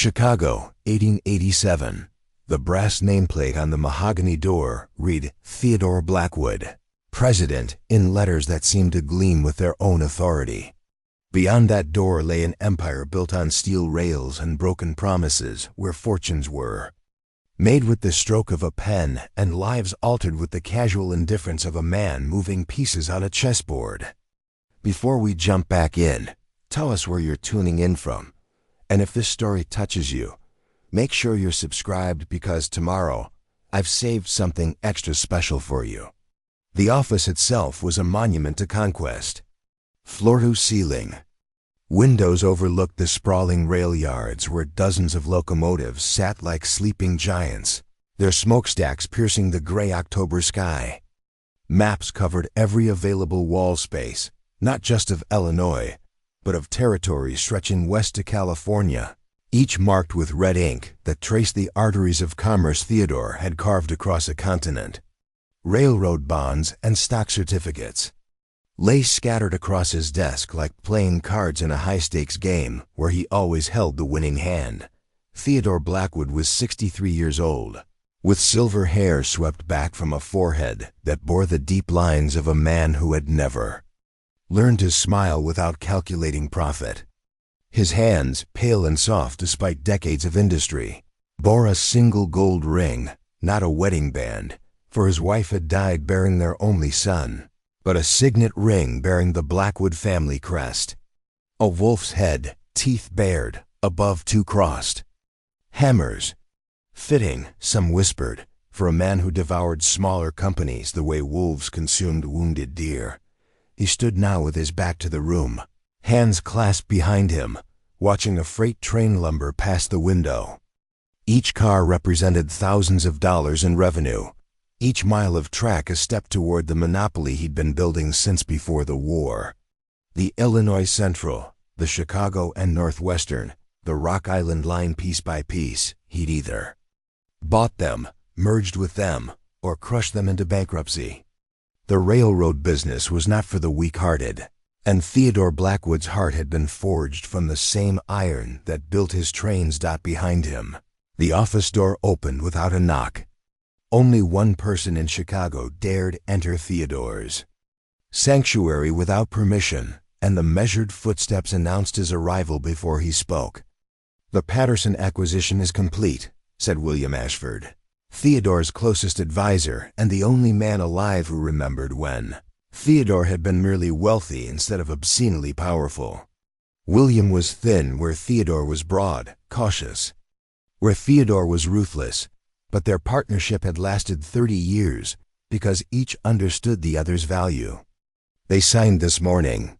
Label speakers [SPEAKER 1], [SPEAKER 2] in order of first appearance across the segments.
[SPEAKER 1] Chicago, 1887. The brass nameplate on the mahogany door read Theodore Blackwood, President, in letters that seemed to gleam with their own authority. Beyond that door lay an empire built on steel rails and broken promises where fortunes were. Made with the stroke of a pen and lives altered with the casual indifference of a man moving pieces on a chessboard. Before we jump back in, tell us where you're tuning in from. And if this story touches you, make sure you're subscribed because tomorrow I've saved something extra special for you. The office itself was a monument to conquest. Floor-to-ceiling. Windows overlooked the sprawling rail yards where dozens of locomotives sat like sleeping giants, their smokestacks piercing the gray October sky. Maps covered every available wall space, not just of Illinois, but of territories stretching west to California, each marked with red ink that traced the arteries of commerce Theodore had carved across a continent. Railroad bonds and stock certificates lay scattered across his desk like playing cards in a high-stakes game where he always held the winning hand. Theodore Blackwood was 63 years old, with silver hair swept back from a forehead that bore the deep lines of a man who had never learned to smile without calculating profit. His hands, pale and soft despite decades of industry, bore a single gold ring, not a wedding band, for his wife had died bearing their only son, but a signet ring bearing the Blackwood family crest. A wolf's head, teeth bared, above two crossed. Hammers. Fitting, some whispered, for a man who devoured smaller companies the way wolves consumed wounded deer. He stood now with his back to the room, hands clasped behind him, watching a freight train lumber past the window. Each car represented thousands of dollars in revenue, each mile of track a step toward the monopoly he'd been building since before the war. The Illinois Central, the Chicago and Northwestern, the Rock Island Line piece by piece, he'd either bought them, merged with them, or crushed them into bankruptcy. The railroad business was not for the weak-hearted, and Theodore Blackwood's heart had been forged from the same iron that built his trains. Behind him, the office door opened without a knock. Only one person in Chicago dared enter Theodore's sanctuary without permission, and the measured footsteps announced his arrival before he spoke. "The Patterson acquisition is complete," said William Ashford, Theodore's closest advisor and the only man alive who remembered when Theodore had been merely wealthy instead of obscenely powerful. William was thin where Theodore was broad, cautious, where Theodore was ruthless, but their partnership had lasted 30 years because each understood the other's value. They signed this morning.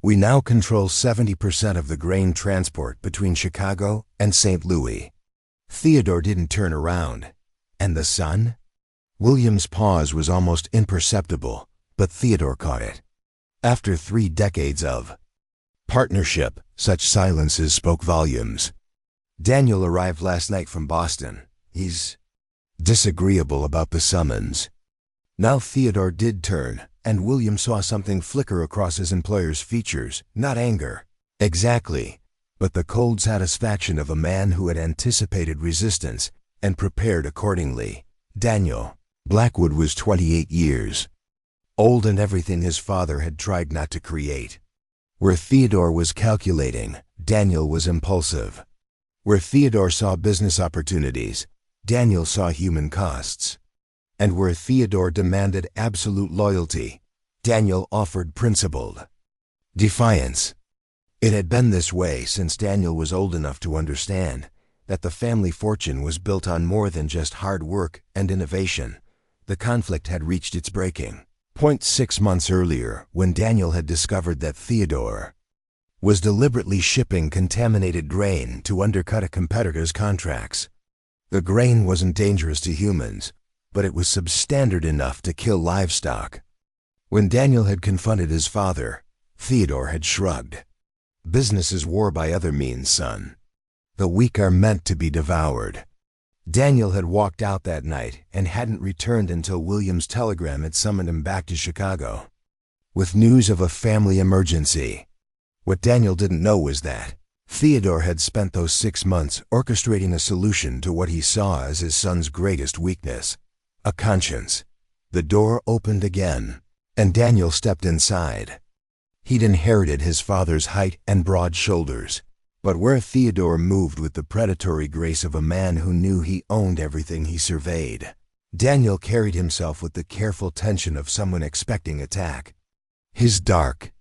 [SPEAKER 1] "We now control 70% of the grain transport between Chicago and St. Louis." Theodore didn't turn around. "And the son?" William's pause was almost imperceptible, but Theodore caught it. After 3 decades of partnership, such silences spoke volumes. "Daniel arrived last night from Boston. He's disagreeable about the summons." Now Theodore did turn, and William saw something flicker across his employer's features, not anger, exactly, but the cold satisfaction of a man who had anticipated resistance and prepared accordingly. Daniel Blackwood was 28 years old and everything his father had tried not to create. Where Theodore was calculating, Daniel was impulsive. Where Theodore saw business opportunities, Daniel saw human costs. And where Theodore demanded absolute loyalty, Daniel offered principled defiance. It had been this way since Daniel was old enough to understand that the family fortune was built on more than just hard work and innovation. The conflict had reached its breaking point 6 months earlier when Daniel had discovered that Theodore was deliberately shipping contaminated grain to undercut a competitor's contracts. The grain wasn't dangerous to humans, but it was substandard enough to kill livestock. When Daniel had confronted his father, Theodore had shrugged. "Business is war by other means, son. The weak are meant to be devoured." Daniel had walked out that night and hadn't returned until William's telegram had summoned him back to Chicago with news of a family emergency. What Daniel didn't know was that Theodore had spent those 6 months orchestrating a solution to what he saw as his son's greatest weakness, a conscience. The door opened again, and Daniel stepped inside. He'd inherited his father's height and broad shoulders, but where Theodore moved with the predatory grace of a man who knew he owned everything he surveyed, Daniel carried himself with the careful tension of someone expecting attack. His dark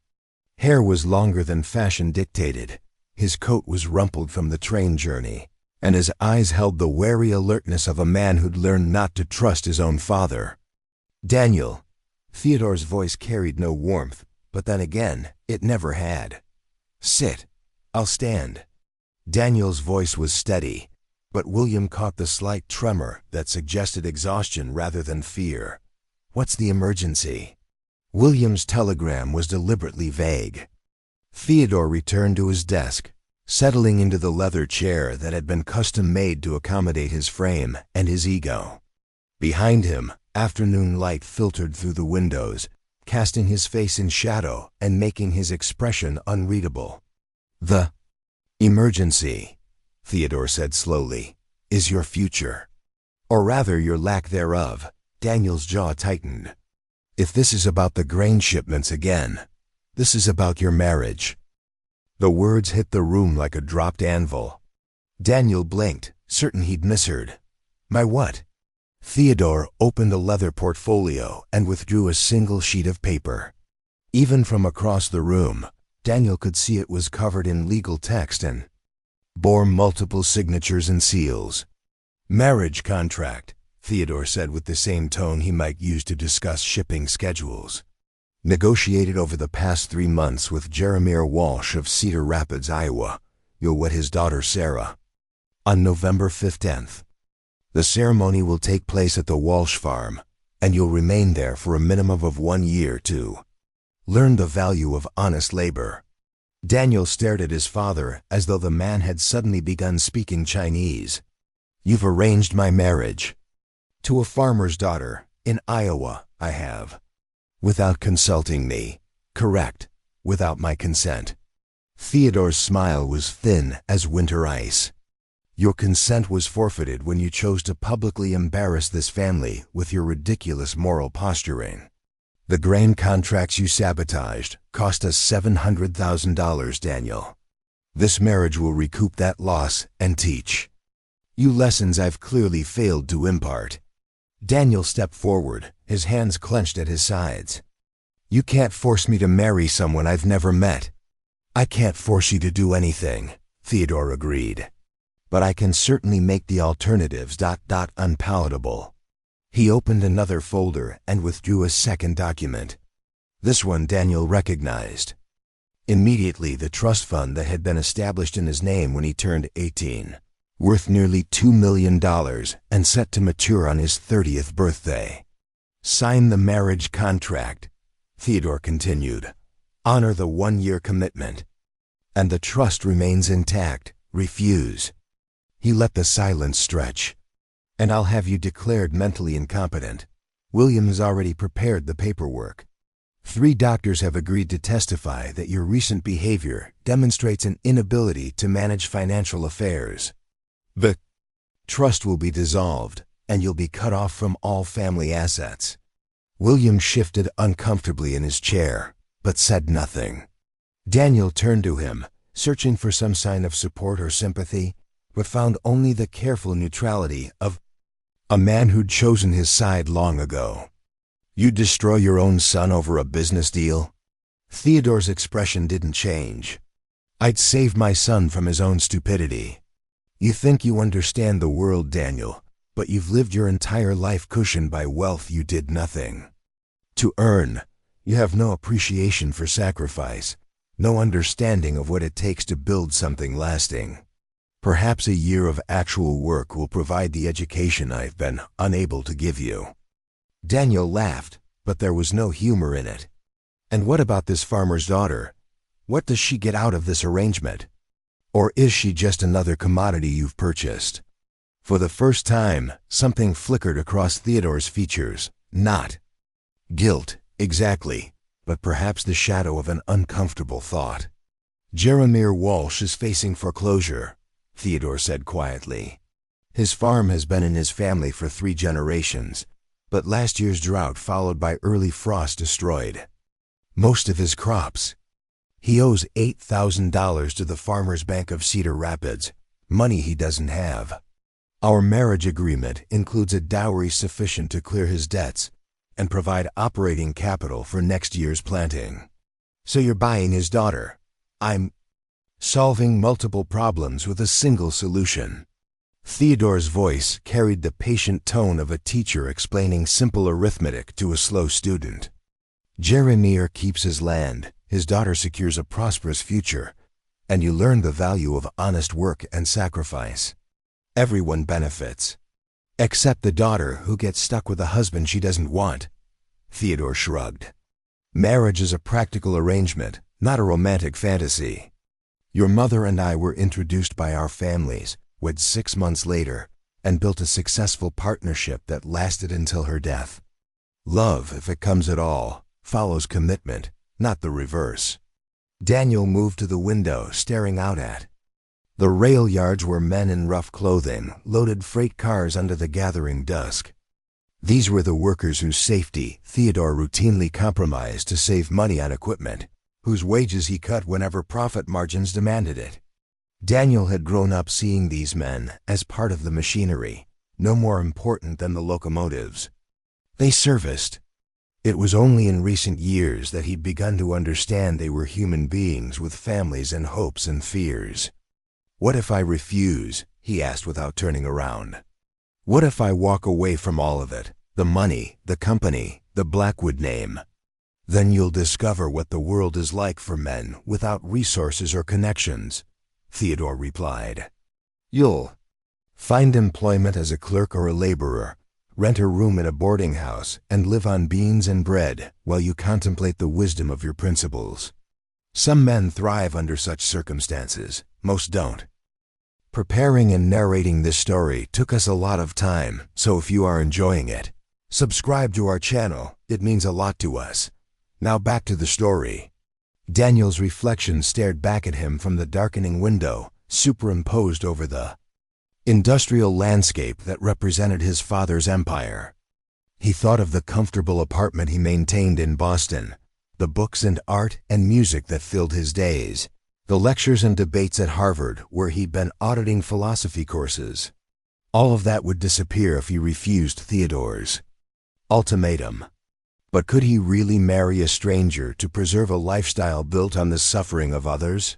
[SPEAKER 1] hair was longer than fashion dictated, his coat was rumpled from the train journey, and his eyes held the wary alertness of a man who'd learned not to trust his own father. "Daniel." Theodore's voice carried no warmth, but then again, it never had. "Sit. I'll stand." Daniel's voice was steady, but William caught the slight tremor that suggested exhaustion rather than fear. "What's the emergency?" William's telegram was deliberately vague. Theodore returned to his desk, settling into the leather chair that had been custom-made to accommodate his frame and his ego. Behind him, afternoon light filtered through the windows, casting his face in shadow and making his expression unreadable. "The emergency," Theodore said slowly, "is your future. Or rather, your lack thereof." Daniel's jaw tightened. "If this is about the grain shipments again, this is about your marriage." The words hit the room like a dropped anvil. Daniel blinked, certain he'd misheard. "My what?" Theodore opened a leather portfolio and withdrew a single sheet of paper. Even from across the room, Daniel could see it was covered in legal text and bore multiple signatures and seals. "Marriage contract," Theodore said with the same tone he might use to discuss shipping schedules. "Negotiated over the past 3 months with Jeremiah Walsh of Cedar Rapids, Iowa. You'll wed his daughter Sarah on November 15th. The ceremony will take place at the Walsh farm, and you'll remain there for a minimum of 1 year to learn the value of honest labor." Daniel stared at his father as though the man had suddenly begun speaking Chinese. "You've arranged my marriage to a farmer's daughter in Iowa, I have. Without consulting me. Correct. Without my consent." Theodore's smile was thin as winter ice. "Your consent was forfeited when you chose to publicly embarrass this family with your ridiculous moral posturing. The grain contracts you sabotaged cost us $700,000, Daniel. This marriage will recoup that loss and teach you lessons I've clearly failed to impart." Daniel stepped forward, his hands clenched at his sides. "You can't force me to marry someone I've never met." "I can't force you to do anything," Theodore agreed. "But I can certainly make the alternatives unpalatable." He opened another folder and withdrew a second document. This one Daniel recognized. Immediately, the trust fund that had been established in his name when he turned 18, worth nearly $2 million and set to mature on his 30th birthday. "Sign the marriage contract," Theodore continued. "Honor the 1-year commitment. And the trust remains intact. Refuse." He let the silence stretch. "And I'll have you declared mentally incompetent. William has already prepared the paperwork. 3 doctors have agreed to testify that your recent behavior demonstrates an inability to manage financial affairs. The trust will be dissolved, and you'll be cut off from all family assets." William shifted uncomfortably in his chair, but said nothing. Daniel turned to him, searching for some sign of support or sympathy, but found only the careful neutrality of a man who'd chosen his side long ago. "You'd destroy your own son over a business deal?" Theodore's expression didn't change. "I'd save my son from his own stupidity." "You think you understand the world, Daniel, but you've lived your entire life cushioned by wealth you did nothing to earn. You have no appreciation for sacrifice, no understanding of what it takes to build something lasting. Perhaps a year of actual work will provide the education I've been unable to give you." Daniel laughed, but there was no humor in it. "And what about this farmer's daughter? What does she get out of this arrangement? Or is she just another commodity you've purchased?" For the first time, something flickered across Theodore's features. Not guilt, exactly, but perhaps the shadow of an uncomfortable thought. Jeremiah Walsh is facing foreclosure, Theodore said quietly. His farm has been in his family for 3 generations, but last year's drought followed by early frost destroyed most of his crops. He owes $8,000 to the Farmers Bank of Cedar Rapids, money he doesn't have. Our marriage agreement includes a dowry sufficient to clear his debts and provide operating capital for next year's planting. So you're buying his daughter. I'm solving multiple problems with a single solution. Theodore's voice carried the patient tone of a teacher explaining simple arithmetic to a slow student. Jeremiah keeps his land, his daughter secures a prosperous future, and you learn the value of honest work and sacrifice. Everyone benefits. Except the daughter, who gets stuck with a husband she doesn't want. Theodore shrugged. Marriage is a practical arrangement, not a romantic fantasy. Your mother and I were introduced by our families, wed 6 months later, and built a successful partnership that lasted until her death. Love, if it comes at all, follows commitment, not the reverse. Daniel moved to the window, staring out at the rail yards where men in rough clothing loaded freight cars under the gathering dusk. These were the workers whose safety Theodore routinely compromised to save money on equipment, whose wages he cut whenever profit margins demanded it. Daniel had grown up seeing these men as part of the machinery, no more important than the locomotives they serviced. It was only in recent years that he'd begun to understand they were human beings with families and hopes and fears. What if I refuse? He asked without turning around. What if I walk away from all of it, the money, the company, the Blackwood name? Then you'll discover what the world is like for men without resources or connections, Theodore replied. You'll find employment as a clerk or a laborer, rent a room in a boarding house, and live on beans and bread while you contemplate the wisdom of your principles. Some men thrive under such circumstances, most don't. Preparing and narrating this story took us a lot of time, so if you are enjoying it, subscribe to our channel. It means a lot to us. Now back to the story. Daniel's reflection stared back at him from the darkening window, superimposed over the industrial landscape that represented his father's empire. He thought of the comfortable apartment he maintained in Boston, the books and art and music that filled his days, the lectures and debates at Harvard where he'd been auditing philosophy courses. All of that would disappear if he refused Theodore's ultimatum. But could he really marry a stranger to preserve a lifestyle built on the suffering of others?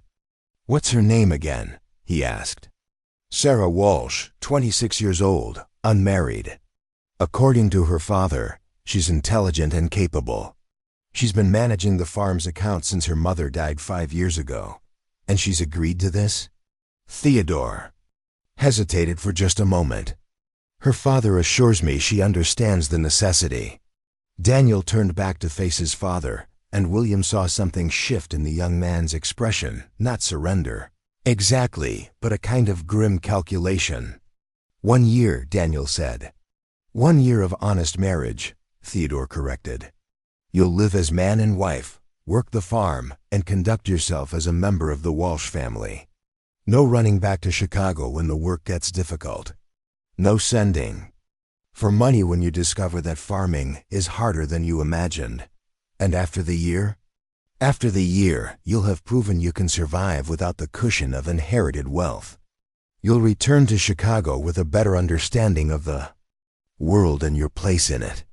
[SPEAKER 1] What's her name again? He asked. Sarah Walsh, 26 years old, unmarried. According to her father, she's intelligent and capable. She's been managing the farm's account since her mother died 5 years ago. And she's agreed to this? Theodore hesitated for just a moment. Her father assures me she understands the necessity. Daniel turned back to face his father, and William saw something shift in the young man's expression, not surrender. Exactly, but a kind of grim calculation. 1 year, Daniel said. 1 year of honest marriage, Theodore corrected. You'll live as man and wife, work the farm, and conduct yourself as a member of the Walsh family. No running back to Chicago when the work gets difficult. No sending for money when you discover that farming is harder than you imagined. And after the year? After the year, you'll have proven you can survive without the cushion of inherited wealth. You'll return to Chicago with a better understanding of the world and your place in it.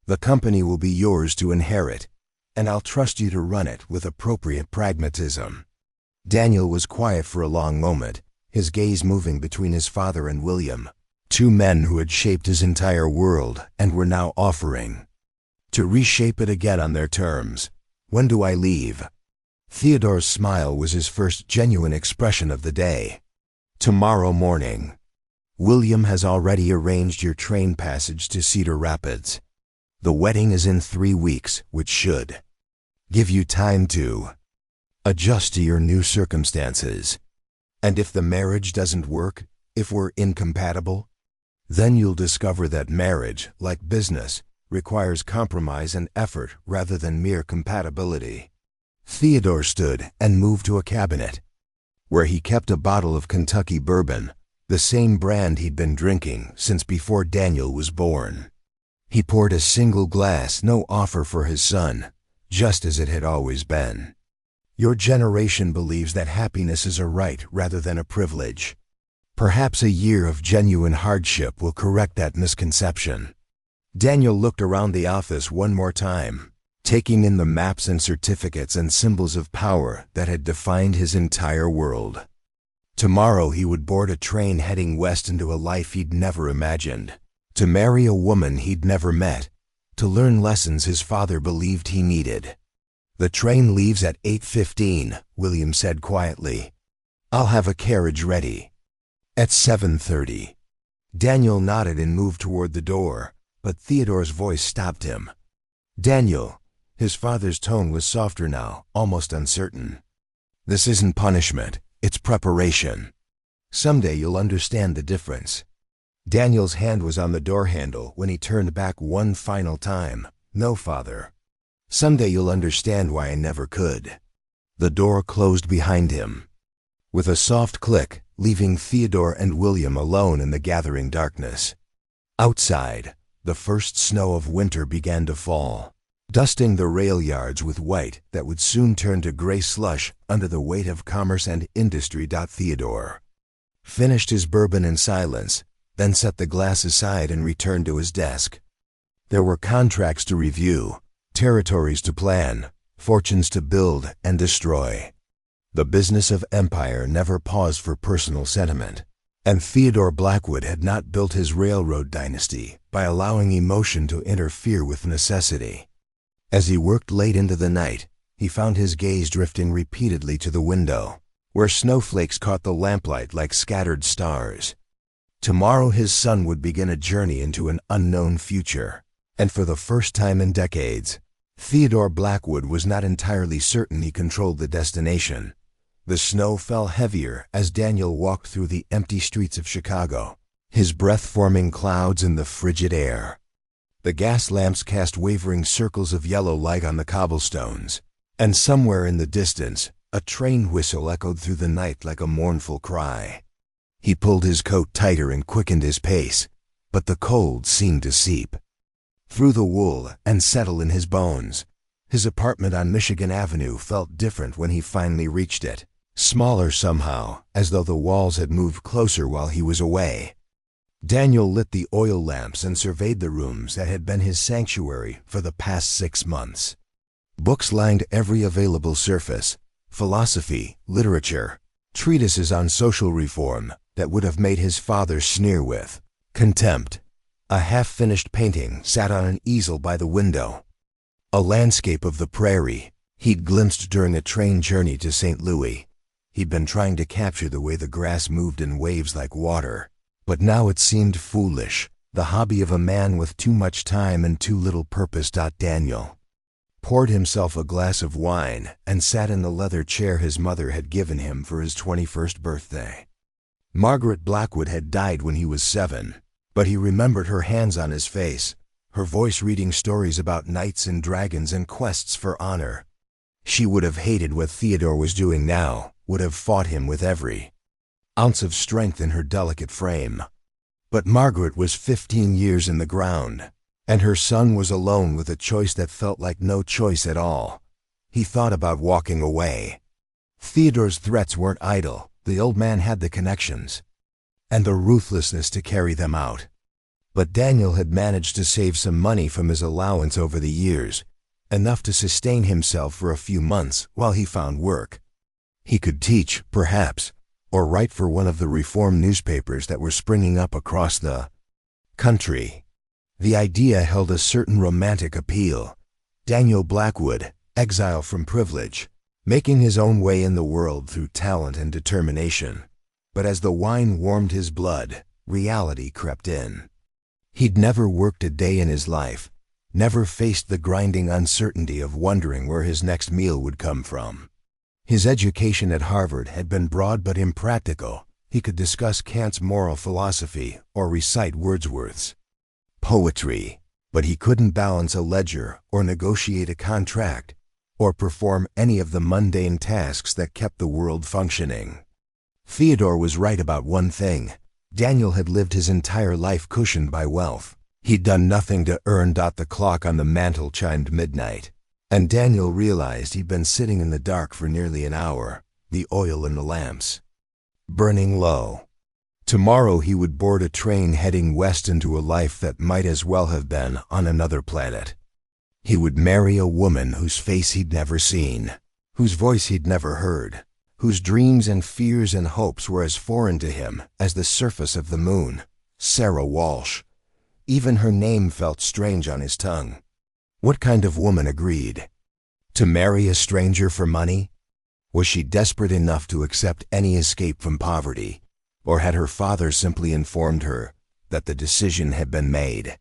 [SPEAKER 1] The company will be yours to inherit, and I'll trust you to run it with appropriate pragmatism. Daniel was quiet for a long moment, his gaze moving between his father and William, 2 men who had shaped his entire world and were now offering to reshape it again on their terms. When do I leave? Theodore's smile was his first genuine expression of the day. Tomorrow morning. William has already arranged your train passage to Cedar Rapids. The wedding is in 3 weeks, which should give you time to adjust to your new circumstances. And if the marriage doesn't work, if we're incompatible, then you'll discover that marriage, like business, requires compromise and effort rather than mere compatibility. Theodore stood and moved to a cabinet, where he kept a bottle of Kentucky bourbon, the same brand he'd been drinking since before Daniel was born. He poured a single glass, no offer for his son, just as it had always been. Your generation believes that happiness is a right rather than a privilege. Perhaps a year of genuine hardship will correct that misconception. Daniel looked around the office one more time, taking in the maps and certificates and symbols of power that had defined his entire world. Tomorrow he would board a train heading west into a life he'd never imagined, to marry a woman he'd never met, to learn lessons his father believed he needed. "The train leaves at 8:15, William said quietly. "I'll have a carriage ready." At 7:30. Daniel nodded and moved toward the door, but Theodore's voice stopped him. "Daniel," his father's tone was softer now, almost uncertain. "This isn't punishment, it's preparation. Someday you'll understand the difference." Daniel's hand was on the door handle when he turned back one final time. "No, father. Someday you'll understand why I never could." The door closed behind him, with a soft click, leaving Theodore and William alone in the gathering darkness. Outside, the first snow of winter began to fall, dusting the rail yards with white that would soon turn to gray slush under the weight of commerce and industry. Theodore finished his bourbon in silence, then set the glass aside and returned to his desk. There were contracts to review, territories to plan, fortunes to build and destroy. The business of empire never paused for personal sentiment, and Theodore Blackwood had not built his railroad dynasty by allowing emotion to interfere with necessity. As he worked late into the night, he found his gaze drifting repeatedly to the window, where snowflakes caught the lamplight like scattered stars. Tomorrow his son would begin a journey into an unknown future, and for the first time in decades, Theodore Blackwood was not entirely certain he controlled the destination. The snow fell heavier as Daniel walked through the empty streets of Chicago, his breath forming clouds in the frigid air. The gas lamps cast wavering circles of yellow light on the cobblestones, and somewhere in the distance, a train whistle echoed through the night like a mournful cry. He pulled his coat tighter and quickened his pace, but the cold seemed to seep through the wool and settle in his bones. His apartment on Michigan Avenue felt different when he finally reached it, smaller somehow, as though the walls had moved closer while he was away. Daniel lit the oil lamps and surveyed the rooms that had been his sanctuary for the past 6 months. Books lined every available surface: philosophy, literature, treatises on social reform that would have made his father sneer with contempt. A half-finished painting sat on an easel by the window, a landscape of the prairie he'd glimpsed during a train journey to St. Louis. He'd been trying to capture the way the grass moved in waves like water, but now it seemed foolish, the hobby of a man with too much time and too little purpose. Daniel poured himself a glass of wine and sat in the leather chair his mother had given him for his 21st birthday. Margaret Blackwood had died when he was 7, but he remembered her hands on his face, her voice reading stories about knights and dragons and quests for honor. She would have hated what Theodore was doing now, would have fought him with every ounce of strength in her delicate frame. But Margaret was 15 years in the ground, and her son was alone with a choice that felt like no choice at all. He thought about walking away. Theodore's threats weren't idle. The old man had the connections and the ruthlessness to carry them out. But Daniel had managed to save some money from his allowance over the years, enough to sustain himself for a few months while he found work. He could teach, perhaps, or write for one of the reform newspapers that were springing up across the country. The idea held a certain romantic appeal. Daniel Blackwood, exile from privilege, making his own way in the world through talent and determination. But as the wine warmed his blood, reality crept in. He'd never worked a day in his life, never faced the grinding uncertainty of wondering where his next meal would come from. His education at Harvard had been broad but impractical. He could discuss Kant's moral philosophy or recite Wordsworth's poetry, but he couldn't balance a ledger or negotiate a contract. or perform any of the mundane tasks that kept the world functioning. Theodore was right about one thing. Daniel had lived his entire life cushioned by wealth. He'd done nothing to earn. The clock on the mantel chimed midnight, and Daniel realized he'd been sitting in the dark for nearly an hour, the oil in the lamps burning low. Tomorrow he would board a train heading west into a life that might as well have been on another planet. He would marry a woman whose face he'd never seen, whose voice he'd never heard, whose dreams and fears and hopes were as foreign to him as the surface of the moon. Sarah Walsh. Even her name felt strange on his tongue. What kind of woman agreed to marry a stranger for money? Was she desperate enough to accept any escape from poverty, or had her father simply informed her that the decision had been made?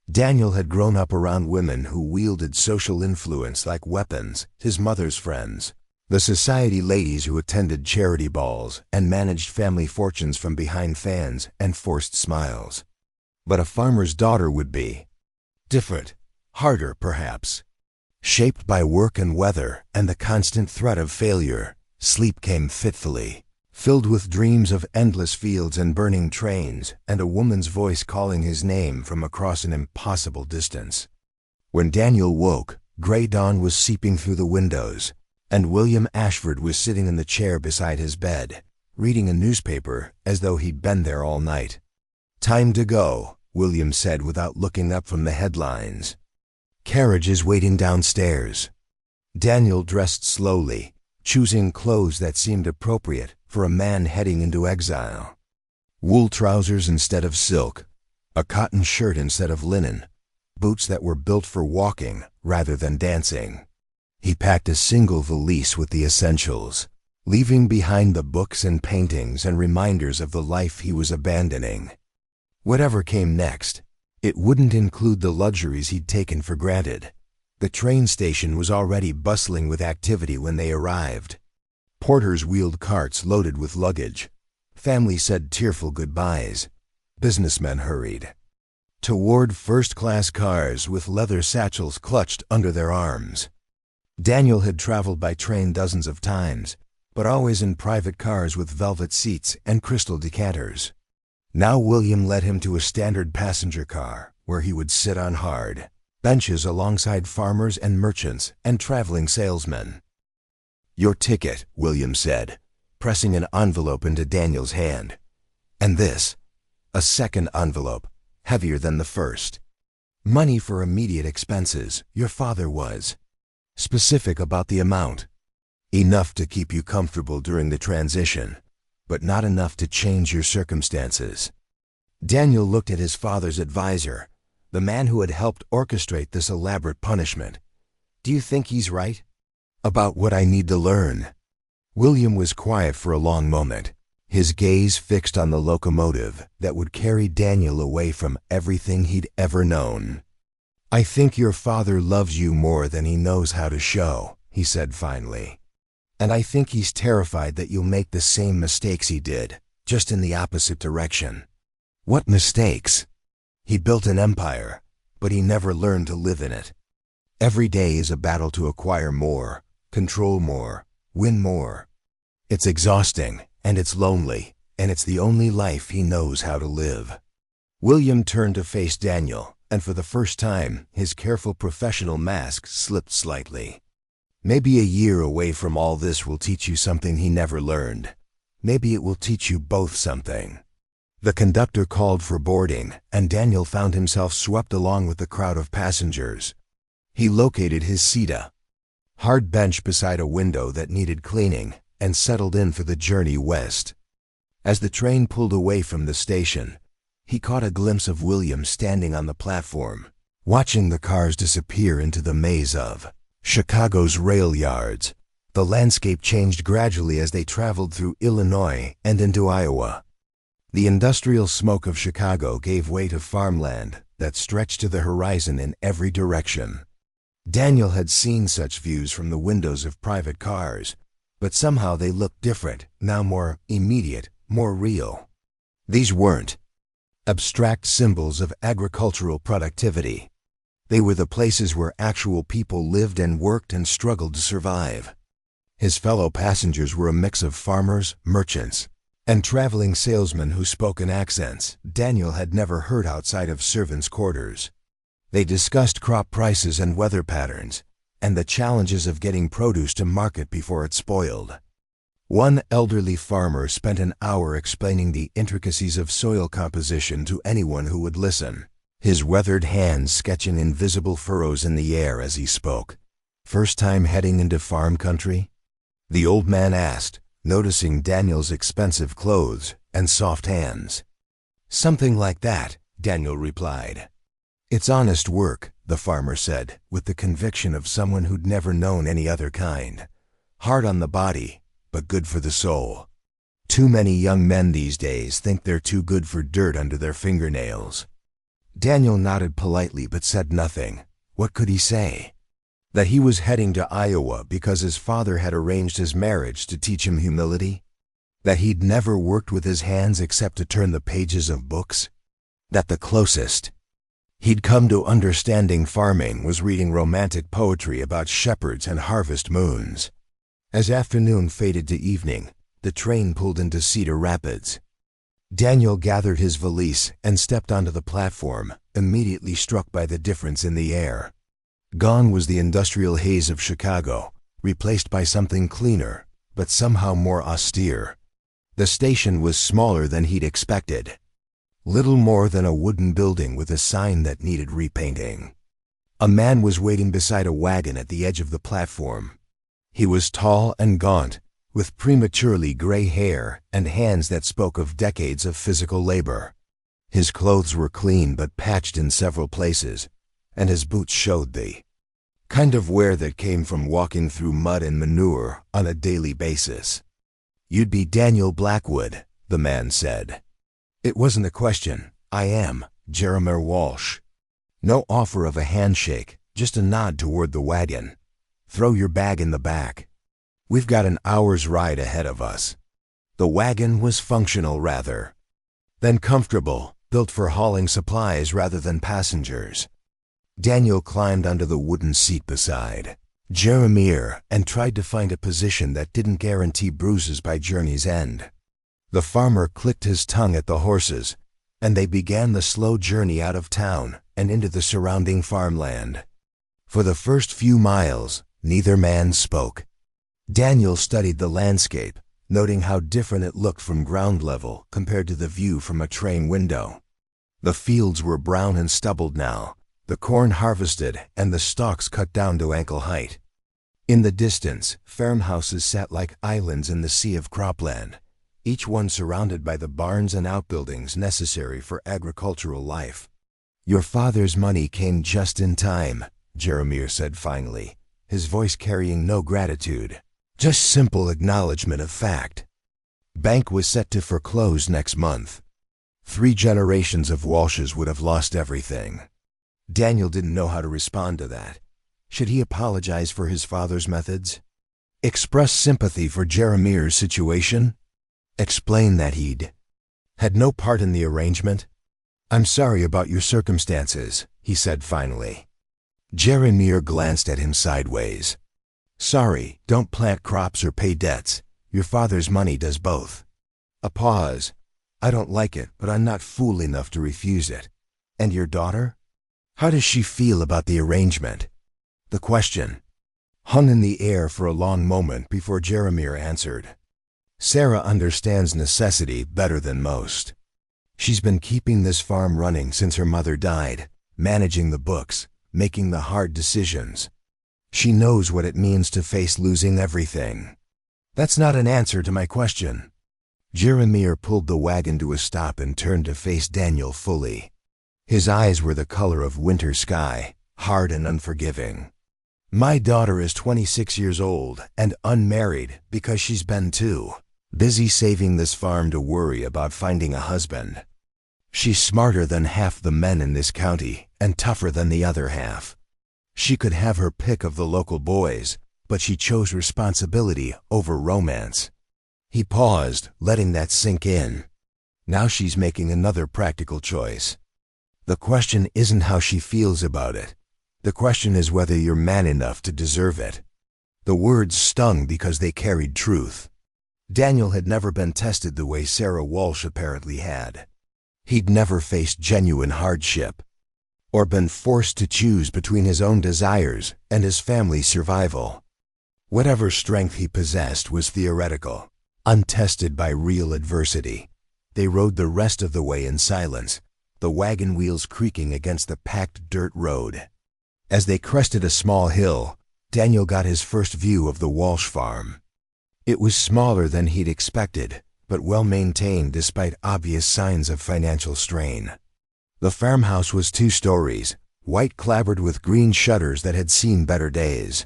[SPEAKER 1] Daniel had grown up around women who wielded social influence like weapons, his mother's friends, the society ladies who attended charity balls and managed family fortunes from behind fans and forced smiles. But a farmer's daughter would be different, harder perhaps. Shaped by work and weather and the constant threat of failure, sleep came fitfully, filled with dreams of endless fields and burning trains and a woman's voice calling his name from across an impossible distance. When Daniel woke, gray dawn was seeping through the windows, and William Ashford was sitting in the chair beside his bed, reading a newspaper as though he'd been there all night. "Time to go," William said without looking up from the headlines. "Carriage is waiting downstairs." Daniel dressed slowly, choosing clothes that seemed appropriate for a man heading into exile. Wool trousers instead of silk, a cotton shirt instead of linen, boots that were built for walking rather than dancing. He packed a single valise with the essentials, leaving behind the books and paintings and reminders of the life he was abandoning. Whatever came next, it wouldn't include the luxuries he'd taken for granted. The train station was already bustling with activity when they arrived. Porters wheeled carts loaded with luggage. Families said tearful goodbyes. Businessmen hurried toward first-class cars with leather satchels clutched under their arms. Daniel had traveled by train dozens of times, but always in private cars with velvet seats and crystal decanters. Now William led him to a standard passenger car where he would sit on hard benches alongside farmers and merchants and traveling salesmen. "Your ticket," William said, pressing an envelope into Daniel's hand. "And this," a second envelope, heavier than the first. "Money for immediate expenses. Your father was specific about the amount. Enough to keep you comfortable during the transition, but not enough to change your circumstances." Daniel looked at his father's advisor, the man who had helped orchestrate this elaborate punishment. "Do you think he's right about what I need to learn?" William was quiet for a long moment, his gaze fixed on the locomotive that would carry Daniel away from everything he'd ever known. "I think your father loves you more than he knows how to show," he said finally. "And I think he's terrified that you'll make the same mistakes he did, just in the opposite direction." "What mistakes?" "He built an empire, but he never learned to live in it. Every day is a battle to acquire more, control more, win more. It's exhausting, and it's lonely, and it's the only life he knows how to live." William turned to face Daniel, and for the first time, his careful professional mask slipped slightly. "Maybe a year away from all this will teach you something he never learned. Maybe it will teach you both something." The conductor called for boarding, and Daniel found himself swept along with the crowd of passengers. He located his seat, a hard bench beside a window that needed cleaning, and settled in for the journey west. As the train pulled away from the station, he caught a glimpse of William standing on the platform, watching the cars disappear into the maze of Chicago's rail yards. The landscape changed gradually as they traveled through Illinois and into Iowa. The industrial smoke of Chicago gave way to farmland that stretched to the horizon in every direction. Daniel had seen such views from the windows of private cars, but somehow they looked different, now more immediate, more real. These weren't abstract symbols of agricultural productivity. They were the places where actual people lived and worked and struggled to survive. His fellow passengers were a mix of farmers, merchants, and traveling salesmen who spoke in accents Daniel had never heard outside of servants' quarters. They discussed crop prices and weather patterns, and the challenges of getting produce to market before it spoiled. One elderly farmer spent an hour explaining the intricacies of soil composition to anyone who would listen, his weathered hands sketching invisible furrows in the air as he spoke. "First time heading into farm country?" the old man asked, noticing Daniel's expensive clothes and soft hands. "Something like that," Daniel replied. "It's honest work," the farmer said, with the conviction of someone who'd never known any other kind. "Hard on the body, but good for the soul. Too many young men these days think they're too good for dirt under their fingernails." Daniel nodded politely but said nothing. What could he say? That he was heading to Iowa because his father had arranged his marriage to teach him humility? That he'd never worked with his hands except to turn the pages of books? That the closest he'd come to understanding farming was reading romantic poetry about shepherds and harvest moons? As afternoon faded to evening, the train pulled into Cedar Rapids. Daniel gathered his valise and stepped onto the platform, immediately struck by the difference in the air. Gone was the industrial haze of Chicago, replaced by something cleaner, but somehow more austere. The station was smaller than he'd expected. Little more than a wooden building with a sign that needed repainting. A man was waiting beside a wagon at the edge of the platform. He was tall and gaunt, with prematurely gray hair and hands that spoke of decades of physical labor. His clothes were clean but patched in several places, and his boots showed the kind of wear that came from walking through mud and manure on a daily basis. "You'd be Daniel Blackwood," the man said. It wasn't a question. "I am, Jeremiah Walsh." No offer of a handshake, just a nod toward the wagon. "Throw your bag in the back. We've got an hour's ride ahead of us." The wagon was functional rather than comfortable, built for hauling supplies rather than passengers. Daniel climbed onto the wooden seat beside Jeremiah and tried to find a position that didn't guarantee bruises by journey's end. The farmer clicked his tongue at the horses, and they began the slow journey out of town and into the surrounding farmland. For the first few miles, neither man spoke. Daniel studied the landscape, noting how different it looked from ground level compared to the view from a train window. The fields were brown and stubbled now, the corn harvested and the stalks cut down to ankle height. In the distance, farmhouses sat like islands in the sea of cropland, each one surrounded by the barns and outbuildings necessary for agricultural life. "Your father's money came just in time," Jeremiah said finally, his voice carrying no gratitude, just simple acknowledgement of fact. Bank was set to foreclose next month. 3 generations of Walshes would have lost everything. Daniel didn't know how to respond to that. Should he apologize for his father's methods? Express sympathy for Jeremiah's situation? Explain that he'd had no part in the arrangement? "I'm sorry about your circumstances," he said finally. Jeremiah glanced at him sideways. "Sorry, don't plant crops or pay debts. Your father's money does both." A pause. "I don't like it, but I'm not fool enough to refuse it. And your daughter? How does she feel about the arrangement?" The question hung in the air for a long moment before Jeremiah answered. "Sarah understands necessity better than most. She's been keeping this farm running since her mother died, managing the books, making the hard decisions. She knows what it means to face losing everything." "That's not an answer to my question." Jeremiah pulled the wagon to a stop and turned to face Daniel fully. His eyes were the color of winter sky, hard and unforgiving. "My daughter is 26 years old and unmarried because she's been too busy saving this farm to worry about finding a husband. She's smarter than half the men in this county and tougher than the other half. She could have her pick of the local boys, but she chose responsibility over romance." He paused, letting that sink in. Now she's making another practical choice. The question isn't how she feels about it. The question is whether you're man enough to deserve it." The words stung because they carried truth. Daniel had never been tested the way Sarah Walsh apparently had. He'd never faced genuine hardship, or been forced to choose between his own desires and his family's survival. Whatever strength he possessed was theoretical, untested by real adversity. They rode the rest of the way in silence, the wagon wheels creaking against the packed dirt road. As they crested a small hill, Daniel got his first view of the Walsh farm. It was smaller than he'd expected, but well-maintained despite obvious signs of financial strain. The farmhouse was 2 stories, white-clapboard with green shutters that had seen better days.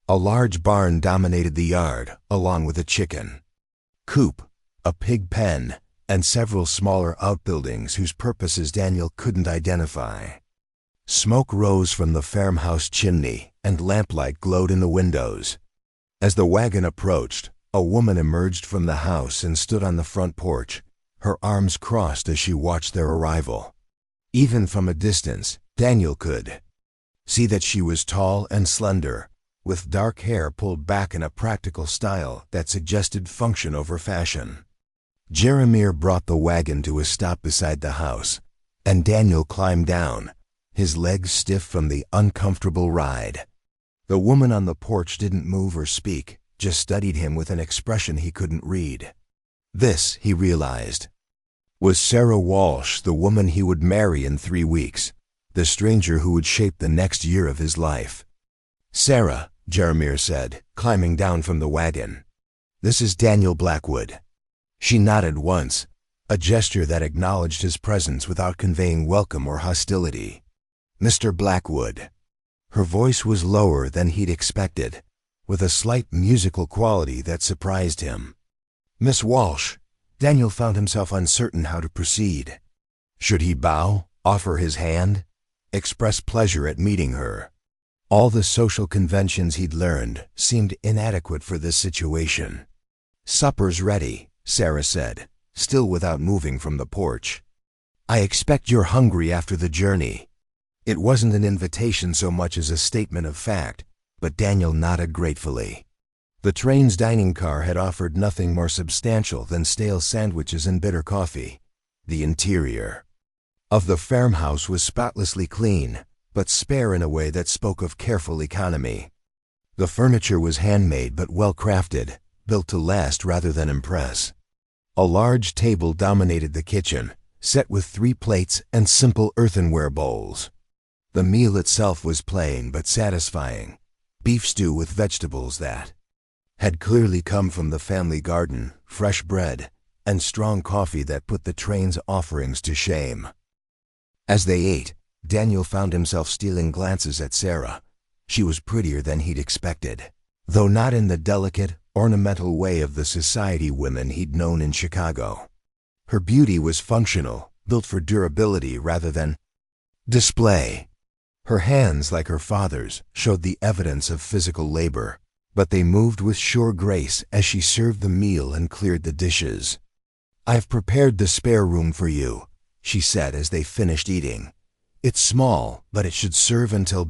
[SPEAKER 1] A large barn dominated the yard, along with a chicken coop, a pig pen, and several smaller outbuildings whose purposes Daniel couldn't identify. Smoke rose from the farmhouse chimney, and lamplight glowed in the windows. As the wagon approached, a woman emerged from the house and stood on the front porch, her arms crossed as she watched their arrival. Even from a distance, Daniel could see that she was tall and slender, with dark hair pulled back in a practical style that suggested function over fashion. Jeremiah brought the wagon to a stop beside the house, and Daniel climbed down, his legs stiff from the uncomfortable ride. The woman on the porch didn't move or speak, just studied him with an expression he couldn't read. This, he realized, was Sarah Walsh, the woman he would marry in 3 weeks, the stranger who would shape the next year of his life. "Sarah," Jeremiah said, climbing down from the wagon. "This is Daniel Blackwood." She nodded once, a gesture that acknowledged his presence without conveying welcome or hostility. "Mr. Blackwood." Her voice was lower than he'd expected, with a slight musical quality that surprised him. "Miss Walsh." Daniel found himself uncertain how to proceed. Should he bow, offer his hand, express pleasure at meeting her? All the social conventions he'd learned seemed inadequate for this situation. "Supper's ready," Sarah said, still without moving from the porch. "I expect you're hungry after the journey." It wasn't an invitation so much as a statement of fact, but Daniel nodded gratefully. The train's dining car had offered nothing more substantial than stale sandwiches and bitter coffee. The interior of the farmhouse was spotlessly clean, but spare in a way that spoke of careful economy. The furniture was handmade but well-crafted, built to last rather than impress. A large table dominated the kitchen, set with 3 plates and simple earthenware bowls. The meal itself was plain but satisfying, beef stew with vegetables that had clearly come from the family garden, fresh bread, and strong coffee that put the train's offerings to shame. As they ate, Daniel found himself stealing glances at Sarah. She was prettier than he'd expected, though not in the delicate, ornamental way of the society women he'd known in Chicago. Her beauty was functional, built for durability rather than display. Her hands, like her father's, showed the evidence of physical labor, but they moved with sure grace as she served the meal and cleared the dishes. "I've prepared the spare room for you," she said as they finished eating. "It's small, but it should serve until ...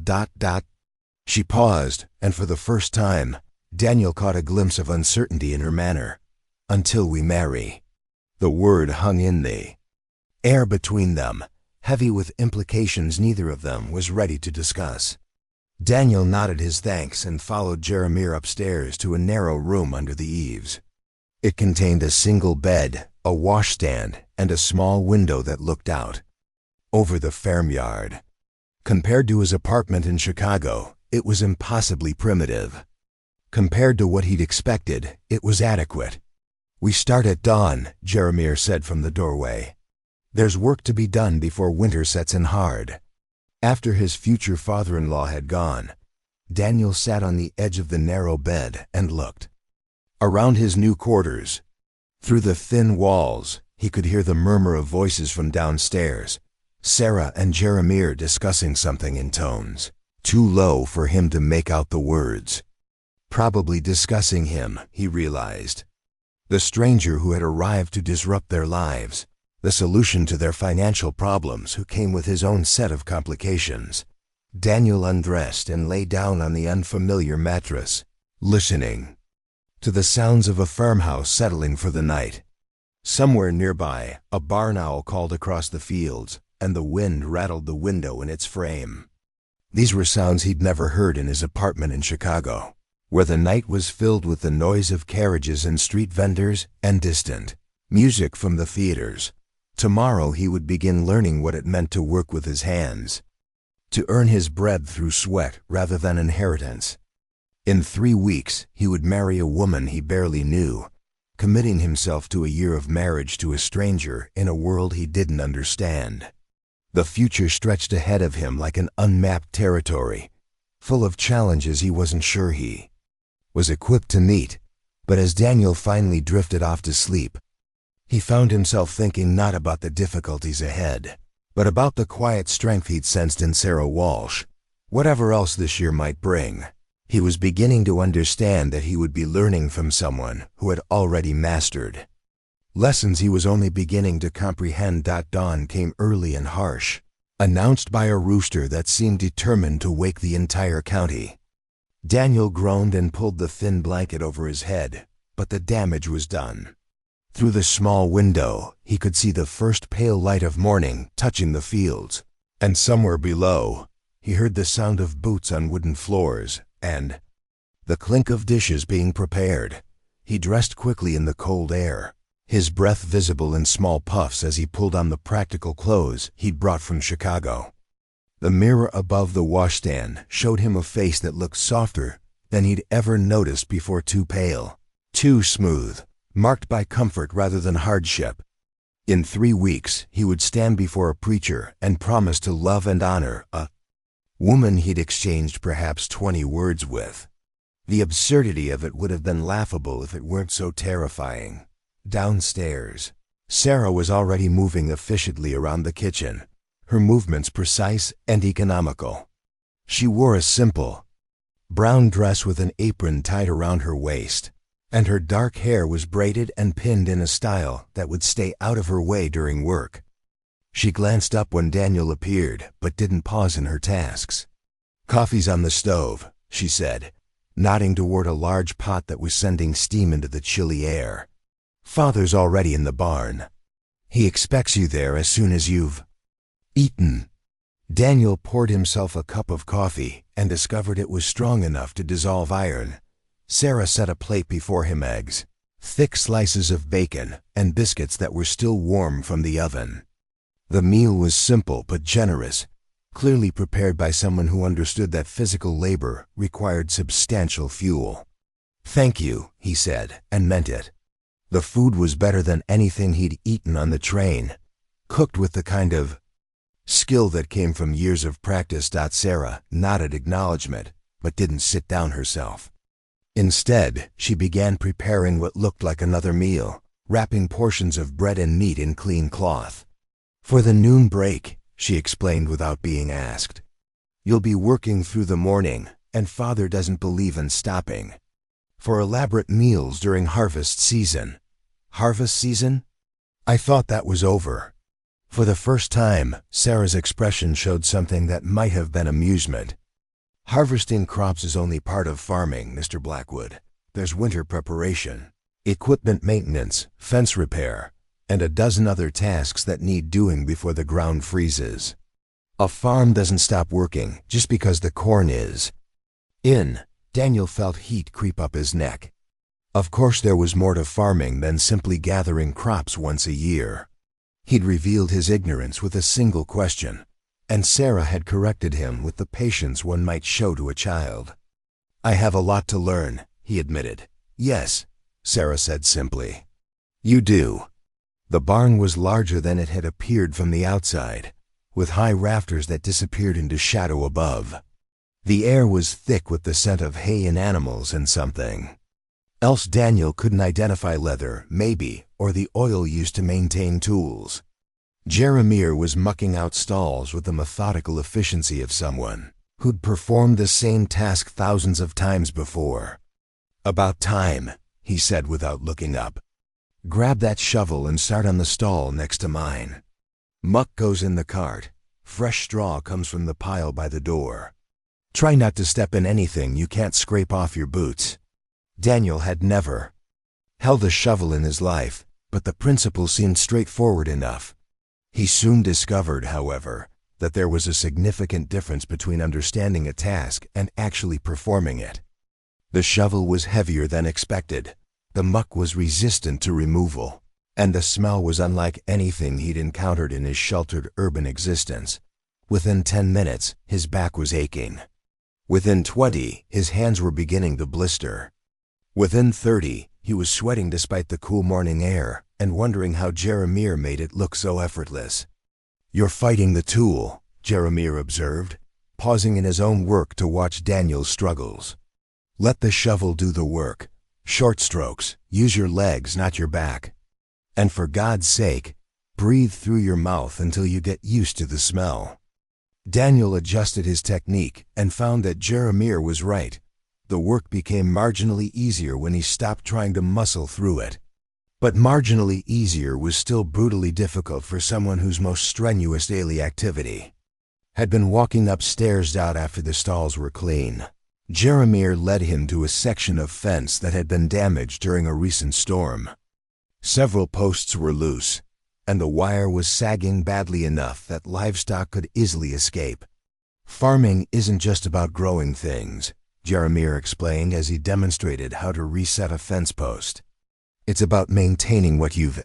[SPEAKER 1] She paused, and for the first time, Daniel caught a glimpse of uncertainty in her manner. "Until we marry." The word hung in the air between them, heavy with implications neither of them was ready to discuss. Daniel nodded his thanks and followed Jeremiah upstairs to a narrow room under the eaves. It contained a single bed, a washstand, and a small window that looked out over the farmyard. Compared to his apartment in Chicago, it was impossibly primitive. Compared to what he'd expected, it was adequate. "We start at dawn," Jeremiah said from the doorway. "There's work to be done before winter sets in hard." After his future father-in-law had gone, Daniel sat on the edge of the narrow bed and looked around his new quarters. Through the thin walls, he could hear the murmur of voices from downstairs, Sarah and Jeremiah discussing something in tones too low for him to make out the words. Probably discussing him, he realized. The stranger who had arrived to disrupt their lives, the solution to their financial problems, who came with his own set of complications. Daniel undressed and lay down on the unfamiliar mattress, listening to the sounds of a farmhouse settling for the night. Somewhere nearby, a barn owl called across the fields, and the wind rattled the window in its frame. These were sounds he'd never heard in his apartment in Chicago, where the night was filled with the noise of carriages and street vendors and distant music from the theaters. Tomorrow he would begin learning what it meant to work with his hands, to earn his bread through sweat rather than inheritance. In 3 weeks, he would marry a woman he barely knew, committing himself to a year of marriage to a stranger in a world he didn't understand. The future stretched ahead of him like an unmapped territory, full of challenges he wasn't sure he was equipped to meet. But as Daniel finally drifted off to sleep, he found himself thinking not about the difficulties ahead, but about the quiet strength he'd sensed in Sarah Walsh. Whatever else this year might bring, he was beginning to understand that he would be learning from someone who had already mastered lessons he was only beginning to comprehend. Dawn came early and harsh, announced by a rooster that seemed determined to wake the entire county. Daniel groaned and pulled the thin blanket over his head, but the damage was done. Through the small window, he could see the first pale light of morning touching the fields, and somewhere below, he heard the sound of boots on wooden floors and the clink of dishes being prepared. He dressed quickly in the cold air, his breath visible in small puffs as he pulled on the practical clothes he'd brought from Chicago. The mirror above the washstand showed him a face that looked softer than he'd ever noticed before, too pale, too smooth, marked by comfort rather than hardship. In 3 weeks, he would stand before a preacher and promise to love and honor a woman he'd exchanged perhaps 20 words with. The absurdity of it would have been laughable if it weren't so terrifying. Downstairs, Sarah was already moving efficiently around the kitchen, her movements precise and economical. She wore a simple brown dress with an apron tied around her waist, and her dark hair was braided and pinned in a style that would stay out of her way during work. She glanced up when Daniel appeared, but didn't pause in her tasks. "Coffee's on the stove," she said, nodding toward a large pot that was sending steam into the chilly air. "Father's already in the barn. He expects you there as soon as you've eaten." Daniel poured himself a cup of coffee and discovered it was strong enough to dissolve iron. Sarah set a plate before him, eggs, thick slices of bacon, and biscuits that were still warm from the oven. The meal was simple but generous, clearly prepared by someone who understood that physical labor required substantial fuel. "Thank you," he said, and meant it. The food was better than anything he'd eaten on the train, cooked with the kind of skill that came from years of practice. Sarah nodded acknowledgement, but didn't sit down herself. Instead, she began preparing what looked like another meal, wrapping portions of bread and meat in clean cloth. "For the noon break," she explained without being asked. "You'll be working through the morning, and Father doesn't believe in stopping for elaborate meals during harvest season." "Harvest season?" "I thought that was over." For the first time, Sarah's expression showed something that might have been amusement. "Harvesting crops is only part of farming, Mr. Blackwood. There's winter preparation, equipment maintenance, fence repair, and a dozen other tasks that need doing before the ground freezes. A farm doesn't stop working just because the corn is in." Daniel felt heat creep up his neck. Of course there was more to farming than simply gathering crops once a year. He'd revealed his ignorance with a single question, and Sarah had corrected him with the patience one might show to a child. "I have a lot to learn," he admitted. "Yes," Sarah said simply. "You do." The barn was larger than it had appeared from the outside, with high rafters that disappeared into shadow above. The air was thick with the scent of hay and animals and something else Daniel couldn't identify. Leather, maybe, or the oil used to maintain tools. Jeremiah was mucking out stalls with the methodical efficiency of someone who'd performed the same task thousands of times before. "About time," he said without looking up. "Grab that shovel and start on the stall next to mine. Muck goes in the cart. Fresh straw comes from the pile by the door. Try not to step in anything you can't scrape off your boots. Daniel had never held a shovel in his life, but the principle seemed straightforward enough. He soon discovered, however, that there was a significant difference between understanding a task and actually performing it. The shovel was heavier than expected, the muck was resistant to removal, and the smell was unlike anything he'd encountered in his sheltered urban existence. Within 10 minutes, his back was aching. Within 20, his hands were beginning to blister. Within 30, he was sweating despite the cool morning air and wondering how Jeremiah made it look so effortless. "You're fighting the tool," Jeremiah observed, pausing in his own work to watch Daniel's struggles. "Let the shovel do the work. Short strokes, use your legs, not your back. And for God's sake, breathe through your mouth until you get used to the smell." Daniel adjusted his technique and found that Jeremiah was right. The work became marginally easier when he stopped trying to muscle through it. But marginally easier was still brutally difficult for someone whose most strenuous daily activity had been walking upstairs out after the stalls were clean. Jeremiah led him to a section of fence that had been damaged during a recent storm. Several posts were loose, and the wire was sagging badly enough that livestock could easily escape. "Farming isn't just about growing things," Jeremiah explained as he demonstrated how to reset a fence post. "It's about maintaining what you've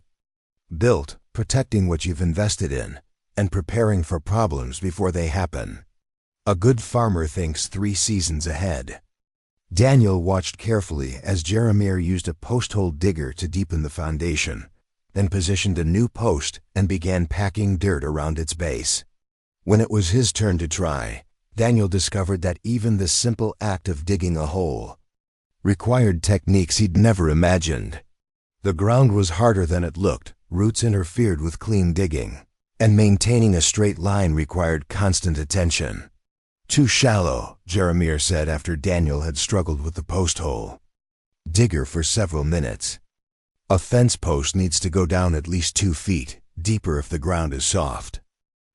[SPEAKER 1] built, protecting what you've invested in, and preparing for problems before they happen. A good farmer thinks 3 seasons ahead." Daniel watched carefully as Jeremiah used a post-hole digger to deepen the foundation, then positioned a new post and began packing dirt around its base. When it was his turn to try, Daniel discovered that even the simple act of digging a hole required techniques he'd never imagined. The ground was harder than it looked, roots interfered with clean digging, and maintaining a straight line required constant attention. "Too shallow," Jeremiah said after Daniel had struggled with the post hole. "Digger for several minutes. A fence post needs to go down at least 2 feet, deeper if the ground is soft.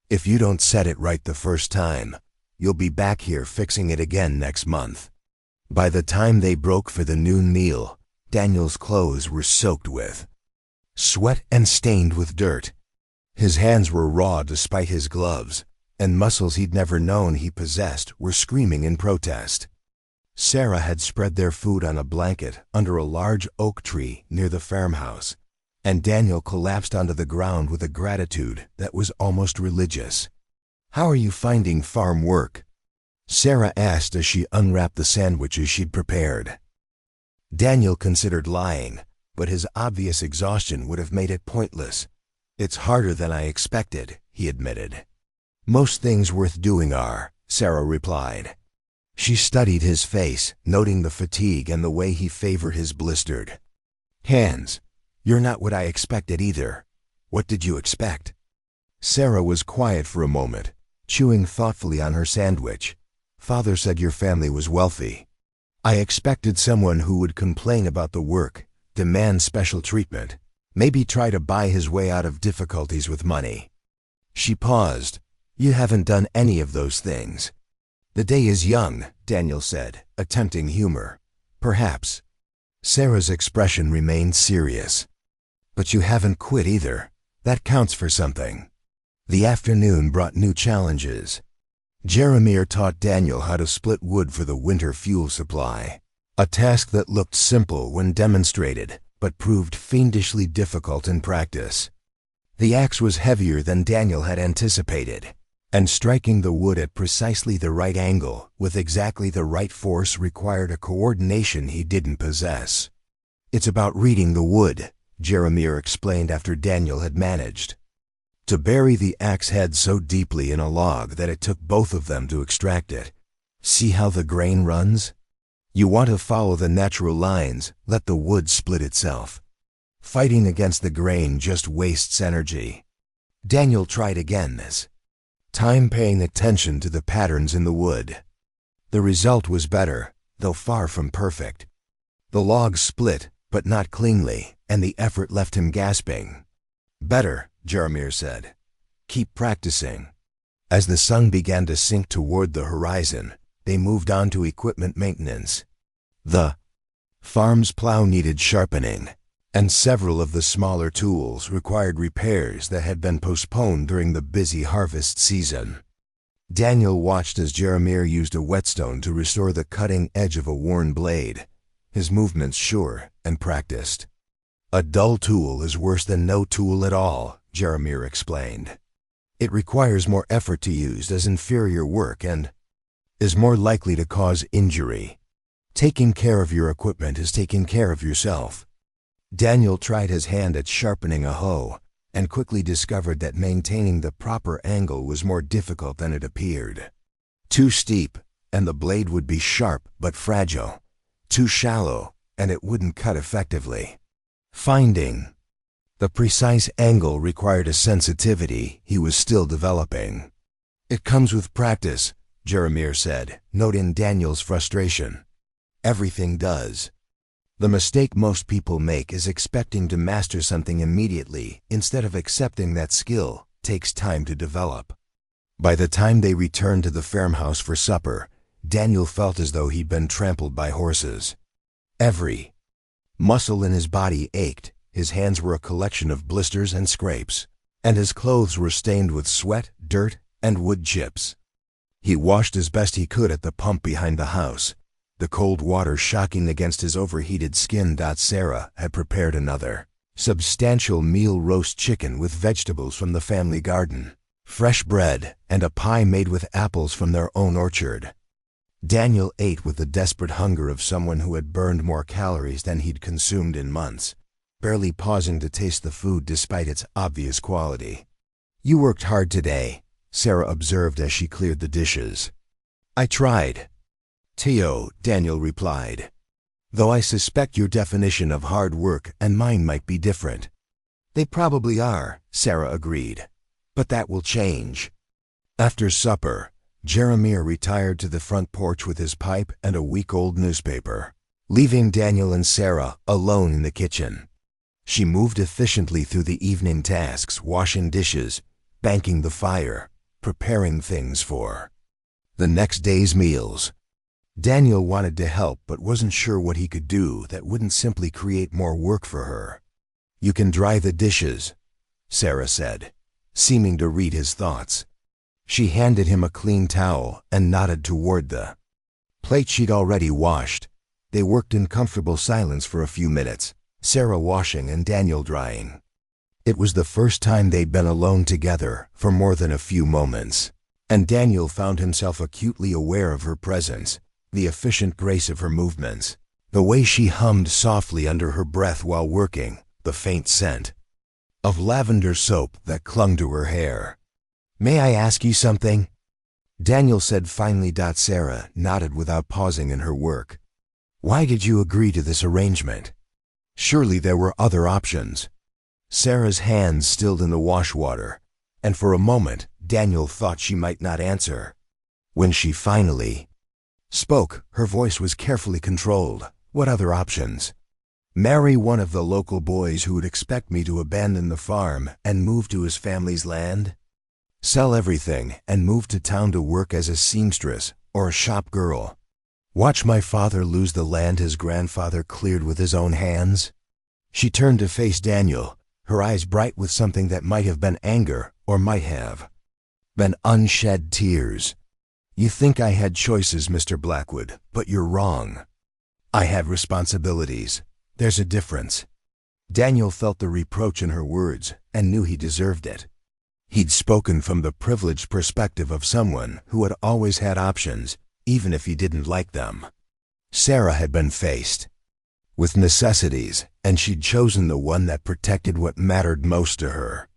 [SPEAKER 1] If you don't set it right the first time, you'll be back here fixing it again next month." By the time they broke for the noon meal, Daniel's clothes were soaked with sweat and stained with dirt. His hands were raw despite his gloves, and muscles he'd never known he possessed were screaming in protest. Sarah had spread their food on a blanket under a large oak tree near the farmhouse, and Daniel collapsed onto the ground with a gratitude that was almost religious. "How are you finding farm work?" Sarah asked as she unwrapped the sandwiches she'd prepared. Daniel considered lying, but his obvious exhaustion would have made it pointless. "It's harder than I expected," he admitted. "Most things worth doing are," Sarah replied. She studied his face, noting the fatigue and the way he favored his blistered hands. "You're not what I expected either. What did you expect?" Sarah was quiet for a moment, chewing thoughtfully on her sandwich. "Father said your family was wealthy. I expected someone who would complain about the work, demand special treatment, maybe try to buy his way out of difficulties with money." She paused. "You haven't done any of those things." "The day is young," Daniel said, attempting humor. "Perhaps." Sarah's expression remained serious. "But you haven't quit either. That counts for something." The afternoon brought new challenges. Jeremiah taught Daniel how to split wood for the winter fuel supply, a task that looked simple when demonstrated, but proved fiendishly difficult in practice. The axe was heavier than Daniel had anticipated, and striking the wood at precisely the right angle with exactly the right force required a coordination he didn't possess. "It's about reading the wood," Jeremiah explained after Daniel had managed to bury the axe head so deeply in a log that it took both of them to extract it. "See how the grain runs? You want to follow the natural lines, let the wood split itself. Fighting against the grain just wastes energy." Daniel tried again this time, paying attention to the patterns in the wood. The result was better, though far from perfect. The log split, but not cleanly, and the effort left him gasping. "Better," Jeremiah said. "Keep practicing." As the sun began to sink toward the horizon, they moved on to equipment maintenance. The farm's plow needed sharpening, and several of the smaller tools required repairs that had been postponed during the busy harvest season. Daniel watched as Jeremiah used a whetstone to restore the cutting edge of a worn blade, his movements sure and practiced. "A dull tool is worse than no tool at all," Jeremiah explained. "It requires more effort to use as inferior work and is more likely to cause injury. Taking care of your equipment is taking care of yourself." Daniel tried his hand at sharpening a hoe and quickly discovered that maintaining the proper angle was more difficult than it appeared. Too steep, and the blade would be sharp but fragile. Too shallow, and it wouldn't cut effectively. Finding the precise angle required a sensitivity he was still developing. "It comes with practice," Jeremiah said, noting Daniel's frustration. "Everything does. The mistake most people make is expecting to master something immediately instead of accepting that skill takes time to develop." By the time they returned to the farmhouse for supper, Daniel felt as though he'd been trampled by horses. Every muscle in his body ached, his hands were a collection of blisters and scrapes, and his clothes were stained with sweat, dirt, and wood chips. He washed as best he could at the pump behind the house, the cold water shocking against his overheated skin. Sarah had prepared another substantial meal: roast chicken with vegetables from the family garden, fresh bread, and a pie made with apples from their own orchard. Daniel ate with the desperate hunger of someone who had burned more calories than he'd consumed in months, barely pausing to taste the food despite its obvious quality. "You worked hard today," Sarah observed as she cleared the dishes. "I tried, Tio," Daniel replied, "though I suspect your definition of hard work and mine might be different." "They probably are," Sarah agreed, "but that will change." After supper, Jeremiah retired to the front porch with his pipe and a week-old newspaper, leaving Daniel and Sarah alone in the kitchen. She moved efficiently through the evening tasks, washing dishes, banking the fire, preparing things for the next day's meals. Daniel wanted to help but wasn't sure what he could do that wouldn't simply create more work for her. "You can dry the dishes," Sarah said, seeming to read his thoughts. She handed him a clean towel and nodded toward the plate she'd already washed. They worked in comfortable silence for a few minutes, Sarah washing and Daniel drying. It was the first time they'd been alone together for more than a few moments, and Daniel found himself acutely aware of her presence, the efficient grace of her movements, the way she hummed softly under her breath while working, the faint scent of lavender soap that clung to her hair. "May I ask you something?" Daniel said finally. Sarah nodded without pausing in her work. "Why did you agree to this arrangement? Surely there were other options." Sarah's hands stilled in the wash water, and for a moment Daniel thought she might not answer. When she finally spoke, her voice was carefully controlled. "What other options?" "Marry one of the local boys who would expect me to abandon the farm and move to his family's land? Sell everything and move to town to work as a seamstress or a shop girl? Watch my father lose the land his grandfather cleared with his own hands?" She turned to face Daniel, her eyes bright with something that might have been anger or might have been unshed tears. "You think I had choices, Mr. Blackwood, but you're wrong. I had responsibilities. There's a difference." Daniel felt the reproach in her words and knew he deserved it. He'd spoken from the privileged perspective of someone who had always had options, even if he didn't like them. Sarah had been faced with necessities, and she'd chosen the one that protected what mattered most to her.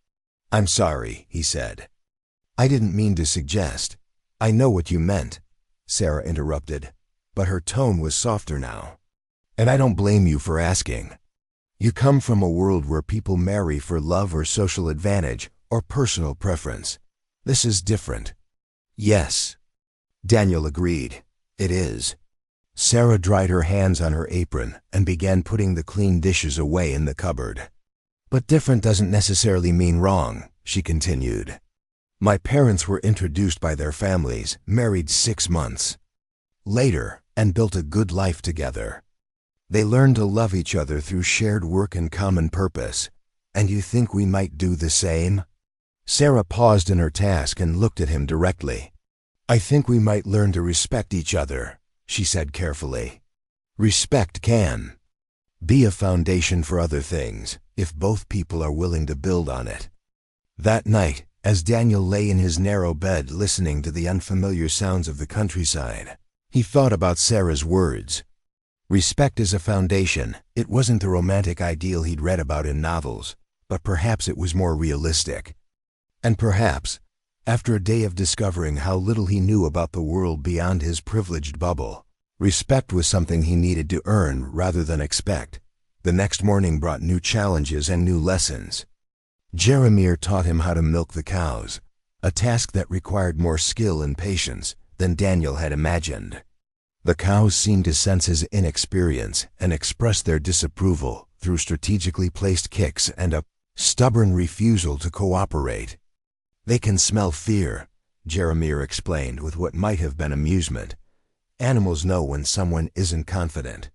[SPEAKER 1] "I'm sorry," he said. "I didn't mean to suggest." "I know what you meant," Sarah interrupted, but her tone was softer now. "And I don't blame you for asking. You come from a world where people marry for love or social advantage or personal preference. This is different." "Yes," Daniel agreed, "it is." Sarah dried her hands on her apron and began putting the clean dishes away in the cupboard. "But different doesn't necessarily mean wrong," she continued. My parents were introduced by their families, married 6 months later, and built a good life together. They learned to love each other through shared work and common purpose. And you think we might do the same? Sarah paused in her task and looked at him directly. I think we might learn to respect each other, she said carefully. Respect can be a foundation for other things, if both people are willing to build on it. That night, as Daniel lay in his narrow bed listening to the unfamiliar sounds of the countryside, he thought about Sarah's words. Respect is a foundation. It wasn't the romantic ideal he'd read about in novels, but perhaps it was more realistic. And perhaps, after a day of discovering how little he knew about the world beyond his privileged bubble, respect was something he needed to earn rather than expect. The next morning brought new challenges and new lessons. Jeremiah taught him how to milk the cows, a task that required more skill and patience than Daniel had imagined. The cows seemed to sense his inexperience and expressed their disapproval through strategically placed kicks and a stubborn refusal to cooperate. They can smell fear, Jeremiah explained with what might have been amusement. Animals know when someone isn't confident.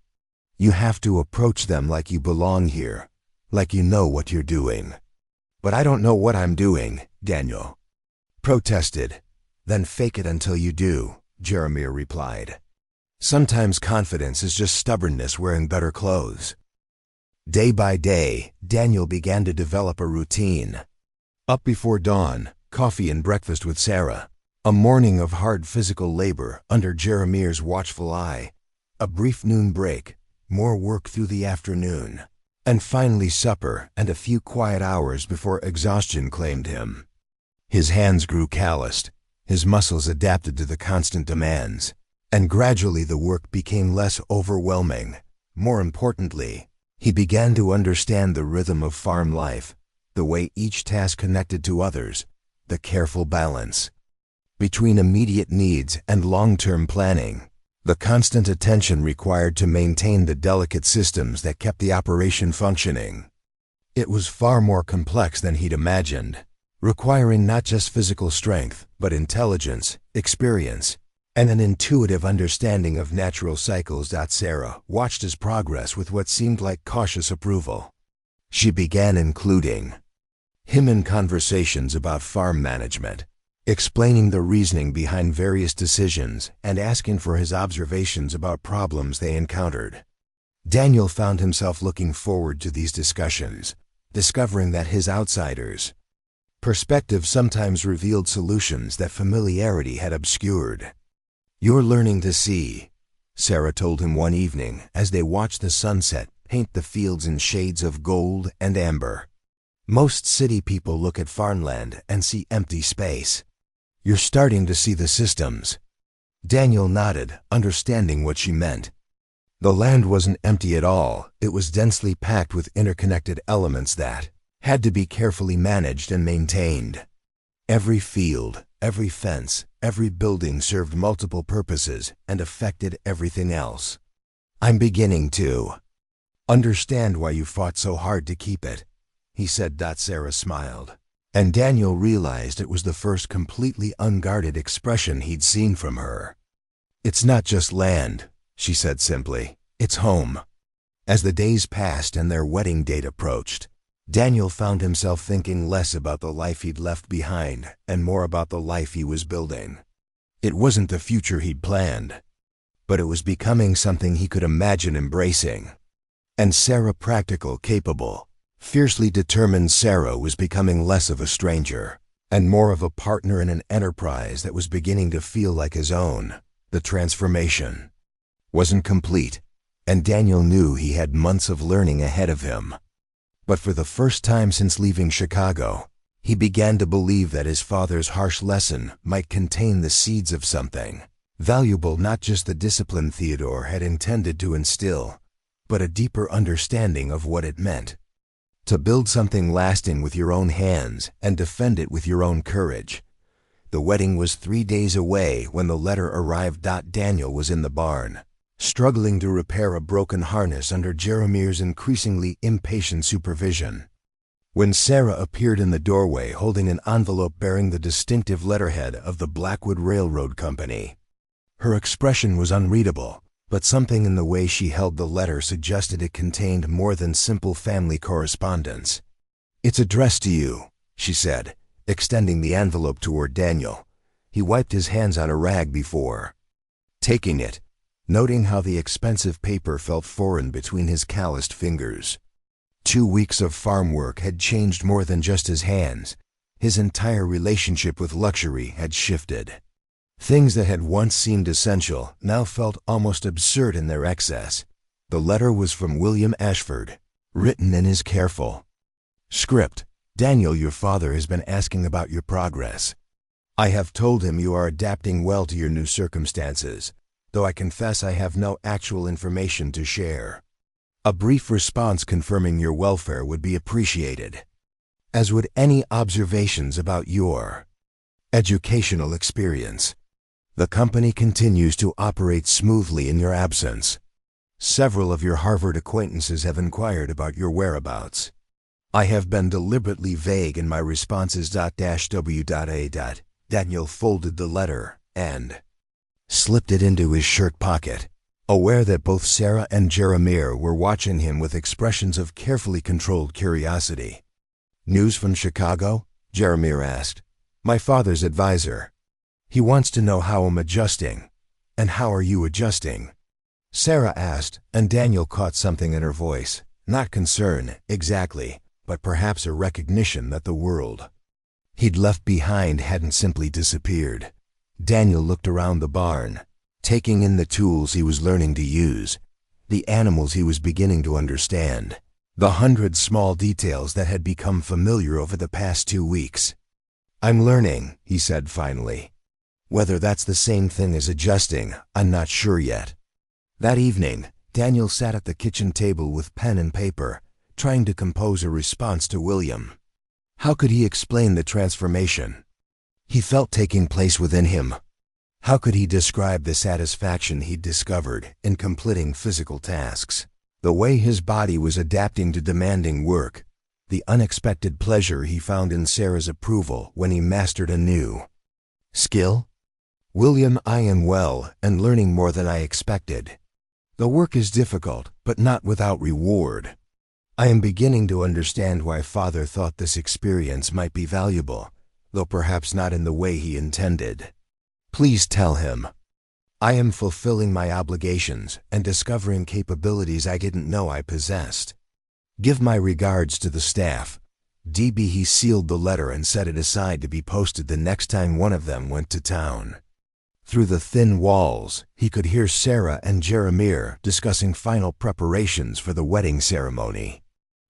[SPEAKER 1] You have to approach them like you belong here, like you know what you're doing. But I don't know what I'm doing, Daniel protested. Then fake it until you do, Jeremiah replied. Sometimes confidence is just stubbornness wearing better clothes. Day by day, Daniel began to develop a routine. Up before dawn, coffee and breakfast with Sarah. A morning of hard physical labor under Jeremiah's watchful eye. A brief noon break, more work through the afternoon. And finally supper and a few quiet hours before exhaustion claimed him. His hands grew calloused, his muscles adapted to the constant demands. And gradually the work became less overwhelming. More importantly, he began to understand the rhythm of farm life, the way each task connected to others, the careful balance between immediate needs and long-term planning, the constant attention required to maintain the delicate systems that kept the operation functioning. It was far more complex than he'd imagined, requiring not just physical strength, but intelligence, experience, and an intuitive understanding of natural cycles. Sarah watched his progress with what seemed like cautious approval. She began including him in conversations about farm management, explaining the reasoning behind various decisions and asking for his observations about problems they encountered. Daniel found himself looking forward to these discussions, discovering that his outsider's perspective sometimes revealed solutions that familiarity had obscured. You're learning to see, Sarah told him one evening as they watched the sunset paint the fields in shades of gold and amber. Most city people look at farmland and see empty space. You're starting to see the systems. Daniel nodded, understanding what she meant. The land wasn't empty at all. It was densely packed with interconnected elements that had to be carefully managed and maintained. Every field, every fence, every building served multiple purposes and affected everything else. I'm beginning to understand why you fought so hard to keep it, he said. Sarah smiled, and Daniel realized it was the first completely unguarded expression he'd seen from her. It's not just land, she said simply. It's home. As the days passed and their wedding date approached, Daniel found himself thinking less about the life he'd left behind and more about the life he was building. It wasn't the future he'd planned, but it was becoming something he could imagine embracing. And Sarah, practical, capable, fiercely determined Sarah, was becoming less of a stranger and more of a partner in an enterprise that was beginning to feel like his own. The transformation wasn't complete, and Daniel knew he had months of learning ahead of him. But for the first time since leaving Chicago, he began to believe that his father's harsh lesson might contain the seeds of something valuable, not just the discipline Theodore had intended to instill, but a deeper understanding of what it meant to build something lasting with your own hands and defend it with your own courage. The wedding was 3 days away when the letter arrived. Daniel was in the barn, struggling to repair a broken harness under Jeremiah's increasingly impatient supervision. When Sarah appeared in the doorway holding an envelope bearing the distinctive letterhead of the Blackwood Railroad Company, her expression was unreadable, but something in the way she held the letter suggested it contained more than simple family correspondence. "It's addressed to you," she said, extending the envelope toward Daniel. He wiped his hands on a rag before taking it, noting how the expensive paper felt foreign between his calloused fingers. 2 weeks of farm work had changed more than just his hands. His entire relationship with luxury had shifted. Things that had once seemed essential now felt almost absurd in their excess. The letter was from William Ashford, written in his careful script. "Daniel, your father has been asking about your progress. I have told him you are adapting well to your new circumstances, though I confess I have no actual information to share. A brief response confirming your welfare would be appreciated, as would any observations about your educational experience. The company continues to operate smoothly in your absence. Several of your Harvard acquaintances have inquired about your whereabouts. I have been deliberately vague in my responses. W.A. Daniel folded the letter and slipped it into his shirt pocket, aware that both Sarah and Jeremiah were watching him with expressions of carefully controlled curiosity. "News from Chicago?" Jeremiah asked. "My father's advisor. He wants to know how I'm adjusting." "And how are you adjusting?" Sarah asked, and Daniel caught something in her voice. Not concern, exactly, but perhaps a recognition that the world he'd left behind hadn't simply disappeared. Daniel looked around the barn, taking in the tools he was learning to use, the animals he was beginning to understand, the 100 small details that had become familiar over the past 2 weeks. "I'm learning," he said finally. "Whether that's the same thing as adjusting, I'm not sure yet." That evening, Daniel sat at the kitchen table with pen and paper, trying to compose a response to William. How could he explain the transformation he felt taking place within him? How could he describe the satisfaction he'd discovered in completing physical tasks, the way his body was adapting to demanding work, the unexpected pleasure he found in Sarah's approval when he mastered a new skill? "William, I am well and learning more than I expected. The work is difficult, but not without reward. I am beginning to understand why Father thought this experience might be valuable, though perhaps not in the way he intended. Please tell him I am fulfilling my obligations and discovering capabilities I didn't know I possessed. Give my regards to the staff." DB. He sealed the letter and set it aside to be posted the next time one of them went to town. Through the thin walls, he could hear Sarah and Jeremiah discussing final preparations for the wedding ceremony.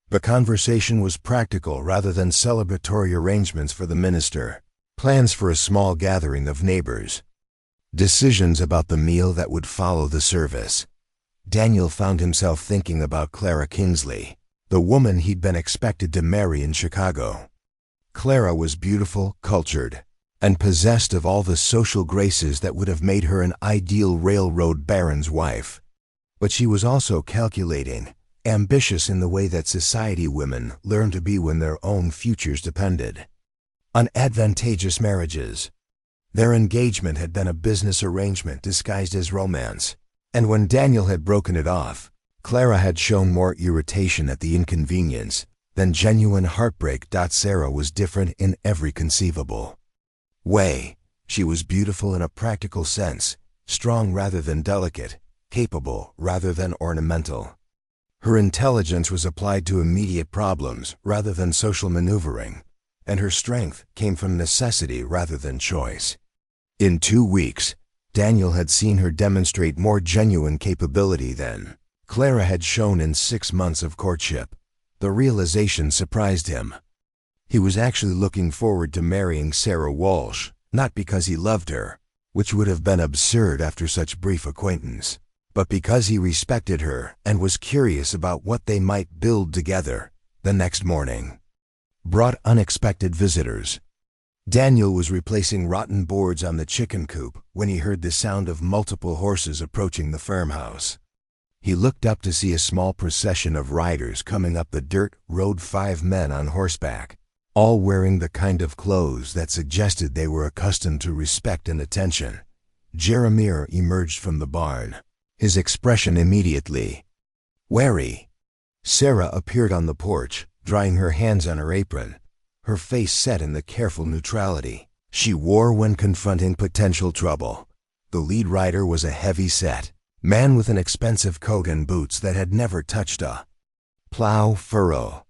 [SPEAKER 1] The conversation was practical rather than celebratory arrangements for the minister, plans for a small gathering of neighbors, decisions about the meal that would follow the service. Daniel found himself thinking about Clara Kingsley, the woman he'd been expected to marry in Chicago. Clara was beautiful, cultured, and possessed of all the social graces that would have made her an ideal railroad baron's wife. But she was also calculating, ambitious in the way that society women learn to be when their own futures depended on advantageous marriages. Their engagement had been a business arrangement disguised as romance, and when Daniel had broken it off, Clara had shown more irritation at the inconvenience than genuine heartbreak. Sarah was different in every conceivable way. She was beautiful in a practical sense, strong rather than delicate, capable rather than ornamental. Her intelligence was applied to immediate problems rather than social maneuvering, and her strength came from necessity rather than choice. In 2 weeks, Daniel had seen her demonstrate more genuine capability than Clara had shown in 6 months of courtship. The realization surprised him. He was actually looking forward to marrying Sarah Walsh, not because he loved her, which would have been absurd after such brief acquaintance, but because he respected her and was curious about what they might build together. The next morning brought unexpected visitors. Daniel was replacing rotten boards on the chicken coop when he heard the sound of multiple horses approaching the farmhouse. He looked up to see a small procession of riders coming up the dirt road, 5 men on horseback, all wearing the kind of clothes that suggested they were accustomed to respect and attention. Jeremiah emerged from the barn, his expression immediately wary. Sarah appeared on the porch, drying her hands on her apron, her face set in the careful neutrality she wore when confronting potential trouble. The lead rider was a heavy-set man with an expensive coat and boots that had never touched a plow furrow.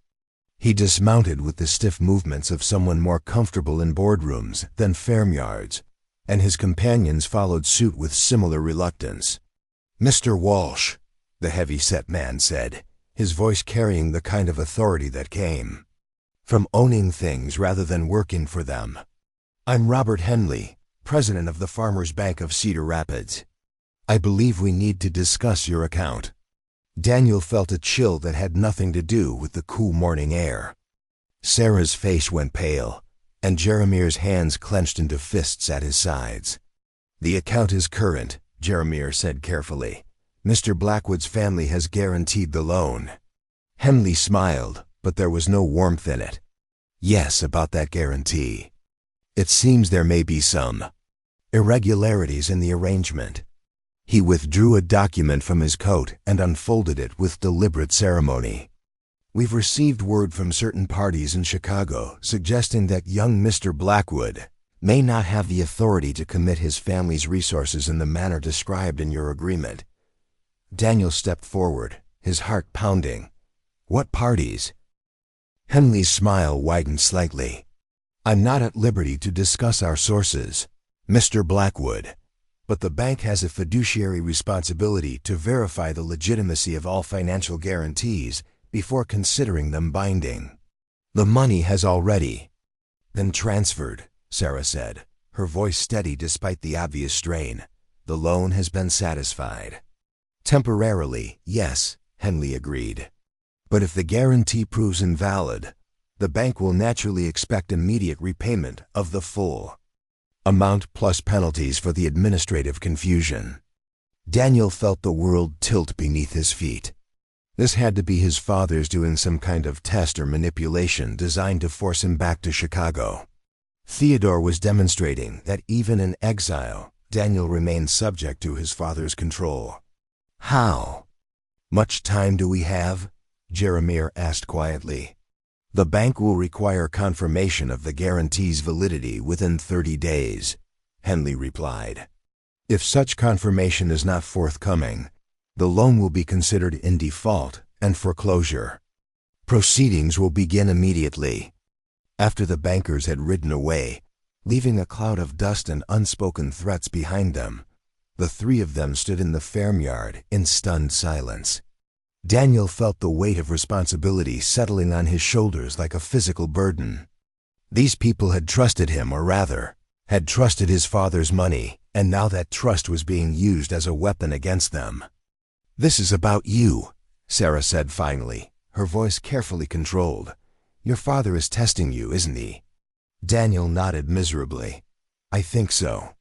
[SPEAKER 1] He dismounted with the stiff movements of someone more comfortable in boardrooms than farmyards, and his companions followed suit with similar reluctance. "Mr. Walsh," the heavy-set man said, his voice carrying the kind of authority that came from owning things rather than working for them. "I'm Robert Henley, president of the Farmers Bank of Cedar Rapids. I believe we need to discuss your account." Daniel felt a chill that had nothing to do with the cool morning air. Sarah's face went pale, and Jeremiah's hands clenched into fists at his sides. "The account is current," Jeremiah said carefully. "Mr. Blackwood's family has guaranteed the loan." Henley smiled, but there was no warmth in it. "Yes, about that guarantee. It seems there may be some irregularities in the arrangement." He withdrew a document from his coat and unfolded it with deliberate ceremony. "We've received word from certain parties in Chicago suggesting that young Mr. Blackwood may not have the authority to commit his family's resources in the manner described in your agreement." Daniel stepped forward, his heart pounding. "What parties?" Henley's smile widened slightly. "I'm not at liberty to discuss our sources, Mr. Blackwood, but the bank has a fiduciary responsibility to verify the legitimacy of all financial guarantees before considering them binding. The money has already been transferred," Sarah said, her voice steady despite the obvious strain. "The loan has been satisfied." "Temporarily, yes," Henley agreed. "But if the guarantee proves invalid, the bank will naturally expect immediate repayment of the full amount plus penalties for the administrative confusion." Daniel felt the world tilt beneath his feet. This had to be his father's doing some kind of test or manipulation designed to force him back to Chicago. Theodore was demonstrating that even in exile, Daniel remained subject to his father's control. "How much time do we have?" Jeremiah asked quietly. "The bank will require confirmation of the guarantee's validity within 30 days, Henley replied. "If such confirmation is not forthcoming, the loan will be considered in default and foreclosure. Proceedings will begin immediately." After the bankers had ridden away, leaving a cloud of dust and unspoken threats behind them, the three of them stood in the farmyard in stunned silence. Daniel felt the weight of responsibility settling on his shoulders like a physical burden. These people had trusted him, or rather, had trusted his father's money, and now that trust was being used as a weapon against them. "This is about you," Sarah said finally, her voice carefully controlled. "Your father is testing you, isn't he?" Daniel nodded miserably. "I think so.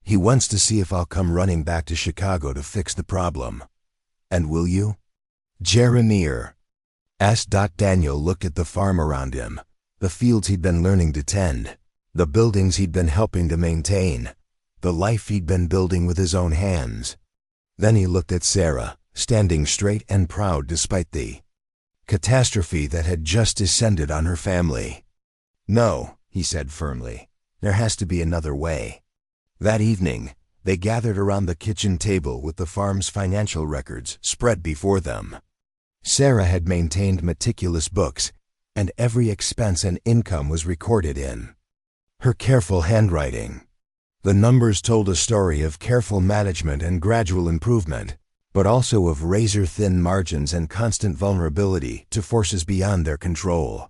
[SPEAKER 1] He wants to see if I'll come running back to Chicago to fix the problem." "And will you?" Jeremiah asked. Daniel looked at the farm around him, the fields he'd been learning to tend, the buildings he'd been helping to maintain, the life he'd been building with his own hands. Then he looked at Sarah, standing straight and proud despite the catastrophe that had just descended on her family. "No," he said firmly, "there has to be another way." That evening, they gathered around the kitchen table with the farm's financial records spread before them. Sarah had maintained meticulous books, and every expense and income was recorded in her careful handwriting. The numbers told a story of careful management and gradual improvement, but also of razor-thin margins and constant vulnerability to forces beyond their control.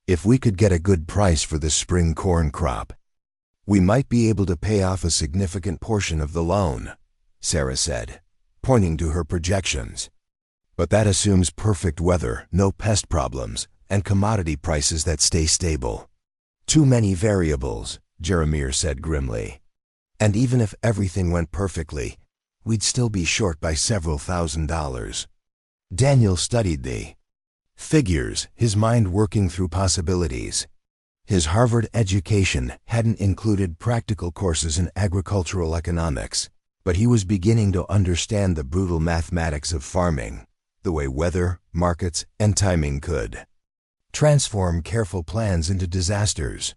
[SPEAKER 1] "If we could get a good price for the spring corn crop, we might be able to pay off a significant portion of the loan," Sarah said, pointing to her projections. "But that assumes perfect weather, no pest problems, and commodity prices that stay stable." "Too many variables," Jeremiah said grimly. "And even if everything went perfectly, we'd still be short by several $1,000s. Daniel studied the figures, his mind working through possibilities. His Harvard education hadn't included practical courses in agricultural economics, but he was beginning to understand the brutal mathematics of farming, the way weather, markets, and timing could transform careful plans into disasters.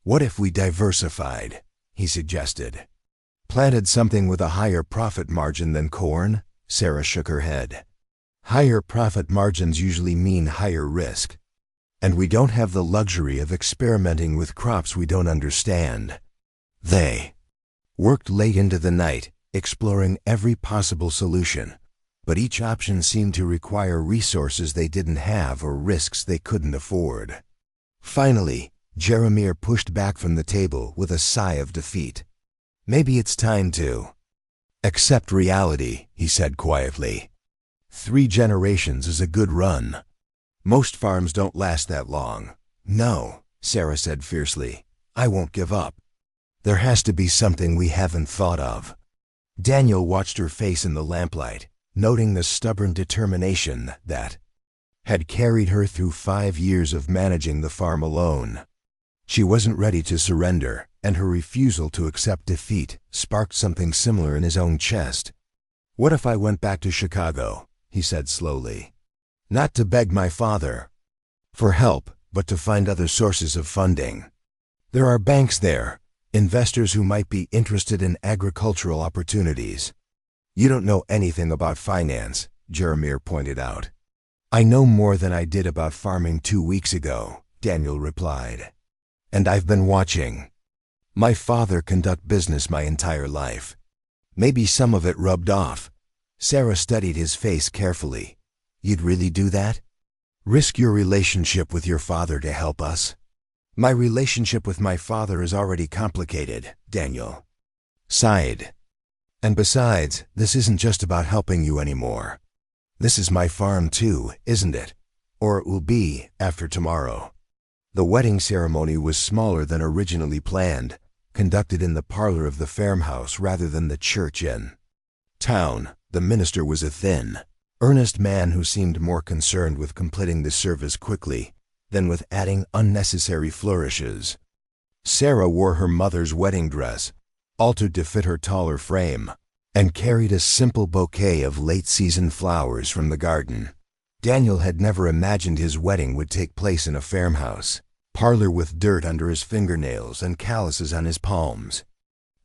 [SPEAKER 1] What if we diversified? He suggested. Planted something with a higher profit margin than corn? Sarah shook her head. Higher profit margins usually mean higher risk. And we don't have the luxury of experimenting with crops we don't understand. They worked late into the night, exploring every possible solution, but each option seemed to require resources they didn't have or risks they couldn't afford. Finally, Jeremiah pushed back from the table with a sigh of defeat. Maybe it's time to accept reality, he said quietly. 3 generations is a good run. Most farms don't last that long. No, Sarah said fiercely. I won't give up. There has to be something we haven't thought of. Daniel watched her face in the lamplight, noting the stubborn determination that had carried her through 5 years of managing the farm alone. She wasn't ready to surrender, and her refusal to accept defeat sparked something similar in his own chest. What if I went back to Chicago? He said slowly. Not to beg my father for help, but to find other sources of funding. There are banks there, investors who might be interested in agricultural opportunities. You don't know anything about finance, Jeremiah pointed out. I know more than I did about farming 2 weeks ago, Daniel replied. And I've been watching my father conduct business my entire life. Maybe some of it rubbed off. Sarah studied his face carefully. You'd really do that? Risk your relationship with your father to help us? My relationship with my father is already complicated, Daniel sighed. And besides, this isn't just about helping you anymore. This is my farm too, isn't it? Or it will be after tomorrow. The wedding ceremony was smaller than originally planned, conducted in the parlor of the farmhouse rather than the church in town. The minister was a thin, earnest man who seemed more concerned with completing the service quickly than with adding unnecessary flourishes. Sarah wore her mother's wedding dress, altered to fit her taller frame, and carried a simple bouquet of late-season flowers from the garden. Daniel had never imagined his wedding would take place in a farmhouse parlor with dirt under his fingernails and calluses on his palms.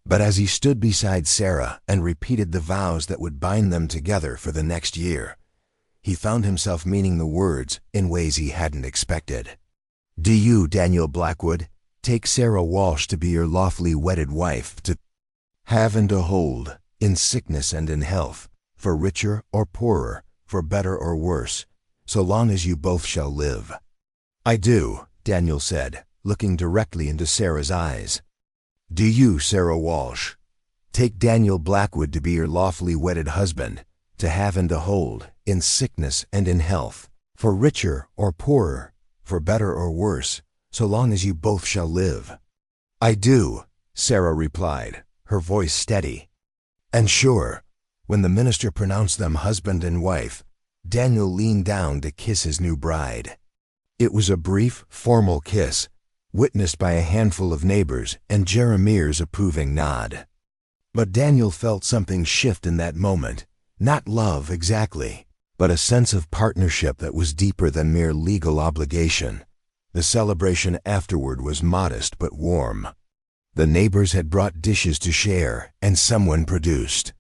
[SPEAKER 1] But as he stood beside Sarah and repeated the vows that would bind them together for the next year, he found himself meaning the words in ways he hadn't expected. Do you, Daniel Blackwood, take Sarah Walsh to be your lawfully wedded wife, to have and to hold, in sickness and in health, for richer or poorer, for better or worse, so long as you both shall live? I do, Daniel said, looking directly into Sarah's eyes. Do you, Sarah Walsh, take Daniel Blackwood to be your lawfully wedded husband, to have and to hold, in sickness and in health, for richer or poorer, for better or worse, so long as you both shall live? I do, Sarah replied, her voice steady. And sure, when the minister pronounced them husband and wife, Daniel leaned down to kiss his new bride. It was a brief, formal kiss, witnessed by a handful of neighbors and Jeremiah's approving nod. But Daniel felt something shift in that moment, not love exactly, but a sense of partnership that was deeper than mere legal obligation. The celebration afterward was modest but warm. The neighbors had brought dishes to share, and someone produced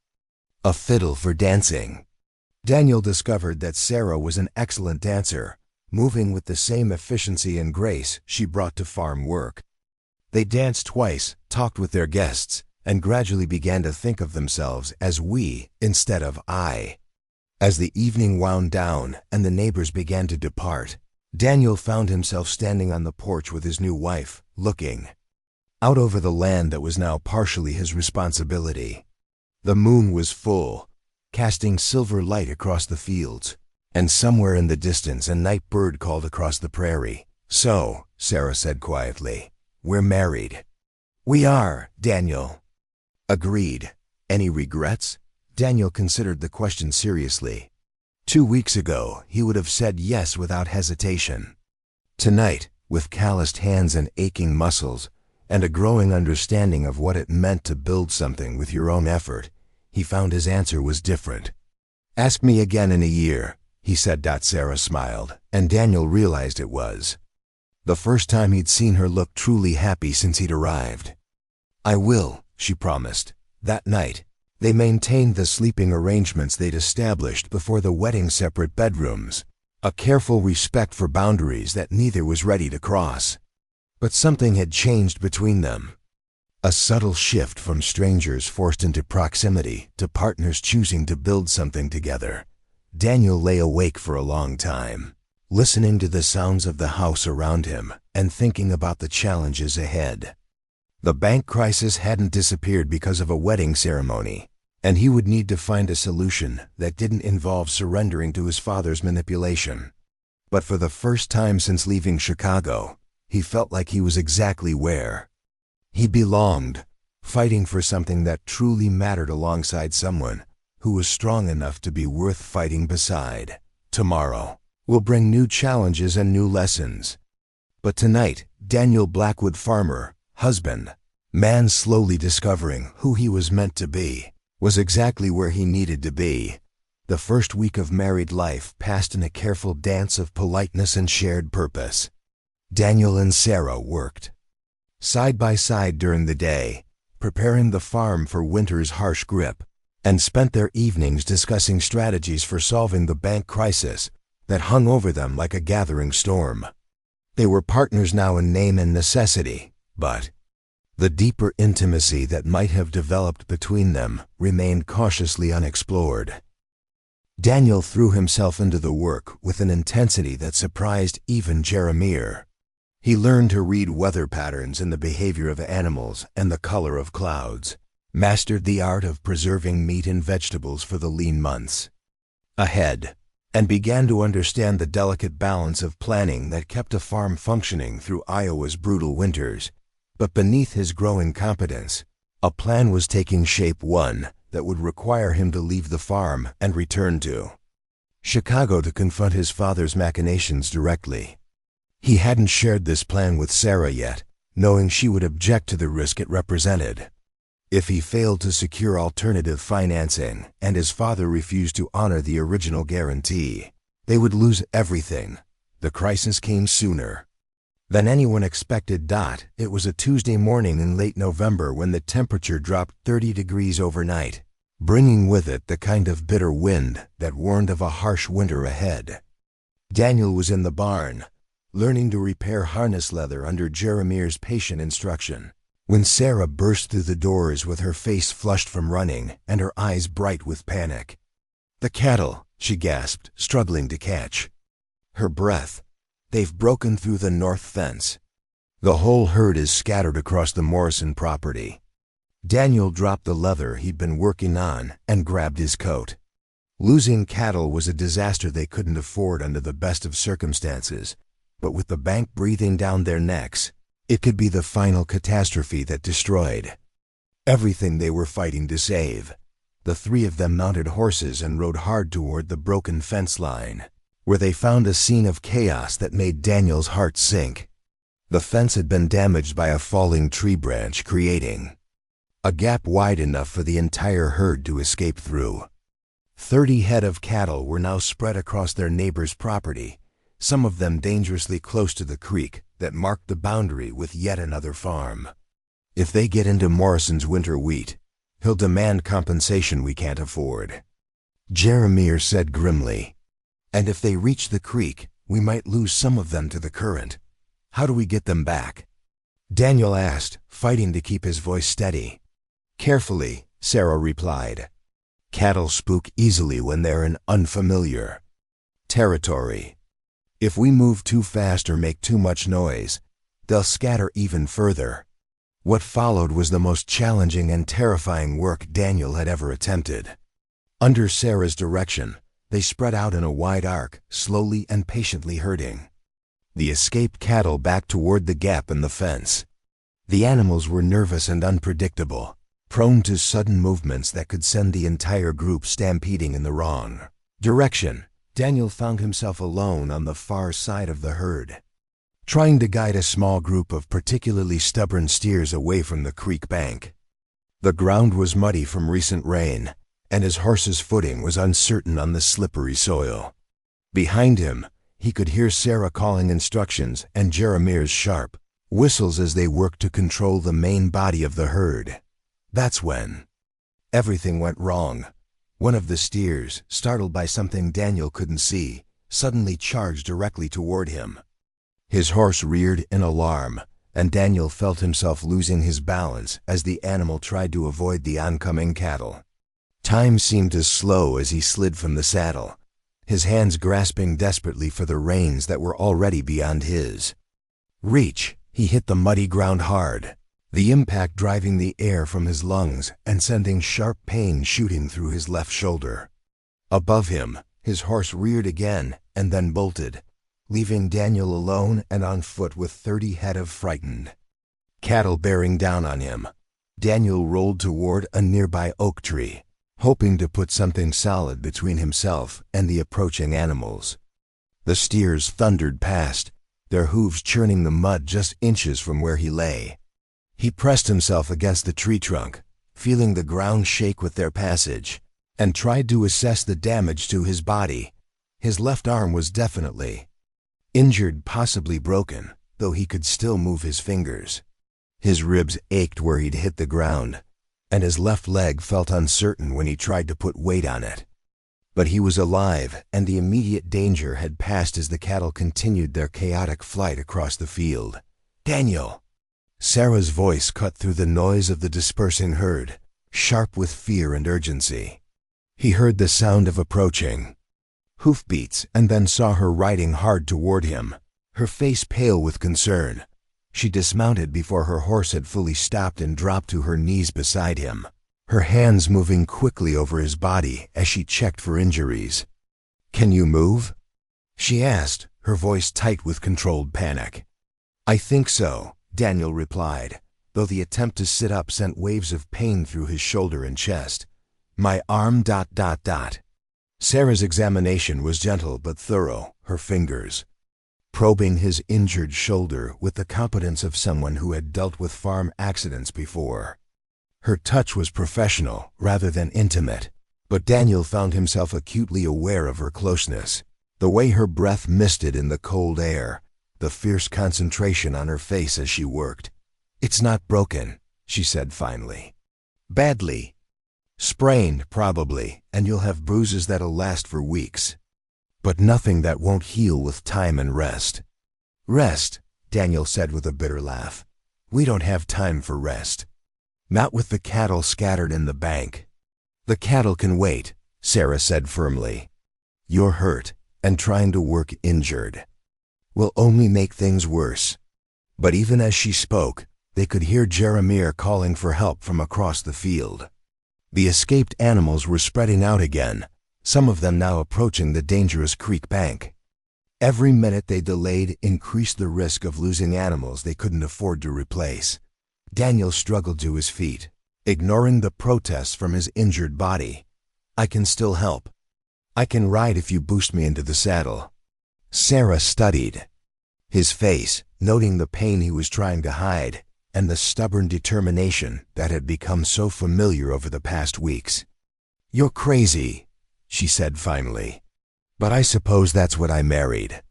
[SPEAKER 1] a fiddle for dancing. Daniel discovered that Sarah was an excellent dancer, moving with the same efficiency and grace she brought to farm work. They danced twice, talked with their guests, and gradually began to think of themselves as we instead of I. As the evening wound down and the neighbors began to depart, Daniel found himself standing on the porch with his new wife, looking out over the land that was now partially his responsibility. The moon was full, casting silver light across the fields, and somewhere in the distance a night bird called across the prairie. So, Sarah said quietly, we're married. We are, Daniel agreed. Any regrets? Daniel considered the question seriously. 2 weeks ago, he would have said yes without hesitation. Tonight, with calloused hands and aching muscles, and a growing understanding of what it meant to build something with your own effort, he found his answer was different. "Ask me again in a year," he said. Sarah smiled, and Daniel realized it was the first time he'd seen her look truly happy since he'd arrived. "I will," she promised. That night, they maintained the sleeping arrangements they'd established before the wedding: separate bedrooms, a careful respect for boundaries that neither was ready to cross. But something had changed between them. A subtle shift from strangers forced into proximity to partners choosing to build something together. Daniel lay awake for a long time, listening to the sounds of the house around him and thinking about the challenges ahead. The bank crisis hadn't disappeared because of a wedding ceremony, and he would need to find a solution that didn't involve surrendering to his father's manipulation. But for the first time since leaving Chicago, he felt like he was exactly where he belonged, fighting for something that truly mattered alongside someone who was strong enough to be worth fighting beside. Tomorrow will bring new challenges and new lessons. But tonight, Daniel Blackwood, farmer, husband, man slowly discovering who he was meant to be, was exactly where he needed to be. The first week of married life passed in a careful dance of politeness and shared purpose. Daniel and Sarah worked side by side during the day, preparing the farm for winter's harsh grip, and spent their evenings discussing strategies for solving the bank crisis that hung over them like a gathering storm. They were partners now in name and necessity, but the deeper intimacy that might have developed between them remained cautiously unexplored. Daniel threw himself into the work with an intensity that surprised even Jeremiah. He learned to read weather patterns in the behavior of animals and the color of clouds, mastered the art of preserving meat and vegetables for the lean months ahead, and began to understand the delicate balance of planning that kept a farm functioning through Iowa's brutal winters. But beneath his growing competence, a plan was taking shape, one that would require him to leave the farm and return to Chicago to confront his father's machinations directly. He hadn't shared this plan with Sarah yet, knowing she would object to the risk it represented. If he failed to secure alternative financing and his father refused to honor the original guarantee, they would lose everything. The crisis came sooner than anyone expected. It was a Tuesday morning in late November when the temperature dropped 30 degrees overnight, bringing with it the kind of bitter wind that warned of a harsh winter ahead. Daniel was in the barn, learning to repair harness leather under Jeremiah's patient instruction, when Sarah burst through the doors with her face flushed from running and her eyes bright with panic. "The cattle," she gasped, struggling to catch her breath. "They've broken through the north fence. The whole herd is scattered across the Morrison property." Daniel dropped the leather he'd been working on and grabbed his coat. Losing cattle was a disaster they couldn't afford under the best of circumstances, but with the bank breathing down their necks, it could be the final catastrophe that destroyed everything they were fighting to save. The three of them mounted horses and rode hard toward the broken fence line, where they found a scene of chaos that made Daniel's heart sink. The fence had been damaged by a falling tree branch, creating a gap wide enough for the entire herd to escape through. 30 head of cattle were now spread across their neighbor's property, some of them dangerously close to the creek that marked the boundary with yet another farm. "If they get into Morrison's winter wheat, he'll demand compensation we can't afford," Jeremiah said grimly. "And if they reach the creek, we might lose some of them to the current. How do we get them back?" Daniel asked, fighting to keep his voice steady. "Carefully," Sarah replied. "Cattle spook easily when they're in unfamiliar territory. If we move too fast or make too much noise, they'll scatter even further." What followed was the most challenging and terrifying work Daniel had ever attempted. Under Sarah's direction, they spread out in a wide arc, slowly and patiently herding the escaped cattle back toward the gap in the fence. The animals were nervous and unpredictable, prone to sudden movements that could send the entire group stampeding in the wrong direction. Daniel found himself alone on the far side of the herd, trying to guide a small group of particularly stubborn steers away from the creek bank. The ground was muddy from recent rain, and his horse's footing was uncertain on the slippery soil. Behind him, he could hear Sarah calling instructions and Jeremiah's sharp whistles as they worked to control the main body of the herd. That's when everything went wrong. One of the steers, startled by something Daniel couldn't see, suddenly charged directly toward him. His horse reared in alarm, and Daniel felt himself losing his balance as the animal tried to avoid the oncoming cattle. Time seemed to slow as he slid from the saddle, his hands grasping desperately for the reins that were already beyond his reach. He hit the muddy ground hard, the impact driving the air from his lungs and sending sharp pain shooting through his left shoulder. Above him, his horse reared again and then bolted, leaving Daniel alone and on foot with 30 head of frightened cattle bearing down on him. Daniel rolled toward a nearby oak tree, hoping to put something solid between himself and the approaching animals. The steers thundered past, their hooves churning the mud just inches from where he lay. He pressed himself against the tree trunk, feeling the ground shake with their passage, and tried to assess the damage to his body. His left arm was definitely injured, possibly broken, though he could still move his fingers. His ribs ached where he'd hit the ground, and his left leg felt uncertain when he tried to put weight on it. But he was alive, and the immediate danger had passed as the cattle continued their chaotic flight across the field. "Daniel!" Sarah's voice cut through the noise of the dispersing herd, sharp with fear and urgency. He heard the sound of approaching hoofbeats and then saw her riding hard toward him, her face pale with concern. She dismounted before her horse had fully stopped and dropped to her knees beside him, her hands moving quickly over his body as she checked for injuries. "Can you move?" she asked, her voice tight with controlled panic. "I think so," Daniel replied, though the attempt to sit up sent waves of pain through his shoulder and chest. "My arm ... Sarah's examination was gentle but thorough, her fingers probing his injured shoulder with the competence of someone who had dealt with farm accidents before. Her touch was professional rather than intimate, but Daniel found himself acutely aware of her closeness, the way her breath misted in the cold air, the fierce concentration on her face as she worked. "It's not broken," she said finally. "Badly sprained, probably, and you'll have bruises that'll last for weeks. But nothing that won't heal with time and rest." "Rest," Daniel said with a bitter laugh. "We don't have time for rest. Not with the cattle scattered in the bank." "The cattle can wait," Sarah said firmly. "You're hurt, and trying to work injured will only make things worse." But even as she spoke, they could hear Jeremiah calling for help from across the field. The escaped animals were spreading out again, some of them now approaching the dangerous creek bank. Every minute they delayed increased the risk of losing animals they couldn't afford to replace. Daniel struggled to his feet, ignoring the protests from his injured body. "I can still help. I can ride if you boost me into the saddle." Sarah studied his face, noting the pain he was trying to hide and the stubborn determination that had become so familiar over the past weeks. "You're crazy," she said finally. "But I suppose that's what I married."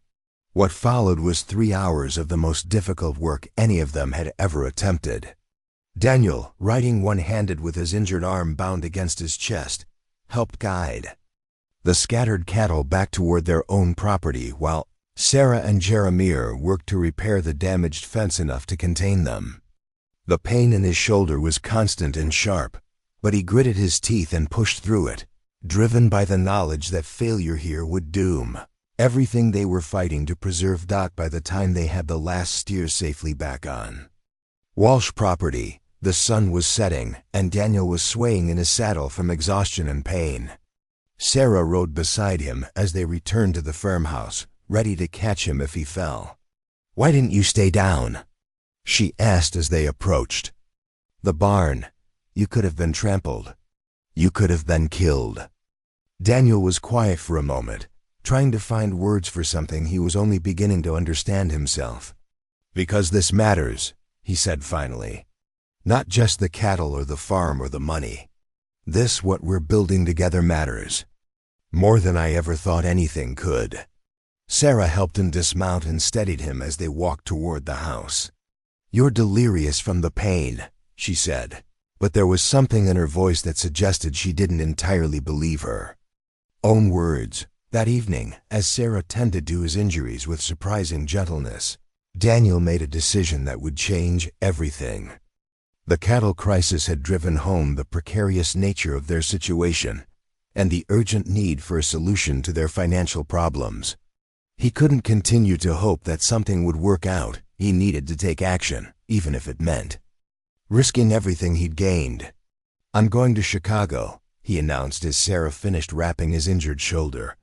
[SPEAKER 1] What followed was 3 hours of the most difficult work any of them had ever attempted. Daniel, riding one-handed with his injured arm bound against his chest, helped guide the scattered cattle back toward their own property while Sarah and Jeremiah worked to repair the damaged fence enough to contain them. The pain in his shoulder was constant and sharp, but he gritted his teeth and pushed through it, driven by the knowledge that failure here would doom everything they were fighting to preserve. By the time they had the last steer safely back on Walsh property, the sun was setting and Daniel was swaying in his saddle from exhaustion and pain. Sarah rode beside him as they returned to the farmhouse, ready to catch him if he fell. "Why didn't you stay down?" she asked as they approached the barn. You could have been trampled. You could have been killed. Daniel was quiet for a moment, trying to find words for something he was only beginning to understand himself. "Because this matters," he said finally. "Not just the cattle or the farm or the money. This, what we're building together, matters. More than I ever thought anything could." Sarah helped him dismount and steadied him as they walked toward the house. "You're delirious from the pain," she said, but there was something in her voice that suggested she didn't entirely believe her own words. That evening, as Sarah tended to his injuries with surprising gentleness, Daniel made a decision that would change everything. The cattle crisis had driven home the precarious nature of their situation and the urgent need for a solution to their financial problems. He couldn't continue to hope that something would work out. He needed to take action, even if it meant risking everything he'd gained. "I'm going to Chicago," he announced as Sarah finished wrapping his injured shoulder,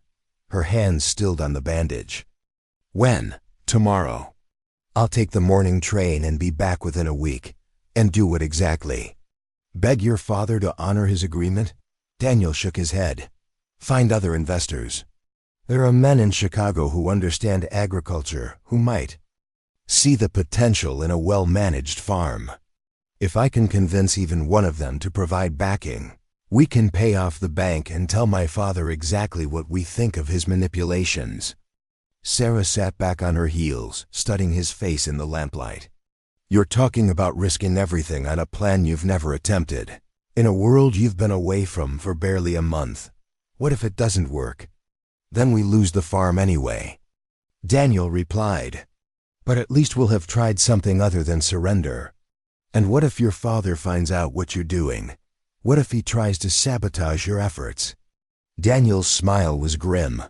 [SPEAKER 1] her hands stilled on the bandage. "When?" "Tomorrow. I'll take the morning train and be back within a week." "And do what exactly?" "Beg your father to honor his agreement?" Daniel shook his head. "Find other investors. There are men in Chicago who understand agriculture who might see the potential in a well-managed farm. If I can convince even one of them to provide backing, we can pay off the bank and tell my father exactly what we think of his manipulations." Sarah sat back on her heels, studying his face in the lamplight. "You're talking about risking everything on a plan you've never attempted, in a world you've been away from for barely a month. What if it doesn't work? Then we lose the farm anyway." Daniel replied, "But at least we'll have tried something other than surrender. And what if your father finds out what you're doing? What if he tries to sabotage your efforts?" Daniel's smile was grim.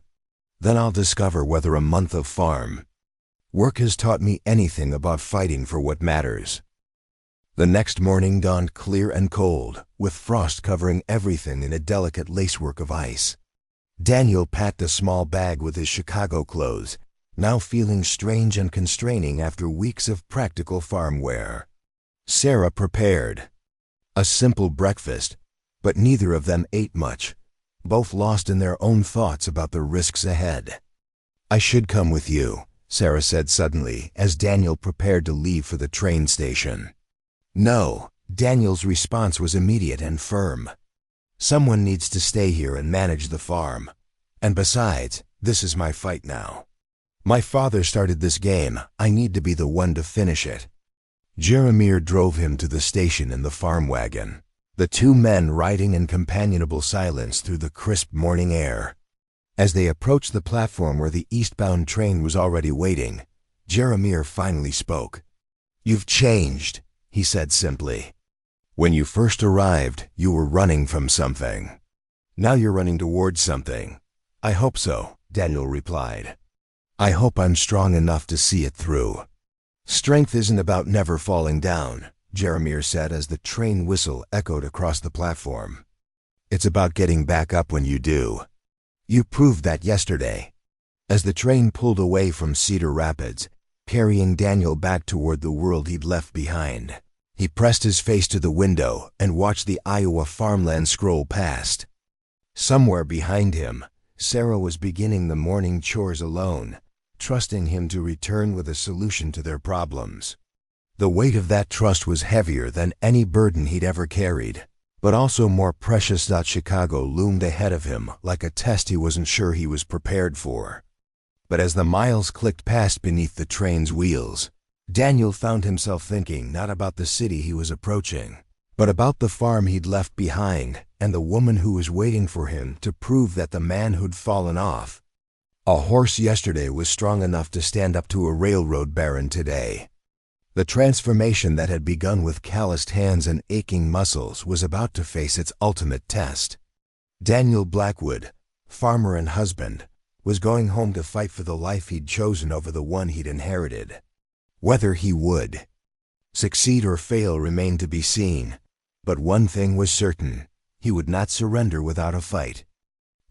[SPEAKER 1] "Then I'll discover whether a month of farm work has taught me anything about fighting for what matters." The next morning dawned clear and cold, with frost covering everything in a delicate lacework of ice. Daniel packed a small bag with his Chicago clothes, now feeling strange and constraining after weeks of practical farm wear. Sarah prepared a simple breakfast, but neither of them ate much, both lost in their own thoughts about the risks ahead. "I should come with you," Sarah said suddenly as Daniel prepared to leave for the train station. "No," Daniel's response was immediate and firm. "Someone needs to stay here and manage the farm. And besides, this is my fight now. My father started this game. I need to be the one to finish it." Jeremiah drove him to the station in the farm wagon, the two men riding in companionable silence through the crisp morning air. As they approached the platform where the eastbound train was already waiting, Jeremiah finally spoke. "You've changed," he said simply. "When you first arrived, you were running from something. Now you're running towards something." "I hope so," Daniel replied. "I hope I'm strong enough to see it through." "Strength isn't about never falling down," Jeremiah said as the train whistle echoed across the platform. "It's about getting back up when you do. You proved that yesterday." As the train pulled away from Cedar Rapids, carrying Daniel back toward the world he'd left behind, he pressed his face to the window and watched the Iowa farmland scroll past. Somewhere behind him, Sarah was beginning the morning chores alone, trusting him to return with a solution to their problems. The weight of that trust was heavier than any burden he'd ever carried, but also more precious. Chicago loomed ahead of him like a test he wasn't sure he was prepared for. But as the miles clicked past beneath the train's wheels, Daniel found himself thinking not about the city he was approaching, but about the farm he'd left behind and the woman who was waiting for him to prove that the man who'd fallen off a horse yesterday was strong enough to stand up to a railroad baron today. The transformation that had begun with calloused hands and aching muscles was about to face its ultimate test. Daniel Blackwood, farmer and husband, was going home to fight for the life he'd chosen over the one he'd inherited. Whether he would succeed or fail remained to be seen, but one thing was certain: he would not surrender without a fight.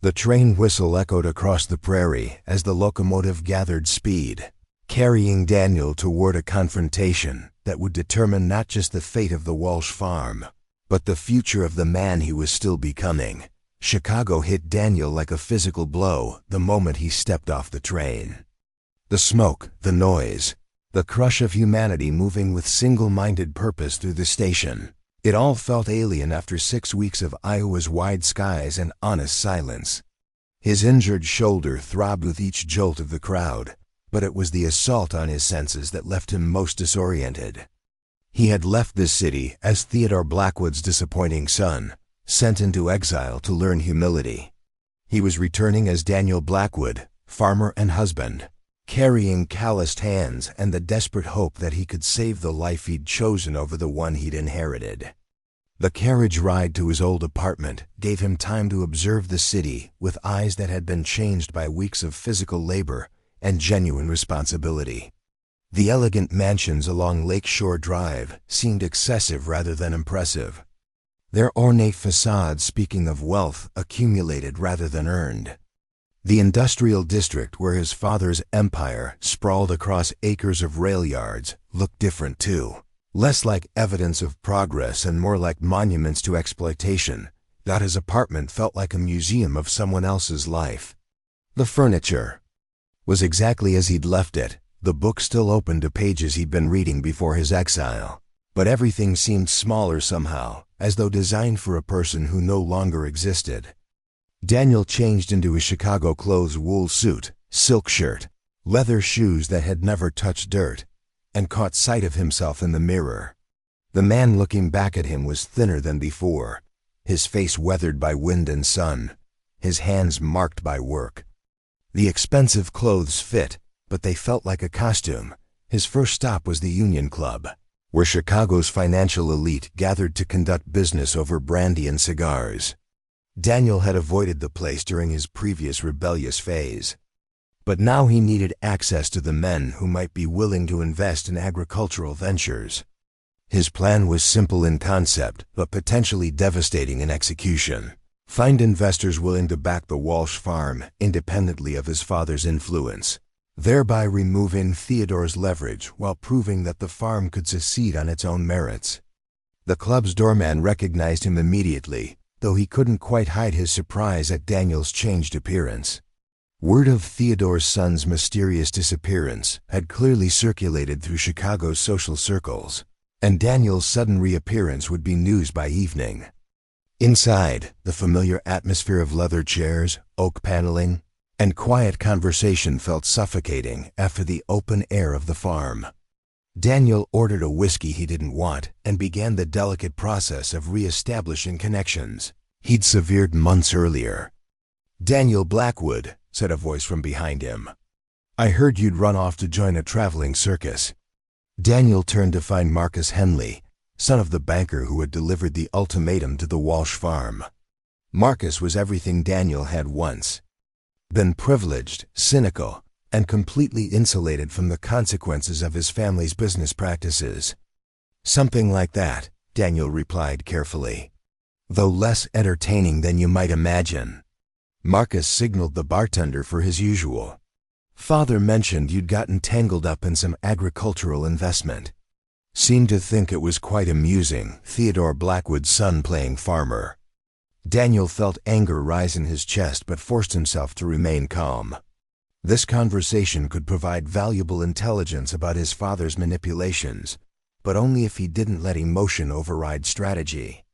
[SPEAKER 1] The train whistle echoed across the prairie as the locomotive gathered speed, carrying Daniel toward a confrontation that would determine not just the fate of the Walsh farm, But the future of the man he was still becoming. Chicago hit Daniel like a physical blow the moment he stepped off the train. The smoke, the noise, the crush of humanity moving with single-minded purpose through the station. It all felt alien after 6 weeks of Iowa's wide skies and honest silence. His injured shoulder throbbed with each jolt of the crowd, but it was the assault on his senses that left him most disoriented. He had left this city as Theodore Blackwood's disappointing son, sent into exile to learn humility. He was returning as Daniel Blackwood, farmer and husband, carrying calloused hands and the desperate hope that he could save the life he'd chosen over the one he'd inherited. The carriage ride to his old apartment gave him time to observe the city with eyes that had been changed by weeks of physical labor and genuine responsibility. The elegant mansions along Lakeshore Drive seemed excessive rather than impressive, their ornate facades speaking of wealth accumulated rather than earned. The industrial district where his father's empire sprawled across acres of rail yards looked different too, less like evidence of progress and more like monuments to exploitation. His apartment felt like a museum of someone else's life. The furniture was exactly as he'd left it, the book still open to pages he'd been reading before his exile, but everything seemed smaller somehow, as though designed for a person who no longer existed. Daniel changed into his Chicago clothes wool suit, silk shirt, leather shoes that had never touched dirt, and caught sight of himself in the mirror. The man looking back at him was thinner than before, his face weathered by wind and sun, his hands marked by work. The expensive clothes fit, but they felt like a costume. His first stop was the Union Club, where Chicago's financial elite gathered to conduct business over brandy and cigars. Daniel had avoided the place during his previous rebellious phase, but now he needed access to the men who might be willing to invest in agricultural ventures. His plan was simple in concept, but potentially devastating in execution. Find investors willing to back the Walsh farm independently of his father's influence, thereby removing Theodore's leverage while proving that the farm could succeed on its own merits. The club's doorman recognized him immediately, though he couldn't quite hide his surprise at Daniel's changed appearance. Word of Theodore's son's mysterious disappearance had clearly circulated through Chicago's social circles, and Daniel's sudden reappearance would be news by evening. Inside, the familiar atmosphere of leather chairs, oak paneling, and quiet conversation felt suffocating after the open air of the farm. Daniel ordered a whiskey he didn't want and began the delicate process of re-establishing connections he'd severed months earlier. "Daniel Blackwood," said a voice from behind him. "I heard you'd run off to join a traveling circus." Daniel turned to find Marcus Henley, son of the banker who had delivered the ultimatum to the Walsh farm. Marcus was everything Daniel had once been: privileged, cynical, and completely insulated from the consequences of his family's business practices. "Something like that," Daniel replied carefully, "though less entertaining than you might imagine." Marcus signaled the bartender for his usual. "Father mentioned you'd gotten tangled up in some agricultural investment. Seemed to think it was quite amusing, Theodore Blackwood's son playing farmer." Daniel felt anger rise in his chest but forced himself to remain calm. This conversation could provide valuable intelligence about his father's manipulations, but only if he didn't let emotion override strategy.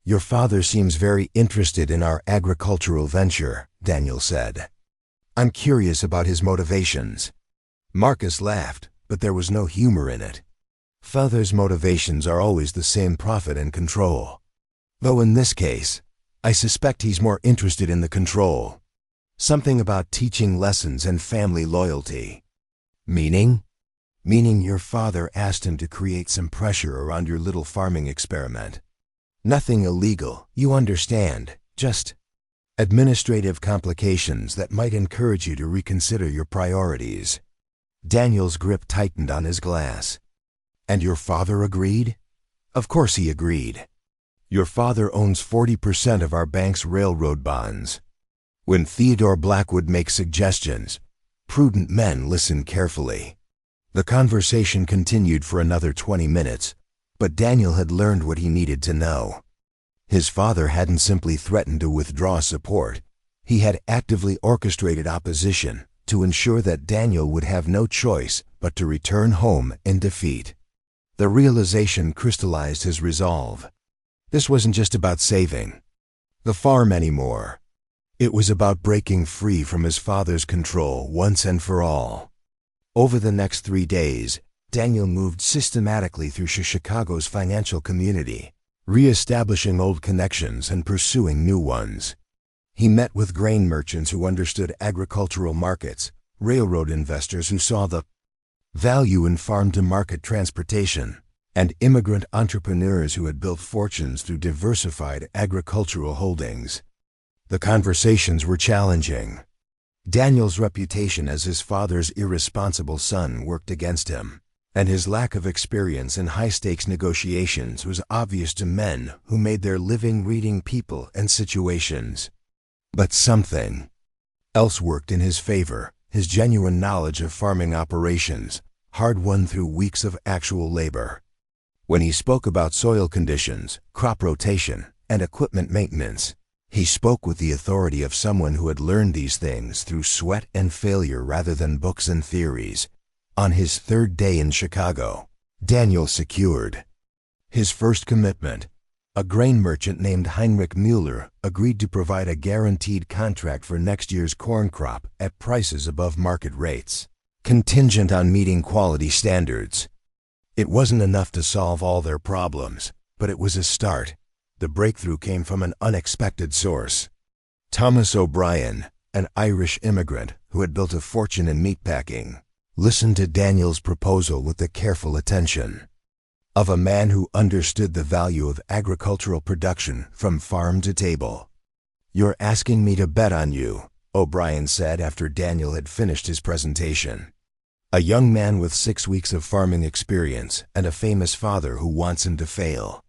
[SPEAKER 1] "Your father seems very interested in our agricultural venture," Daniel said. "I'm curious about his motivations." Marcus laughed, but there was no humor in it. "Father's motivations are always the same: profit and control. Though in this case, I suspect he's more interested in the control. Something about teaching lessons and family loyalty." "Meaning?" "Meaning your father asked him to create some pressure around your little farming experiment. Nothing illegal, you understand, just administrative complications that might encourage you to reconsider your priorities." Daniel's grip tightened on his glass. "And your father agreed?" "Of course he agreed. Your father owns 40% of our bank's railroad bonds. When Theodore Blackwood makes suggestions, prudent men listen carefully." The conversation continued for another 20 minutes, but Daniel had learned what he needed to know. His father hadn't simply threatened to withdraw support. He had actively orchestrated opposition to ensure that Daniel would have no choice but to return home in defeat. The realization crystallized his resolve. This wasn't just about saving the farm anymore. It was about breaking free from his father's control once and for all. Over the next 3 days, Daniel moved systematically through Chicago's financial community, re-establishing old connections and pursuing new ones. He met with grain merchants who understood agricultural markets, railroad investors who saw the value in farm-to-market transportation, and immigrant entrepreneurs who had built fortunes through diversified agricultural holdings. The conversations were challenging. Daniel's reputation as his father's irresponsible son worked against him, and his lack of experience in high-stakes negotiations was obvious to men who made their living reading people and situations. But something else worked in his favor: his genuine knowledge of farming operations, hard-won through weeks of actual labor. When he spoke about soil conditions, crop rotation, and equipment maintenance, he spoke with the authority of someone who had learned these things through sweat and failure rather than books and theories. On his 3rd day in Chicago, Daniel secured his first commitment. A grain merchant named Heinrich Mueller agreed to provide a guaranteed contract for next year's corn crop at prices above market rates, contingent on meeting quality standards. It wasn't enough to solve all their problems, but it was a start. The breakthrough came from an unexpected source. Thomas O'Brien, an Irish immigrant who had built a fortune in meatpacking, listened to Daniel's proposal with the careful attention of a man who understood the value of agricultural production from farm to table. "You're asking me to bet on you," O'Brien said after Daniel had finished his presentation. "A young man with 6 weeks of farming experience and a famous father who wants him to fail.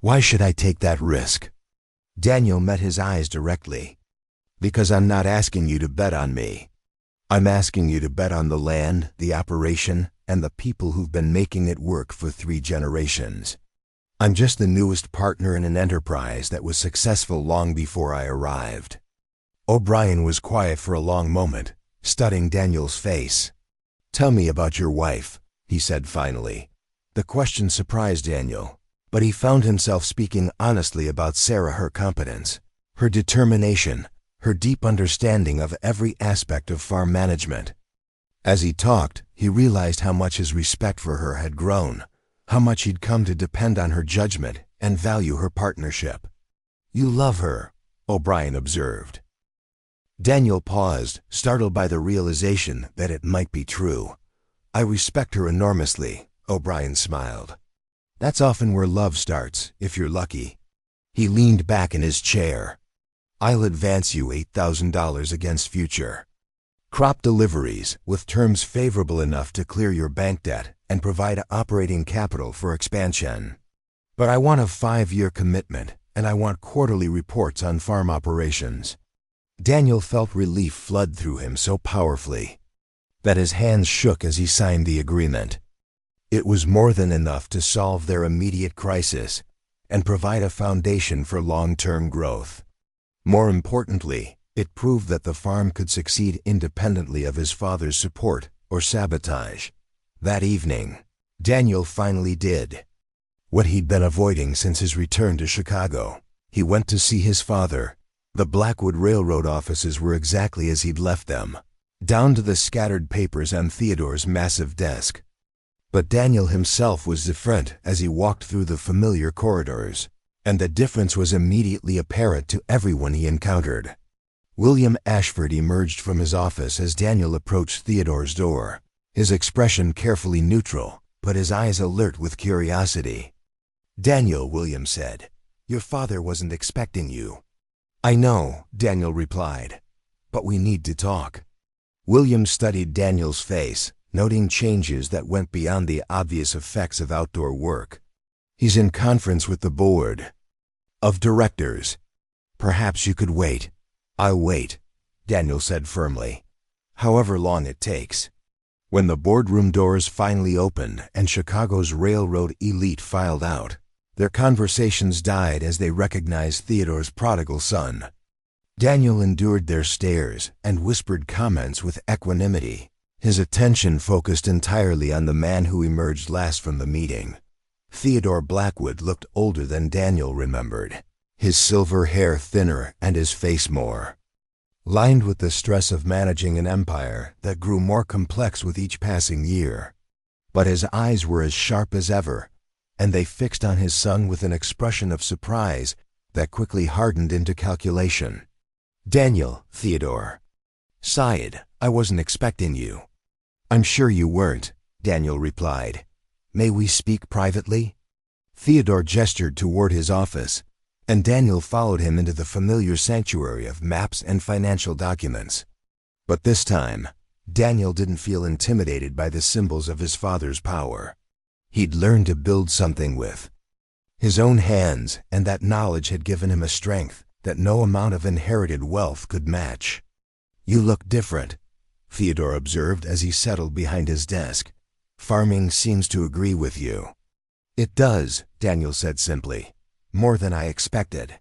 [SPEAKER 1] Why should I take that risk?" Daniel met his eyes directly. "Because I'm not asking you to bet on me. I'm asking you to bet on the land, the operation, and the people who've been making it work for 3 generations. I'm just the newest partner in an enterprise that was successful long before I arrived." O'Brien was quiet for a long moment, studying Daniel's face. "Tell me about your wife," he said finally. The question surprised Daniel, but he found himself speaking honestly about Sarah, her competence, her determination, her deep understanding of every aspect of farm management. As he talked, he realized how much his respect for her had grown, how much he'd come to depend on her judgment and value her partnership. "You love her," O'Brien observed. Daniel paused, startled by the realization that it might be true. "I respect her enormously," O'Brien smiled. "That's often where love starts, if you're lucky." He leaned back in his chair. "I'll advance you $8,000 against future crop deliveries, with terms favorable enough to clear your bank debt and provide operating capital for expansion. But I want a 5-year commitment, and I want quarterly reports on farm operations." Daniel felt relief flood through him so powerfully that his hands shook as he signed the agreement. It was more than enough to solve their immediate crisis and provide a foundation for long-term growth. More importantly, it proved that the farm could succeed independently of his father's support or sabotage. That evening, Daniel finally did what he'd been avoiding since his return to Chicago. He went to see his father. The Blackwood Railroad offices were exactly as he'd left them, down to the scattered papers on Theodore's massive desk. But Daniel himself was different as he walked through the familiar corridors, and the difference was immediately apparent to everyone he encountered. William Ashford emerged from his office as Daniel approached Theodore's door, his expression carefully neutral, but his eyes alert with curiosity. "Daniel," William said, "your father wasn't expecting you." "I know," Daniel replied, "but we need to talk." William studied Daniel's face, noting changes that went beyond the obvious effects of outdoor work. "He's in conference with the board of directors. Perhaps you could wait." "I'll wait," Daniel said firmly, "however long it takes." When the boardroom doors finally opened and Chicago's railroad elite filed out, Their conversations died as they recognized Theodore's prodigal son. Daniel endured their stares and whispered comments with equanimity, his attention focused entirely on the man who emerged last from the meeting. Theodore Blackwood looked older than Daniel remembered, his silver hair thinner and his face more lined with the stress of managing an empire that grew more complex with each passing year. But his eyes were as sharp as ever, and they fixed on his son with an expression of surprise that quickly hardened into calculation. "Daniel," Theodore sighed, "I wasn't expecting you." "I'm sure you weren't," Daniel replied. "May we speak privately?" Theodore gestured toward his office, and Daniel followed him into the familiar sanctuary of maps and financial documents. But this time, Daniel didn't feel intimidated by the symbols of his father's power. He'd learned to build something with his own hands, and that knowledge had given him a strength that no amount of inherited wealth could match. "You look different," Theodore observed as he settled behind his desk. "Farming seems to agree with you." "It does," Daniel said simply. "More than I expected."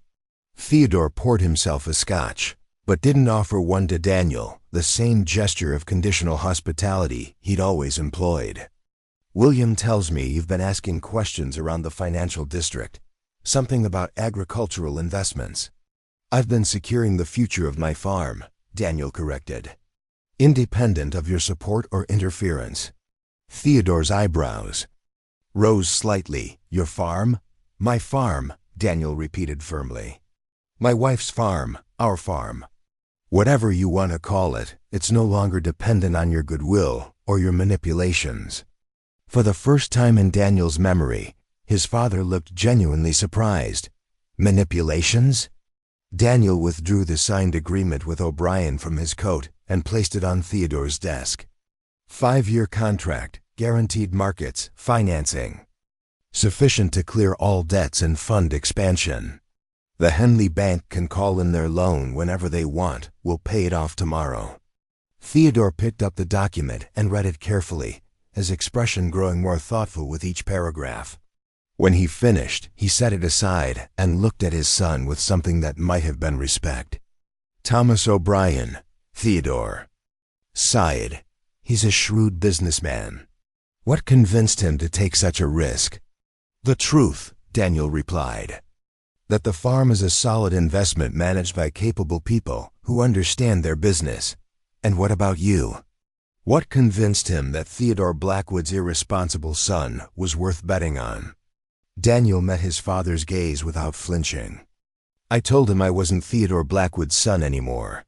[SPEAKER 1] Theodore poured himself a scotch, but didn't offer one to Daniel, the same gesture of conditional hospitality he'd always employed. "William tells me you've been asking questions around the financial district, something about agricultural investments." "I've been securing the future of my farm," Daniel corrected, "independent of your support or interference." Theodore's eyebrows rose slightly. "Your farm?" "My farm," Daniel repeated firmly. "My wife's farm, our farm. Whatever you want to call it, it's no longer dependent on your goodwill or your manipulations." For the first time in Daniel's memory, his father looked genuinely surprised. "Manipulations?" Daniel withdrew the signed agreement with O'Brien from his coat and placed it on Theodore's desk. 5-year contract, guaranteed markets, financing. Sufficient to clear all debts and fund expansion. The Henley Bank can call in their loan whenever they want. We'll pay it off tomorrow. Theodore picked up the document and read it carefully, his expression growing more thoughtful with each paragraph. When he finished, he set it aside and looked at his son with something that might have been respect. "Thomas O'Brien," Theodore sighed. "He's a shrewd businessman. What convinced him to take such a risk?" "The truth," Daniel replied. "That the farm is a solid investment managed by capable people who understand their business." "And what about you?" What convinced him that Theodore Blackwood's irresponsible son was worth betting on? Daniel met his father's gaze without flinching. "I told him I wasn't Theodore Blackwood's son anymore.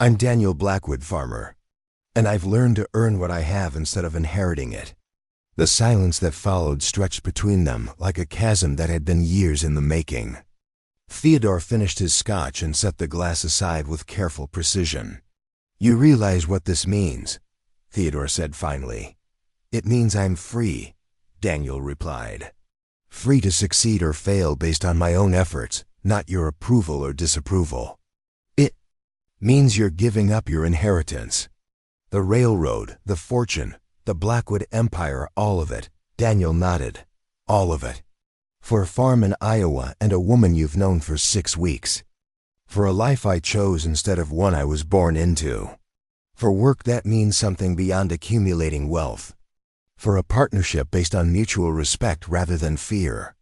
[SPEAKER 1] I'm Daniel Blackwood, farmer. And I've learned to earn what I have instead of inheriting it." The silence that followed stretched between them like a chasm that had been years in the making. Theodore finished his scotch and set the glass aside with careful precision. "You realize what this means," Theodore said finally. "It means I'm free," Daniel replied. "Free to succeed or fail based on my own efforts, not your approval or disapproval. It means you're giving up your inheritance. The railroad, the fortune, the Blackwood Empire, all of it." Daniel nodded. "All of it. For a farm in Iowa and a woman you've known for 6 weeks. For a life I chose instead of one I was born into. For work that means something beyond accumulating wealth. For a partnership based on mutual respect rather than fear."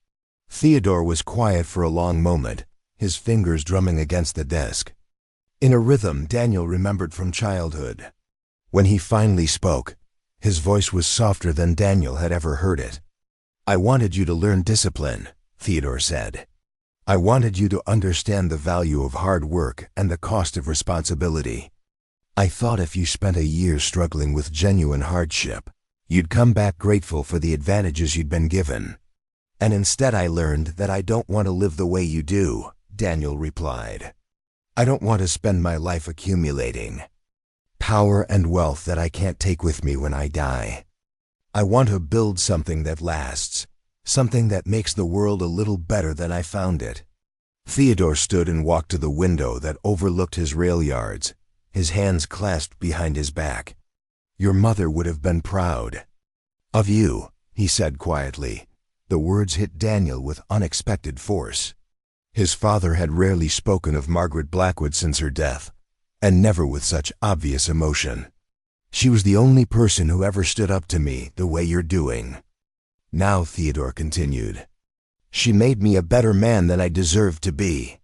[SPEAKER 1] Theodore was quiet for a long moment, his fingers drumming against the desk. In a rhythm Daniel remembered from childhood. When he finally spoke, his voice was softer than Daniel had ever heard it. "I wanted you to learn discipline," Theodore said. "I wanted you to understand the value of hard work and the cost of responsibility. I thought if you spent a year struggling with genuine hardship, you'd come back grateful for the advantages you'd been given. And instead I learned that I don't want to live the way you do," Daniel replied. "I don't want to spend my life accumulating power and wealth that I can't take with me when I die. I want to build something that lasts, something that makes the world a little better than I found it." Theodore stood and walked to the window that overlooked his rail yards, his hands clasped behind his back. "Your mother would have been proud of you," he said quietly. The words hit Daniel with unexpected force. His father had rarely spoken of Margaret Blackwood since her death, and never with such obvious emotion. She was the only person who ever stood up to me the way you're doing. Now, Theodore continued, she made me a better man than I deserved to be.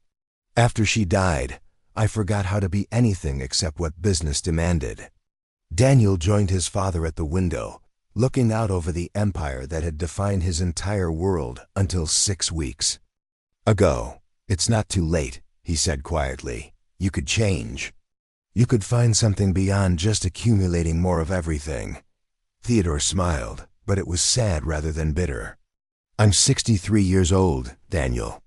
[SPEAKER 1] After she died, I forgot how to be anything except what business demanded. Daniel joined his father at the window, looking out over the empire that had defined his entire world until 6 weeks ago. It's not too late, he said quietly. You could change. You could find something beyond just accumulating more of everything. Theodore smiled, but it was sad rather than bitter. I'm 63 years old, Daniel.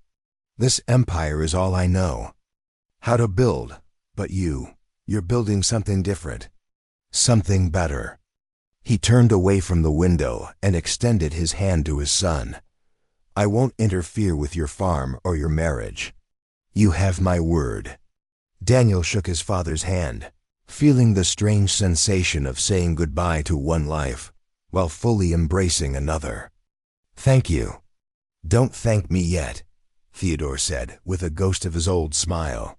[SPEAKER 1] This empire is all I know. How to build, but you're building something different. Something better. He turned away from the window and extended his hand to his son. I won't interfere with your farm or your marriage. You have my word. Daniel shook his father's hand, feeling the strange sensation of saying goodbye to one life while fully embracing another. Thank you. Don't thank me yet, Theodore said with a ghost of his old smile.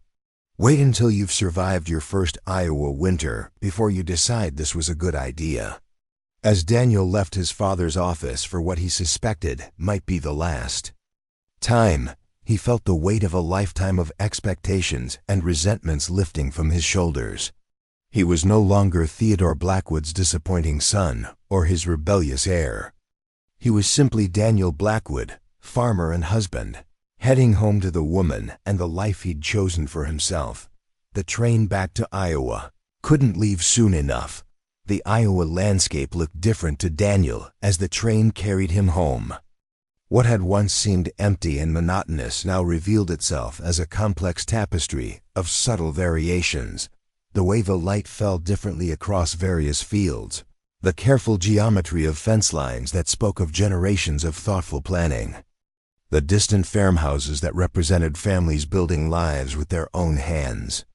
[SPEAKER 1] Wait until you've survived your first Iowa winter before you decide this was a good idea. As Daniel left his father's office for what he suspected might be the last time, he felt the weight of a lifetime of expectations and resentments lifting from his shoulders. He was no longer Theodore Blackwood's disappointing son or his rebellious heir. He was simply Daniel Blackwood, farmer and husband, heading home to the woman and the life he'd chosen for himself. The train back to Iowa couldn't leave soon enough. The Iowa landscape looked different to Daniel as the train carried him home. What had once seemed empty and monotonous now revealed itself as a complex tapestry of subtle variations. The way the light fell differently across various fields, the careful geometry of fence lines that spoke of generations of thoughtful planning, the distant farmhouses that represented families building lives with their own hands.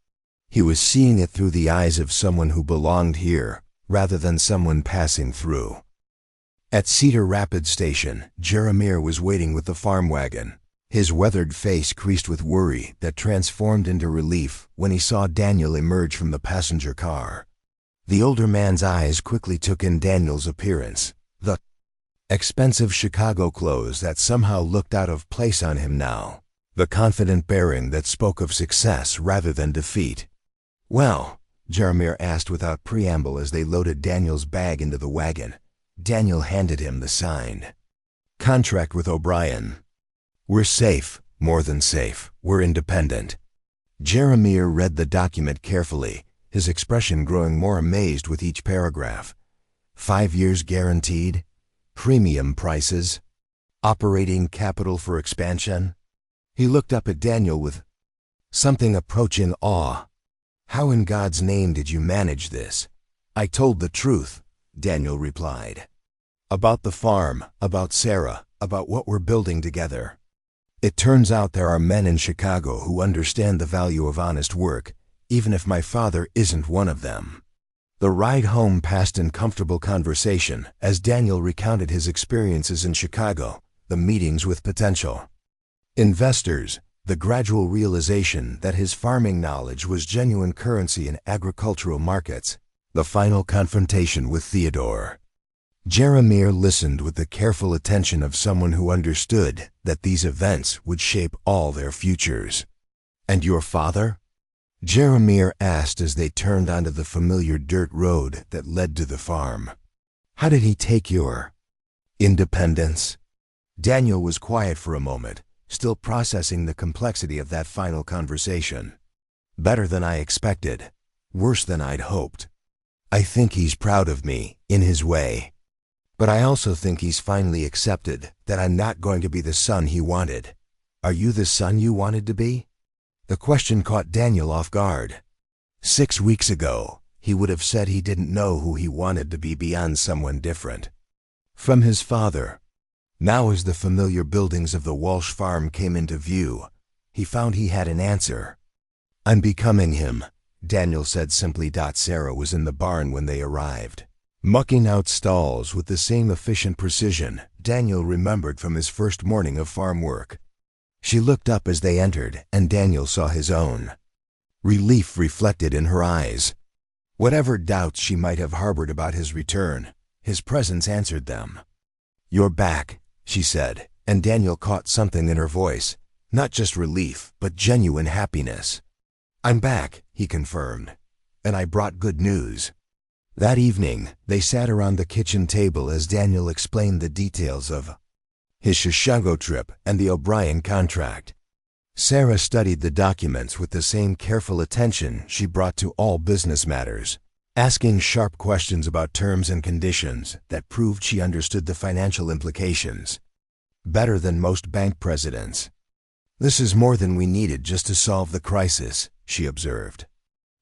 [SPEAKER 1] He was seeing it through the eyes of someone who belonged here, rather than someone passing through. At Cedar Rapids Station, Jeremiah was waiting with the farm wagon, his weathered face creased with worry that transformed into relief when he saw Daniel emerge from the passenger car. The older man's eyes quickly took in Daniel's appearance, the expensive Chicago clothes that somehow looked out of place on him now, the confident bearing that spoke of success rather than defeat. Well, Jeremiah asked without preamble as they loaded Daniel's bag into the wagon. Daniel handed him the signed contract with O'Brien. We're safe, more than safe, we're independent. Jeremiah read the document carefully, his expression growing more amazed with each paragraph. 5 years guaranteed, premium prices, operating capital for expansion. He looked up at Daniel with something approaching awe. How in God's name did you manage this? I told the truth, Daniel replied. About the farm, about Sarah, about what we're building together. It turns out there are men in Chicago who understand the value of honest work, even if my father isn't one of them. The ride home passed in comfortable conversation as Daniel recounted his experiences in Chicago, the meetings with potential investors, the gradual realization that his farming knowledge was genuine currency in agricultural markets, the final confrontation with Theodore. Jeremiah listened with the careful attention of someone who understood that these events would shape all their futures. And your father? Jeremiah asked as they turned onto the familiar dirt road that led to the farm. How did he take your independence? Daniel was quiet for a moment, still processing the complexity of that final conversation. Better than I expected. Worse than I'd hoped. I think he's proud of me, in his way. But I also think he's finally accepted that I'm not going to be the son he wanted. Are you the son you wanted to be? The question caught Daniel off guard. 6 weeks ago, he would have said he didn't know who he wanted to be beyond someone different from his father. Now as the familiar buildings of the Walsh farm came into view, he found he had an answer. I'm becoming him, Daniel said simply. Sarah was in the barn when they arrived, mucking out stalls with the same efficient precision Daniel remembered from his first morning of farm work. She looked up as they entered, and Daniel saw his own. Relief reflected in her eyes. Whatever doubts she might have harbored about his return, his presence answered them. "You're back," she said, and Daniel caught something in her voice, not just relief, but genuine happiness. "I'm back," he confirmed, "and I brought good news." That evening, they sat around the kitchen table as Daniel explained the details of his Chicago trip and the O'Brien contract. Sarah studied the documents with the same careful attention she brought to all business matters, asking sharp questions about terms and conditions that proved she understood the financial implications better than most bank presidents. "This is more than we needed just to solve the crisis," she observed.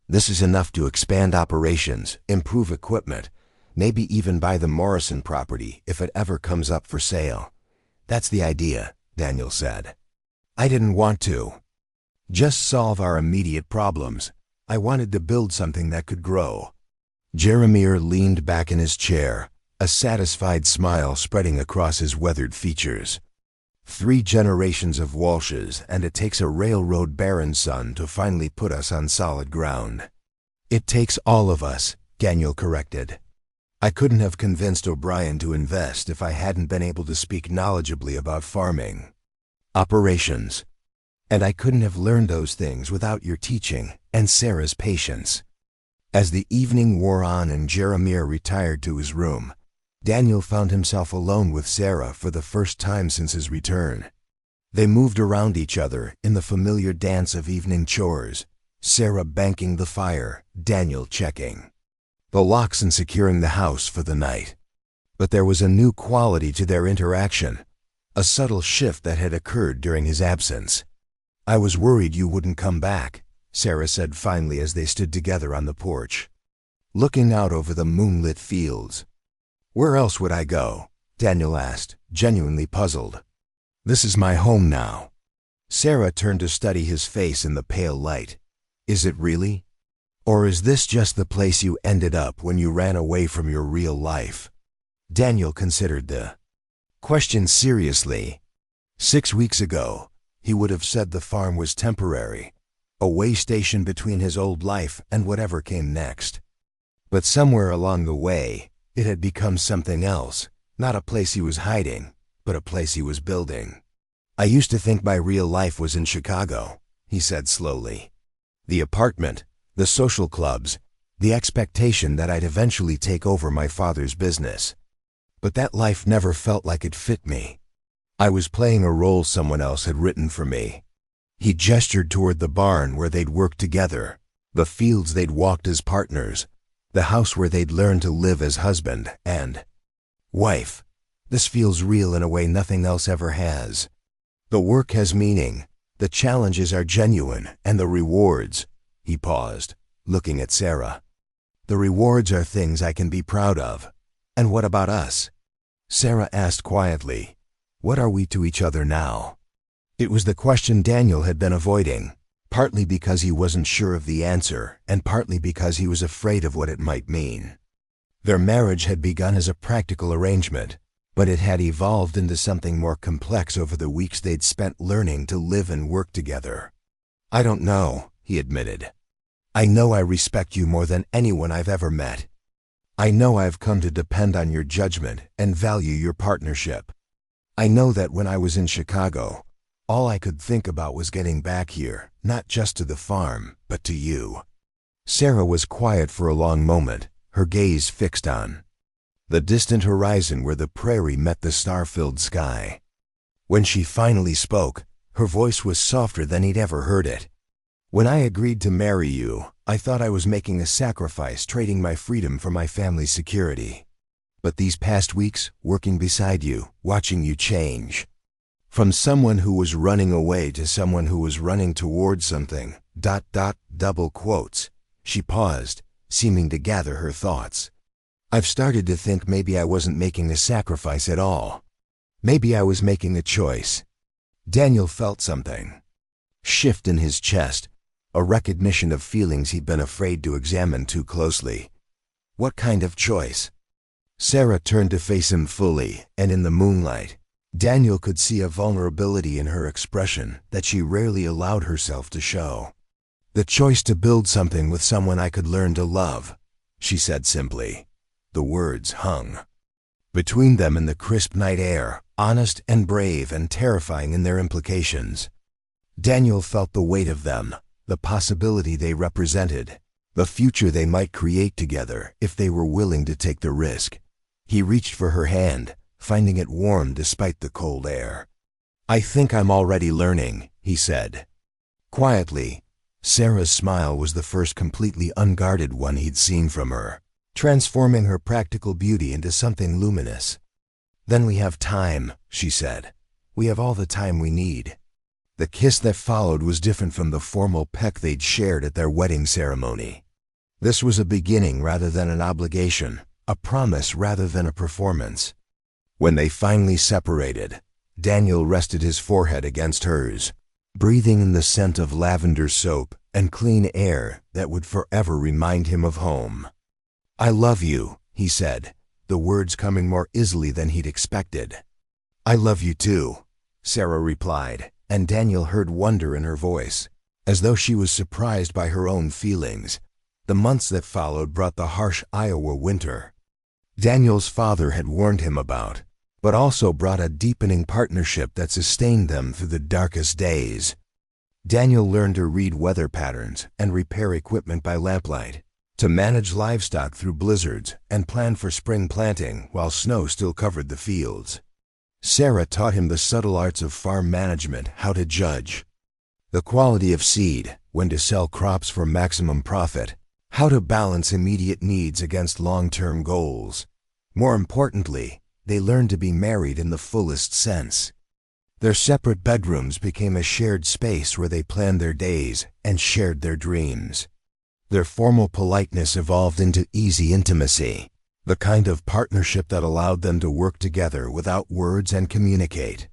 [SPEAKER 1] "This is enough to expand operations, improve equipment, maybe even buy the Morrison property if it ever comes up for sale." "That's the idea," Daniel said. "I didn't want to just solve our immediate problems. I wanted to build something that could grow." Jeremiah leaned back in his chair, a satisfied smile spreading across his weathered features. 3 generations of Walshes, and it takes a railroad baron's son to finally put us on solid ground." "It takes all of us," Daniel corrected. "I couldn't have convinced O'Brien to invest if I hadn't been able to speak knowledgeably about farming operations. And I couldn't have learned those things without your teaching and Sarah's patience." As the evening wore on and Jeremiah retired to his room, Daniel found himself alone with Sarah for the first time since his return. They moved around each other in the familiar dance of evening chores, Sarah banking the fire, Daniel checking the locks and securing the house for the night. But there was a new quality to their interaction, a subtle shift that had occurred during his absence. "I was worried you wouldn't come back," Sarah said finally as they stood together on the porch, looking out over the moonlit fields. "Where else would I go?" Daniel asked, genuinely puzzled. "This is my home now." Sarah turned to study his face in the pale light. "Is it really? Or is this just the place you ended up when you ran away from your real life?" Daniel considered the question seriously. 6 weeks ago, he would have said the farm was temporary, a way station between his old life and whatever came next. But somewhere along the way, it had become something else, not a place he was hiding, but a place he was building. "I used to think my real life was in Chicago," he said slowly. "The apartment, the social clubs, the expectation that I'd eventually take over my father's business. But that life never felt like it fit me. I was playing a role someone else had written for me." He gestured toward the barn where they'd worked together, the fields they'd walked as partners, the house where they'd learned to live as husband and wife. "This feels real in a way nothing else ever has. The work has meaning, the challenges are genuine, and the rewards—" He paused, looking at Sarah. "The rewards are things I can be proud of. And what about us?" Sarah asked quietly, "What are we to each other now?" It was the question Daniel had been avoiding, partly because he wasn't sure of the answer, and partly because he was afraid of what it might mean. Their marriage had begun as a practical arrangement, but it had evolved into something more complex over the weeks they'd spent learning to live and work together. "I don't know," he admitted. "I know I respect you more than anyone I've ever met. I know I've come to depend on your judgment and value your partnership. I know that when I was in Chicago, all I could think about was getting back here, not just to the farm, but to you." Sarah was quiet for a long moment, her gaze fixed on the distant horizon where the prairie met the star-filled sky. When she finally spoke, her voice was softer than he'd ever heard it. "When I agreed to marry you, I thought I was making a sacrifice, trading my freedom for my family's security. But these past weeks, working beside you, watching you change. From someone who was running away to someone who was running towards something, ... double quotes. She paused, seeming to gather her thoughts. "I've started to think maybe I wasn't making a sacrifice at all. Maybe I was making a choice." Daniel felt something shift in his chest, a recognition of feelings he'd been afraid to examine too closely. "What kind of choice?" Sarah turned to face him fully, and in the moonlight, Daniel could see a vulnerability in her expression that she rarely allowed herself to show. "The choice to build something with someone I could learn to love," she said simply. The words hung between them in the crisp night air, honest and brave and terrifying in their implications. Daniel felt the weight of them, the possibility they represented, the future they might create together if they were willing to take the risk. He reached for her hand, finding it warm despite the cold air. "I think I'm already learning," he said. Quietly, Sarah's smile was the first completely unguarded one he'd seen from her, transforming her practical beauty into something luminous. "Then we have time," she said. "We have all the time we need." The kiss that followed was different from the formal peck they'd shared at their wedding ceremony. This was a beginning rather than an obligation, a promise rather than a performance. When they finally separated, Daniel rested his forehead against hers, breathing in the scent of lavender soap and clean air that would forever remind him of home. "I love you," he said, the words coming more easily than he'd expected. "I love you too," Sarah replied, and Daniel heard wonder in her voice, as though she was surprised by her own feelings. The months that followed brought the harsh Iowa winter Daniel's father had warned him about, but also brought a deepening partnership that sustained them through the darkest days. Daniel learned to read weather patterns and repair equipment by lamplight, to manage livestock through blizzards and plan for spring planting while snow still covered the fields. Sarah taught him the subtle arts of farm management, how to judge the quality of seed, when to sell crops for maximum profit, how to balance immediate needs against long-term goals. More importantly, they learned to be married in the fullest sense. Their separate bedrooms became a shared space where they planned their days and shared their dreams. Their formal politeness evolved into easy intimacy, the kind of partnership that allowed them to work together without words and communicate.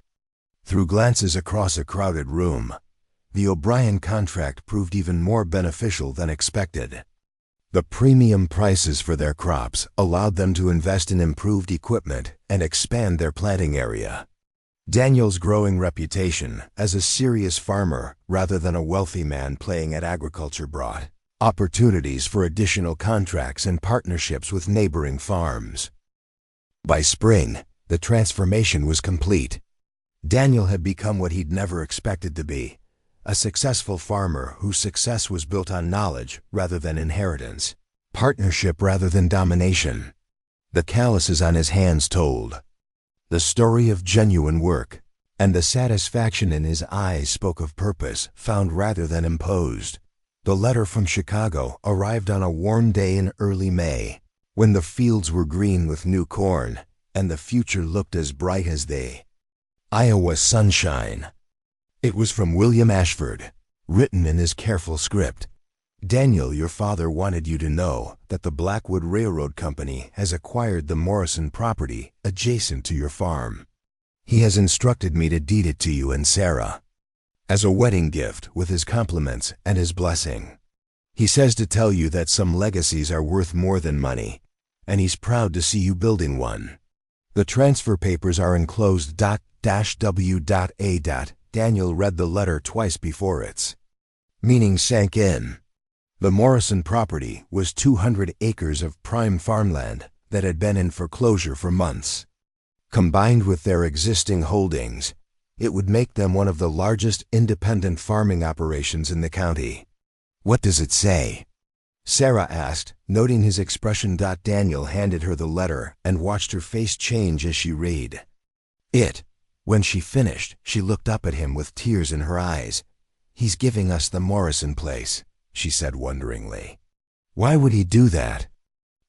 [SPEAKER 1] Through glances across a crowded room, the O'Brien contract proved even more beneficial than expected. The premium prices for their crops allowed them to invest in improved equipment and expand their planting area. Daniel's growing reputation as a serious farmer rather than a wealthy man playing at agriculture brought opportunities for additional contracts and partnerships with neighboring farms. By spring, the transformation was complete. Daniel had become what he'd never expected to be, a successful farmer whose success was built on knowledge rather than inheritance, partnership rather than domination. The calluses on his hands told the story of genuine work, and the satisfaction in his eyes spoke of purpose found rather than imposed. The letter from Chicago arrived on a warm day in early May, when the fields were green with new corn, and the future looked as bright as the Iowa sunshine. It was from William Ashford, written in his careful script. "Daniel, your father wanted you to know that the Blackwood Railroad Company has acquired the Morrison property adjacent to your farm. He has instructed me to deed it to you and Sarah as a wedding gift with his compliments and his blessing. He says to tell you that some legacies are worth more than money, and he's proud to see you building one. The transfer papers are enclosed -W.A. Daniel read the letter twice before its meaning sank in. The Morrison property was 200 acres of prime farmland that had been in foreclosure for months. Combined with their existing holdings, it would make them one of the largest independent farming operations in the county. "What does it say?" Sarah asked, noting his expression. Daniel handed her the letter and watched her face change as she read it. When she finished, she looked up at him with tears in her eyes. "He's giving us the Morrison place," she said wonderingly. "Why would he do that?"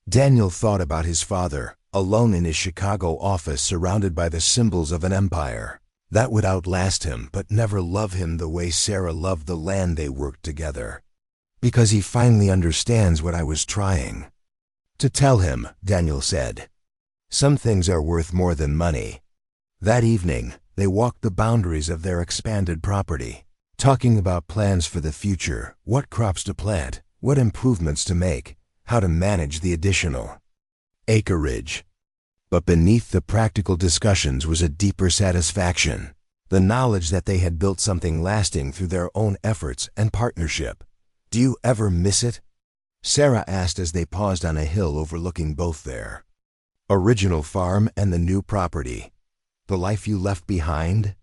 [SPEAKER 1] Daniel thought about his father, alone in his Chicago office surrounded by the symbols of an empire that would outlast him but never love him the way Sarah loved the land they worked together. "Because he finally understands what I was trying to tell him," Daniel said. "Some things are worth more than money." That evening, they walked the boundaries of their expanded property, talking about plans for the future, what crops to plant, what improvements to make, how to manage the additional acreage. But beneath the practical discussions was a deeper satisfaction, the knowledge that they had built something lasting through their own efforts and partnership. "Do you ever miss it?" Sarah asked as they paused on a hill overlooking both their original farm and the new property. "The life you left behind?"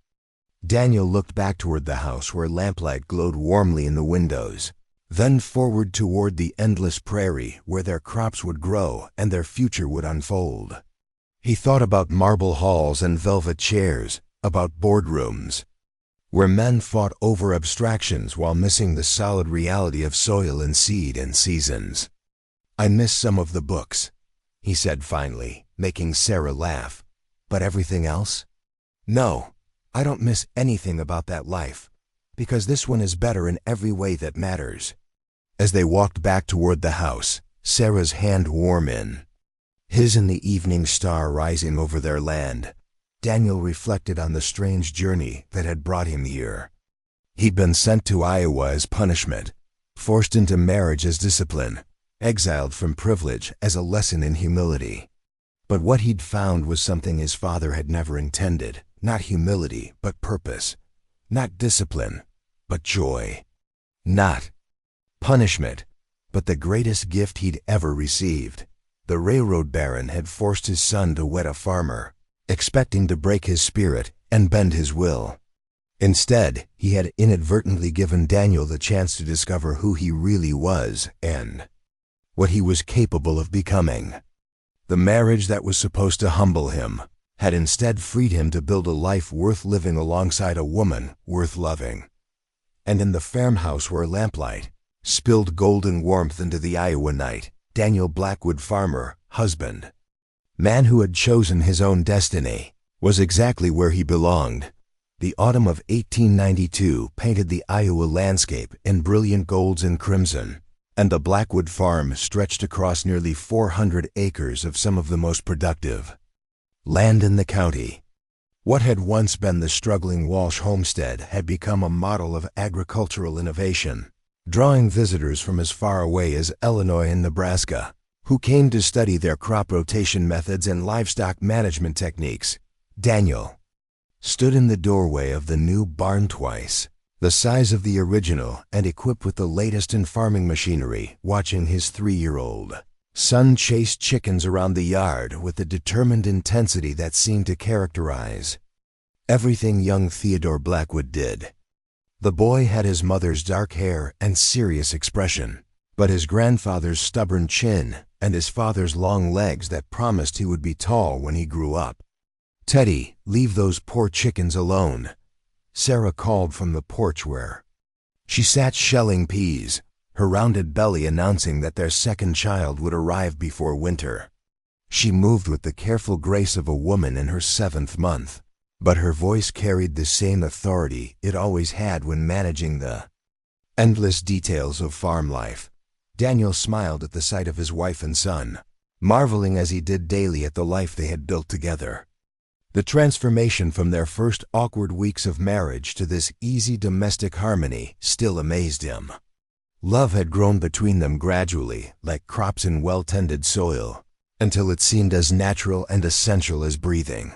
[SPEAKER 1] Daniel looked back toward the house where lamplight glowed warmly in the windows, then forward toward the endless prairie where their crops would grow and their future would unfold. He thought about marble halls and velvet chairs, about boardrooms, where men fought over abstractions while missing the solid reality of soil and seed and seasons. "I miss some of the books," he said finally, making Sarah laugh. "But everything else?" "No, I don't miss anything about that life, because this one is better in every way that matters." As they walked back toward the house, Sarah's hand warmed in his in the evening star rising over their land. Daniel reflected on the strange journey that had brought him here. He'd been sent to Iowa as punishment, forced into marriage as discipline, exiled from privilege as a lesson in humility. But what he'd found was something his father had never intended, not humility, but purpose, not discipline, but joy, not punishment, but the greatest gift he'd ever received. The railroad baron had forced his son to wed a farmer, expecting to break his spirit and bend his will. Instead, he had inadvertently given Daniel the chance to discover who he really was and what he was capable of becoming. The marriage that was supposed to humble him had instead freed him to build a life worth living alongside a woman worth loving. And in the farmhouse where lamplight spilled golden warmth into the Iowa night, Daniel Blackwood, farmer, husband, man who had chosen his own destiny, was exactly where he belonged. The autumn of 1892 painted the Iowa landscape in brilliant golds and crimson, and the Blackwood farm stretched across nearly 400 acres of some of the most productive land in the county. What had once been the struggling Walsh homestead had become a model of agricultural innovation, drawing visitors from as far away as Illinois and Nebraska, who came to study their crop rotation methods and livestock management techniques. Daniel stood in the doorway of the new barn twice the size of the original and equipped with the latest in farming machinery, watching his 3-year-old son chase chickens around the yard with the determined intensity that seemed to characterize everything young Theodore Blackwood did. The boy had his mother's dark hair and serious expression, but his grandfather's stubborn chin and his father's long legs that promised he would be tall when he grew up. "Teddy, leave those poor chickens alone," Sarah called from the porch where she sat shelling peas, her rounded belly announcing that their second child would arrive before winter. She moved with the careful grace of a woman in her 7th month, but her voice carried the same authority it always had when managing the endless details of farm life. Daniel smiled at the sight of his wife and son, marveling as he did daily at the life they had built together. The transformation from their first awkward weeks of marriage to this easy domestic harmony still amazed him. Love had grown between them gradually, like crops in well-tended soil, until it seemed as natural and essential as breathing.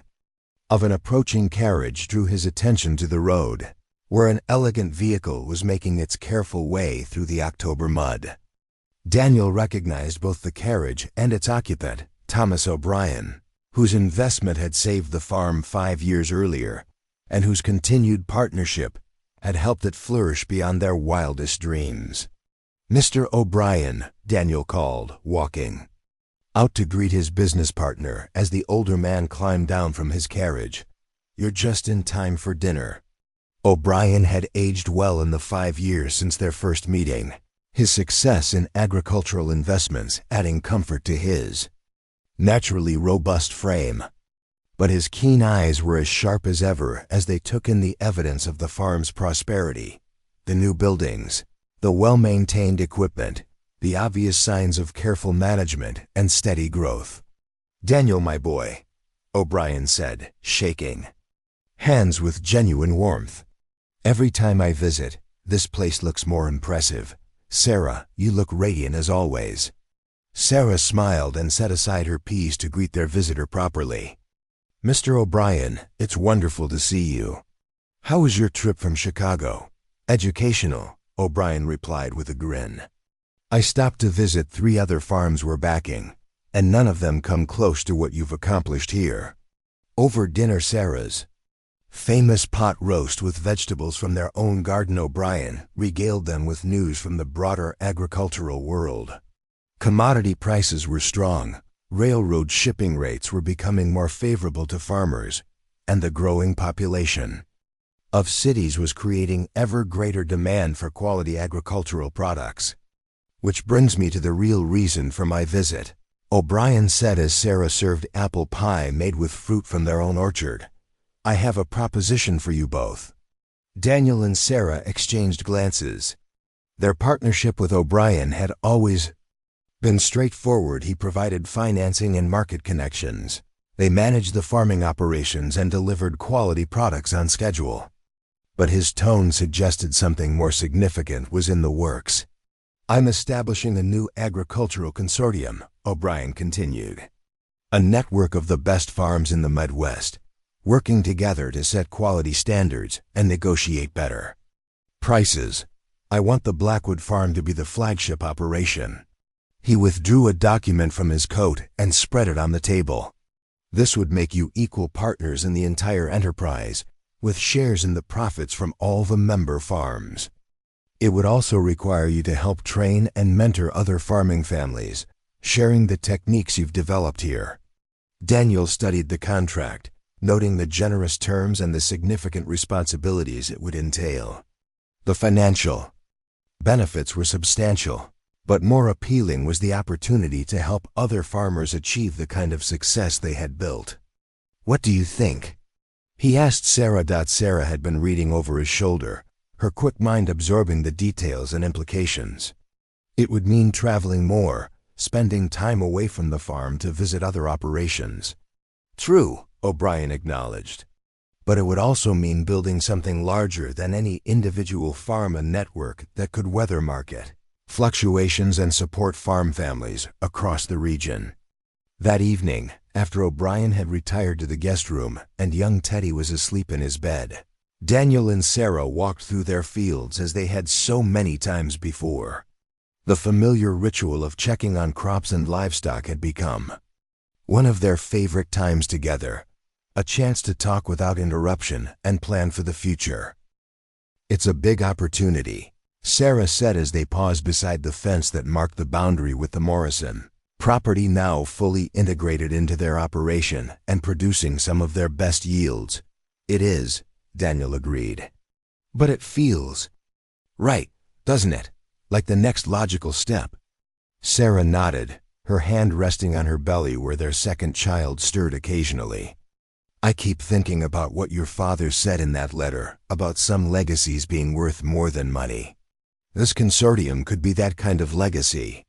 [SPEAKER 1] Of an approaching carriage drew his attention to the road, where an elegant vehicle was making its careful way through the October mud. Daniel recognized both the carriage and its occupant, Thomas O'Brien, whose investment had saved the farm 5 years earlier, and whose continued partnership had helped it flourish beyond their wildest dreams. "Mr. O'Brien," Daniel called, walking out to greet his business partner as the older man climbed down from his carriage. "You're just in time for dinner." O'Brien had aged well in the 5 years since their first meeting, his success in agricultural investments adding comfort to his naturally robust frame. But his keen eyes were as sharp as ever as they took in the evidence of the farm's prosperity, the new buildings, the well-maintained equipment, the obvious signs of careful management and steady growth. "Daniel, my boy," O'Brien said, shaking hands with genuine warmth. "Every time I visit, this place looks more impressive. Sarah, you look radiant as always." Sarah smiled and set aside her peas to greet their visitor properly. "Mr. O'Brien, it's wonderful to see you. How was your trip from Chicago?" "Educational," O'Brien replied with a grin. "I stopped to visit 3 other farms we're backing, and none of them come close to what you've accomplished here." Over dinner, Sarah's famous pot roast with vegetables from their own garden, O'Brien regaled them with news from the broader agricultural world. Commodity prices were strong, railroad shipping rates were becoming more favorable to farmers, and the growing population of cities was creating ever greater demand for quality agricultural products. "Which brings me to the real reason for my visit," O'Brien said as Sarah served apple pie made with fruit from their own orchard. "I have a proposition for you both." Daniel and Sarah exchanged glances. Their partnership with O'Brien had always been straightforward. He provided financing and market connections. They managed the farming operations and delivered quality products on schedule. But his tone suggested something more significant was in the works. "I'm establishing a new agricultural consortium," O'Brien continued. "A network of the best farms in the Midwest, working together to set quality standards and negotiate better prices. I want the Blackwood farm to be the flagship operation." He withdrew a document from his coat and spread it on the table. "This would make you equal partners in the entire enterprise, with shares in the profits from all the member farms. It would also require you to help train and mentor other farming families, sharing the techniques you've developed here." Daniel studied the contract, noting the generous terms and the significant responsibilities it would entail. The financial benefits were substantial, but more appealing was the opportunity to help other farmers achieve the kind of success they had built. "What do you think?" he asked Sarah. Sarah had been reading over his shoulder, her quick mind absorbing the details and implications. It would mean traveling more, spending time away from the farm to visit other operations. "True," O'Brien acknowledged. "But it would also mean building something larger than any individual farm, a network that could weather market fluctuations and support farm families across the region." That evening, after O'Brien had retired to the guest room and young Teddy was asleep in his bed, Daniel and Sarah walked through their fields as they had so many times before. The familiar ritual of checking on crops and livestock had become one of their favorite times together, a chance to talk without interruption and plan for the future. "It's a big opportunity," Sarah said as they paused beside the fence that marked the boundary with the Morrison property, now fully integrated into their operation and producing some of their best yields. "It is," Daniel agreed. "But it feels right, doesn't it? Like the next logical step." Sarah nodded, her hand resting on her belly where their second child stirred occasionally. "I keep thinking about what your father said in that letter about some legacies being worth more than money. This consortium could be that kind of legacy."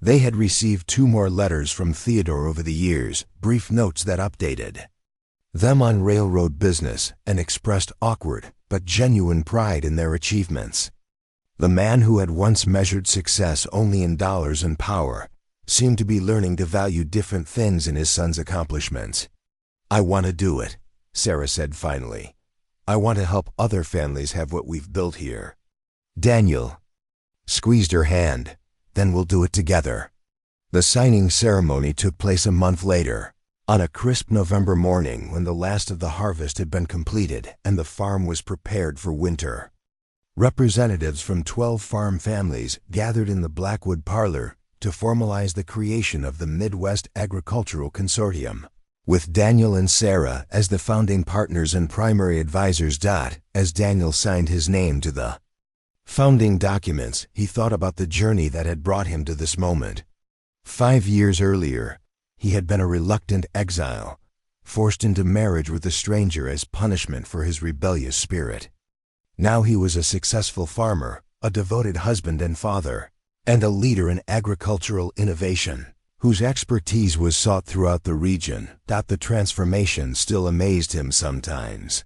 [SPEAKER 1] They had received 2 more letters from Theodore over the years, brief notes that updated them on railroad business and expressed awkward but genuine pride in their achievements. The man who had once measured success only in dollars and power seemed to be learning to value different things in his son's accomplishments. "I want to do it," Sarah said finally. "I want to help other families have what we've built here." Daniel squeezed her hand. "Then we'll do it together." The signing ceremony took place a month later, on a crisp November morning when the last of the harvest had been completed and the farm was prepared for winter. Representatives from 12 farm families gathered in the Blackwood parlor to formalize the creation of the Midwest Agricultural Consortium, with Daniel and Sarah as the founding partners and primary advisors. As Daniel signed his name to the founding documents, he thought about the journey that had brought him to this moment. 5 years earlier, he had been a reluctant exile, forced into marriage with a stranger as punishment for his rebellious spirit. Now he was a successful farmer, a devoted husband and father, and a leader in agricultural innovation, whose expertise was sought throughout the region. The transformation still amazed him sometimes.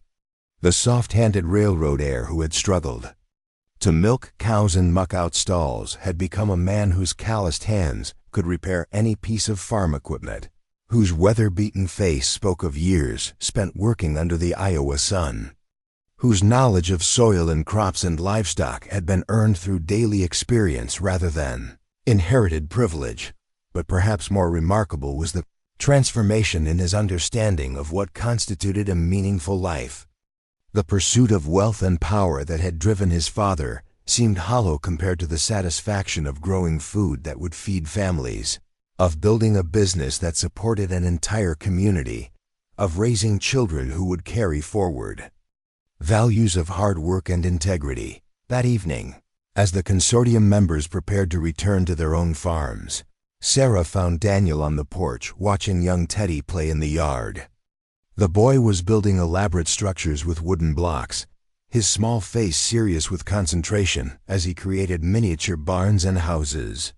[SPEAKER 1] The soft-handed railroad heir who had struggled To milk cows and muck out stalls had become a man whose calloused hands could repair any piece of farm equipment, whose weather-beaten face spoke of years spent working under the Iowa sun, whose knowledge of soil and crops and livestock had been earned through daily experience rather than inherited privilege. But perhaps more remarkable was the transformation in his understanding of what constituted a meaningful life. The pursuit of wealth and power that had driven his father seemed hollow compared to the satisfaction of growing food that would feed families, of building a business that supported an entire community, of raising children who would carry forward values of hard work and integrity. That evening, as the consortium members prepared to return to their own farms, Sarah found Daniel on the porch watching young Teddy play in the yard. The boy was building elaborate structures with wooden blocks, his small face serious with concentration as he created miniature barns and houses.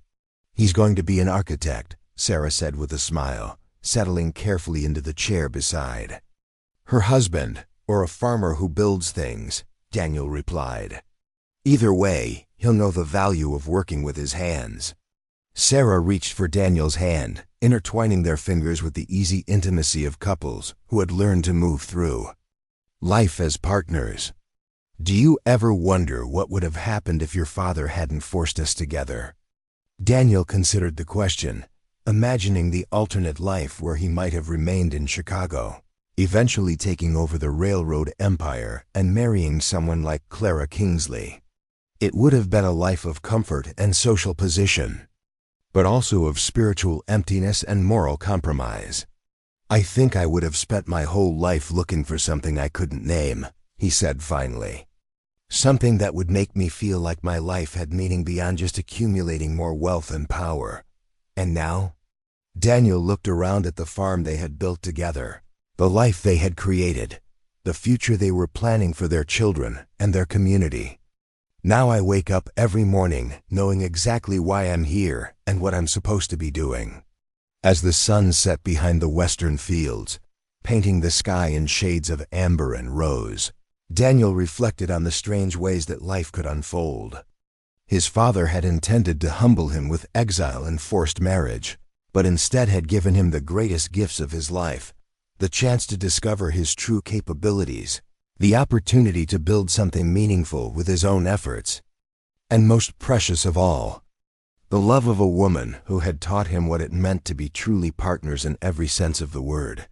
[SPEAKER 1] "He's going to be an architect," Sarah said with a smile, settling carefully into the chair beside her husband. "Or a farmer who builds things," Daniel replied. "Either way, he'll know the value of working with his hands." Sarah reached for Daniel's hand, intertwining their fingers with the easy intimacy of couples who had learned to move through life as partners. "Do you ever wonder what would have happened if your father hadn't forced us together?" Daniel considered the question, imagining the alternate life where he might have remained in Chicago, eventually taking over the railroad empire and marrying someone like Clara Kingsley. It would have been a life of comfort and social position, but also of spiritual emptiness and moral compromise. "I think I would have spent my whole life looking for something I couldn't name," he said finally. "Something that would make me feel like my life had meaning beyond just accumulating more wealth and power. And now?" Daniel looked around at the farm they had built together, the life they had created, the future they were planning for their children and their community. "Now I wake up every morning knowing exactly why I'm here and what I'm supposed to be doing." As the sun set behind the western fields, painting the sky in shades of amber and rose, Daniel reflected on the strange ways that life could unfold. His father had intended to humble him with exile and forced marriage, but instead had given him the greatest gifts of his life: the chance to discover his true capabilities, the opportunity to build something meaningful with his own efforts, and most precious of all, the love of a woman who had taught him what it meant to be truly partners in every sense of the word.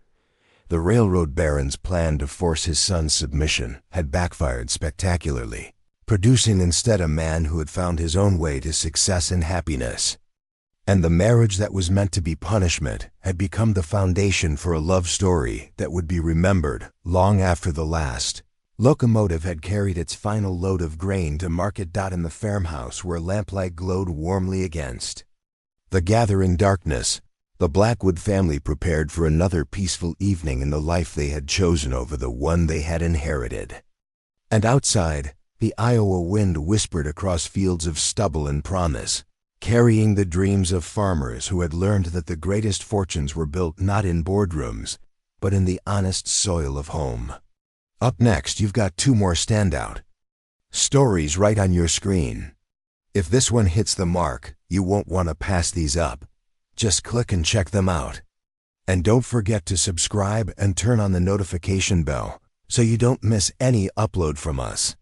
[SPEAKER 1] The railroad baron's plan to force his son's submission had backfired spectacularly, producing instead a man who had found his own way to success and happiness. And the marriage that was meant to be punishment had become the foundation for a love story that would be remembered long after the last locomotive had carried its final load of grain to market. In the farmhouse where lamplight glowed warmly against the gathering darkness, the Blackwood family prepared for another peaceful evening in the life they had chosen over the one they had inherited. And outside, the Iowa wind whispered across fields of stubble and promise, carrying the dreams of farmers who had learned that the greatest fortunes were built not in boardrooms, but in the honest soil of home. Up next, you've got two more standout stories right on your screen. If this one hits the mark, you won't want to pass these up. Just click and check them out. And don't forget to subscribe and turn on the notification bell so you don't miss any upload from us.